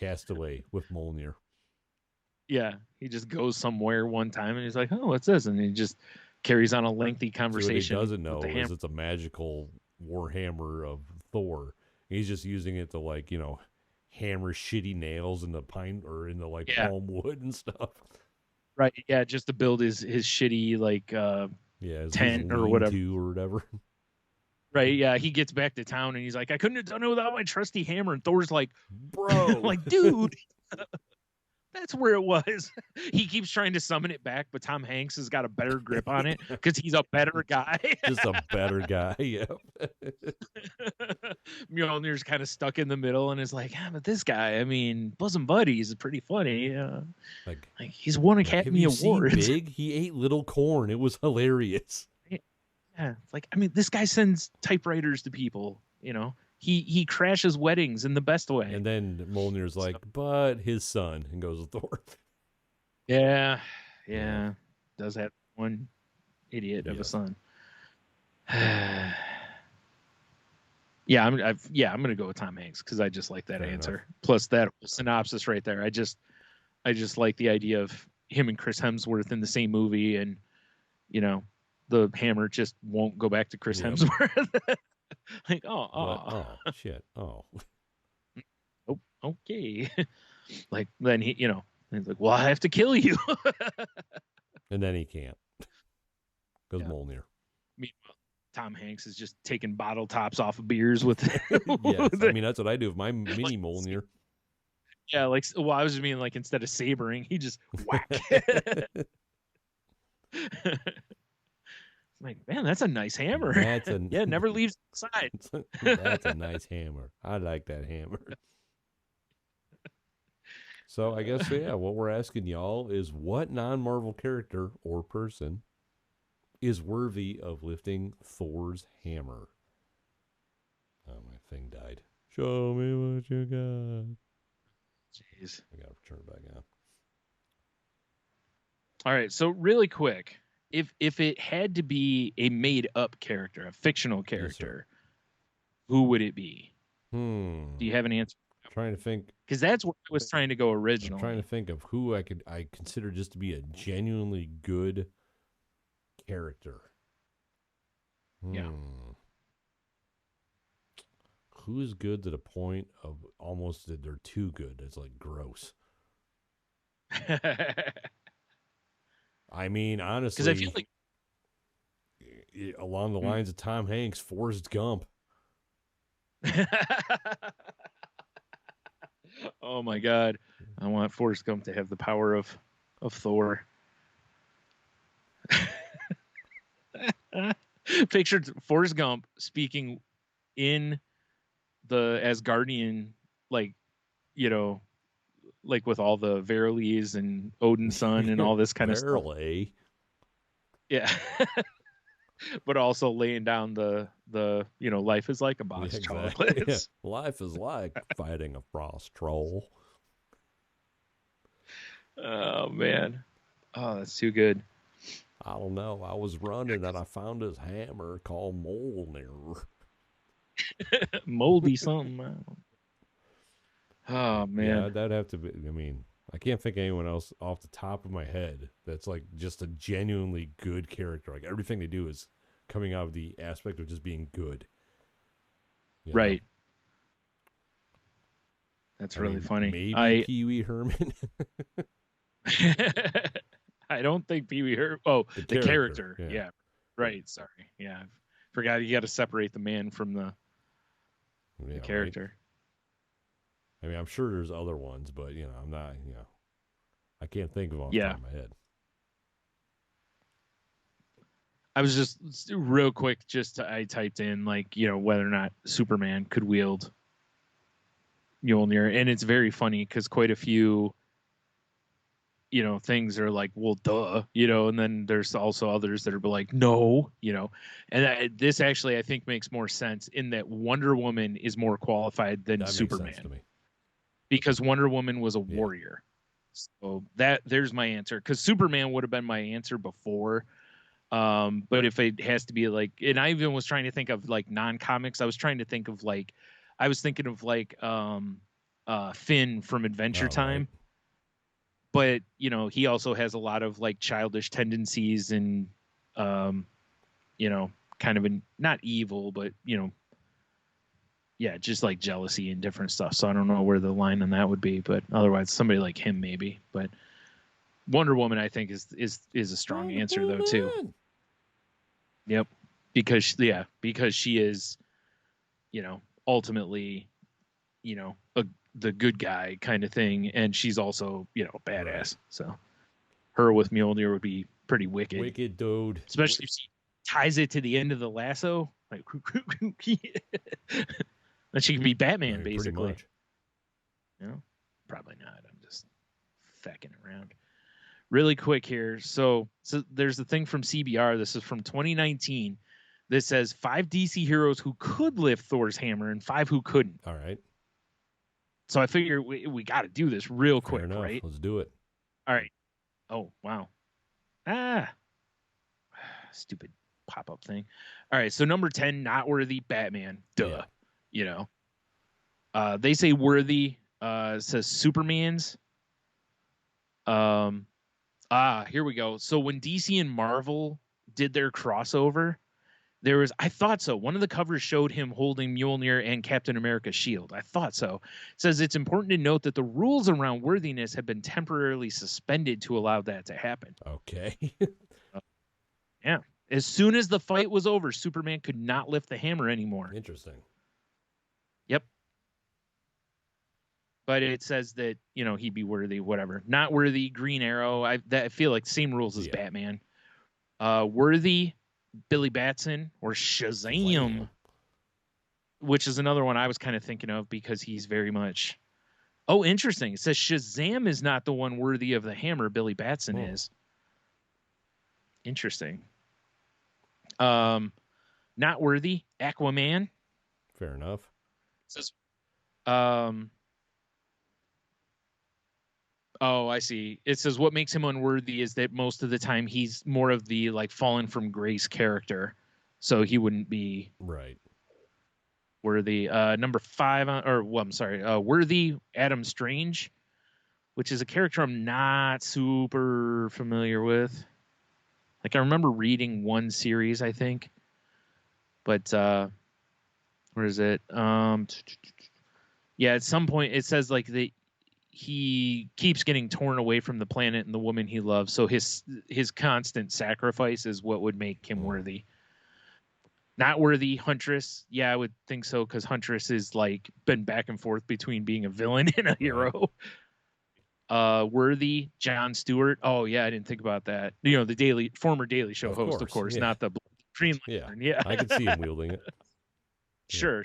Castaway with Mjolnir. Yeah, he just goes somewhere one time, and he's like, "Oh, what's this?" And he just carries on a lengthy conversation. So what he doesn't know is it's a magical warhammer of Thor. He's just using it to hammer shitty nails in the pine or in the palm wood and stuff. Right. Yeah, just to build his shitty his tent or whatever. Right. Yeah, he gets back to town and he's like, "I couldn't have done it without my trusty hammer." And Thor's like, "Bro, like, dude." That's where it was. He keeps trying to summon it back, but Tom Hanks has got a better grip on it because he's a better guy. Just a better guy, yeah. Mjolnir's kind of stuck in the middle and is like, but this guy, I mean, bosom buddies is pretty funny. Like he's won Academy Awards. Big, he ate little corn. It was hilarious. Yeah, it's like, I mean, this guy sends typewriters to people, He crashes weddings in the best way. And then Mjolnir's like, but his son, and goes with Thor. Yeah. Does have one idiot of a son. I'm gonna go with Tom Hanks because I just like that answer. Enough. Plus that synopsis right there. I just like the idea of him and Chris Hemsworth in the same movie, and the hammer just won't go back to Chris Hemsworth. Like, shit. Oh, okay. Like, then he's like, well, I have to kill you. And then he can't. Goes Mjolnir. Meanwhile, Tom Hanks is just taking bottle tops off of beers with. Yes, I mean, that's what I do with my mini Mjolnir. Yeah, I was just meaning instead of sabering, he just whack. Like, man, that's a nice hammer. Yeah, never leaves the side. That's a nice hammer. I like that hammer. So I guess, what we're asking y'all is what non-Marvel character or person is worthy of lifting Thor's hammer? Oh, my thing died. Show me what you got. Jeez. I got to turn it back on. All right, so really quick. If it had to be a made-up character, a fictional character, who would it be? Do you have an answer? I'm trying to think. Because that's what I was trying to go originally. I'm trying to think of who I consider just to be a genuinely good character. Yeah. Who's good to the point of almost that they're too good? It's like gross. I mean, honestly, because I feel like along the lines of Tom Hanks, Forrest Gump. Oh my God, I want Forrest Gump to have the power of Thor. Pictured Forrest Gump speaking in the Asgardian, like with all the Veriles and Odin's son and all this kind of stuff. Yeah. But also laying down the life is like a box of chocolates. Yeah. Life is like fighting a frost troll. Oh, man. Oh, that's too good. I don't know. I was running and I found his hammer called Mjolnir. Moldy something. Oh, man. Yeah, that'd have to be, I mean, I can't think of anyone else off the top of my head that's like just a genuinely good character. Like everything they do is coming out of the aspect of just being good. Right. That's really funny. Maybe Pee-wee Herman. I don't think Pee-wee Herman. Oh, the character. Yeah. Right. Sorry. Yeah. Forgot you got to separate the man from the character. Right? I mean, I'm sure there's other ones, but I'm not. I can't think of them off the top of my head. I was just real quick. I typed in whether or not Superman could wield Mjolnir, and it's very funny because quite a few things are like, well, duh, and then there's also others that are like, no, and this actually I think makes more sense in that Wonder Woman is more qualified than Superman. Makes sense to me. Because Wonder Woman was a warrior. So there's my answer, because Superman would have been my answer before. But if it has to be and I even was trying to think of non-comics, I was trying to think of Finn from Adventure Time. Right. But he also has a lot of childish tendencies and kind of not evil, but just jealousy and different stuff. So I don't know where the line on that would be, but otherwise somebody like him maybe. But Wonder Woman I think is a strong answer though too. Yep, because she is ultimately the good guy kind of thing, and she's also badass. Right. So her with Mjolnir would be pretty wicked. Wicked dude. Especially if she ties it to the end of the lasso, then she could be Batman basically. Probably not. I'm just fecking around. Really quick here. So there's a thing from CBR. This is from 2019. This says 5 DC heroes who could lift Thor's hammer and 5 who couldn't. All right. So I figure we got to do this real quick, right? Let's do it. All right. Oh, wow. Stupid pop-up thing. All right, so number 10, not worthy, Batman. Duh. Yeah. They say worthy. Says Superman's. Here we go. So when DC and Marvel did their crossover, I thought so. One of the covers showed him holding Mjolnir and Captain America's shield. I thought so. It says it's important to note that the rules around worthiness have been temporarily suspended to allow that to happen. Okay. Yeah. As soon as the fight was over, Superman could not lift the hammer anymore. Interesting. Yep. But it says that, he'd be worthy, whatever. Not worthy, Green Arrow. I feel like same rules as Batman. Worthy, Billy Batson or Shazam, which is another one I was kind of thinking of because he's very much. Oh, interesting. It says Shazam is not the one worthy of the hammer. Billy Batson is. Interesting. Not worthy, Aquaman. Fair enough. It says, oh, I see. It says what makes him unworthy is that most of the time he's more of the fallen from grace character, so he wouldn't be worthy. Number 5, worthy Adam Strange, which is a character I'm not super familiar with. I remember reading one series, I think, but where is it? At some point it says he keeps getting torn away from the planet and the woman he loves. So his constant sacrifice is what would make him worthy. Not worthy, Huntress. Yeah, I would think so, because Huntress is been back and forth between being a villain and a hero. Worthy, Jon Stewart. Oh yeah, I didn't think about that. The former Daily Show host, of course, not the Green Lantern. Yeah. I could see him wielding it. Sure.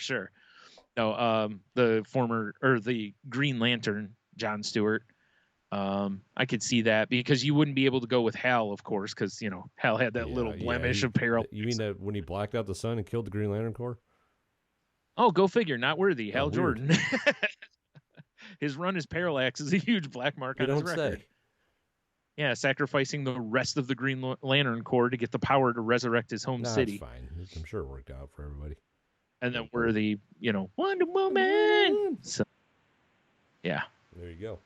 No, the former or the Green Lantern, Jon Stewart. I could see that because you wouldn't be able to go with Hal, of course, because Hal had that little blemish of paralysis. You mean that when he blacked out the sun and killed the Green Lantern Corps? Oh, go figure. Not worthy. Hal Jordan. His run as Parallax is a huge black mark on his record. Yeah, sacrificing the rest of the Green Lantern Corps to get the power to resurrect his home city. That's fine. I'm sure it worked out for everybody. And then worthy, Wonder Woman. So, yeah. There you go.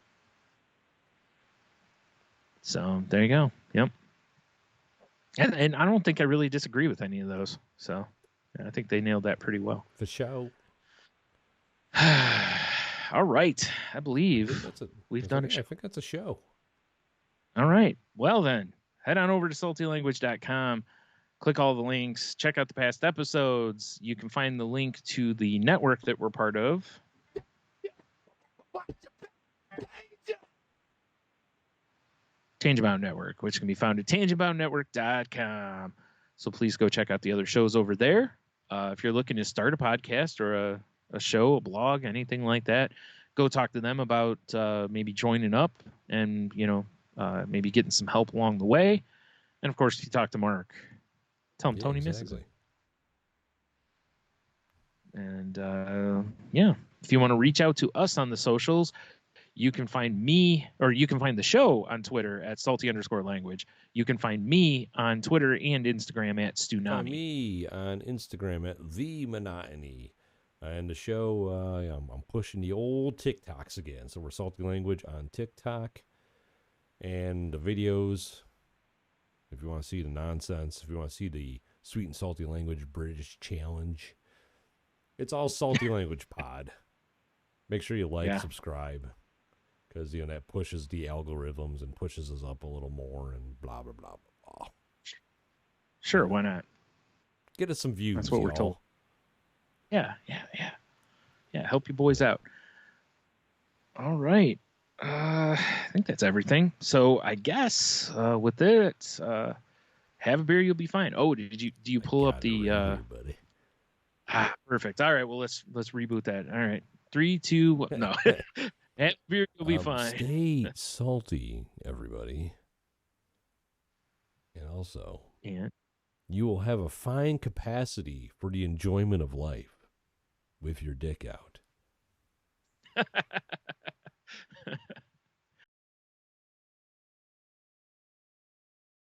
So there you go. Yep. And I don't think I really disagree with any of those. So I think they nailed that pretty well. For show. All right. I believe we've done it. I think that's a show. All right. Well, then, head on over to saltylanguage.com. click all the links, check out the past episodes. You can find the link to the network that we're part of. Tangentbound Network, which can be found at tangentboundnetwork.com. So please go check out the other shows over there. If you're looking to start a podcast or a show, a blog, anything like that, go talk to them about maybe joining up and, maybe getting some help along the way. And, of course, if you talk to Mark, tell him Tony misses it. And, if you want to reach out to us on the socials, you can find me, or you can find the show on Twitter at salty_language. You can find me on Twitter and Instagram at Stunami. Find me on Instagram at The Monotony. And the show, I'm pushing the old TikToks again. So we're Salty Language on TikTok. And the videos, if you want to see the nonsense, if you want to see the Sweet and Salty Language British Challenge, it's all Salty Language Pod. Make sure you like, subscribe. Because, that pushes the algorithms and pushes us up a little more and blah, blah, blah, blah. Sure, why not? Get us some views. That's what we're told. Yeah. Help you boys out. All right. I think that's everything. So I guess with it, have a beer, you'll be fine. Oh, do you pull up the... perfect. All right, well, let's reboot that. All right. 3, 2, 1. No. Have a beer, you'll be fine. Stay salty, everybody. And also... you will have a fine capacity for the enjoyment of life with your dick out.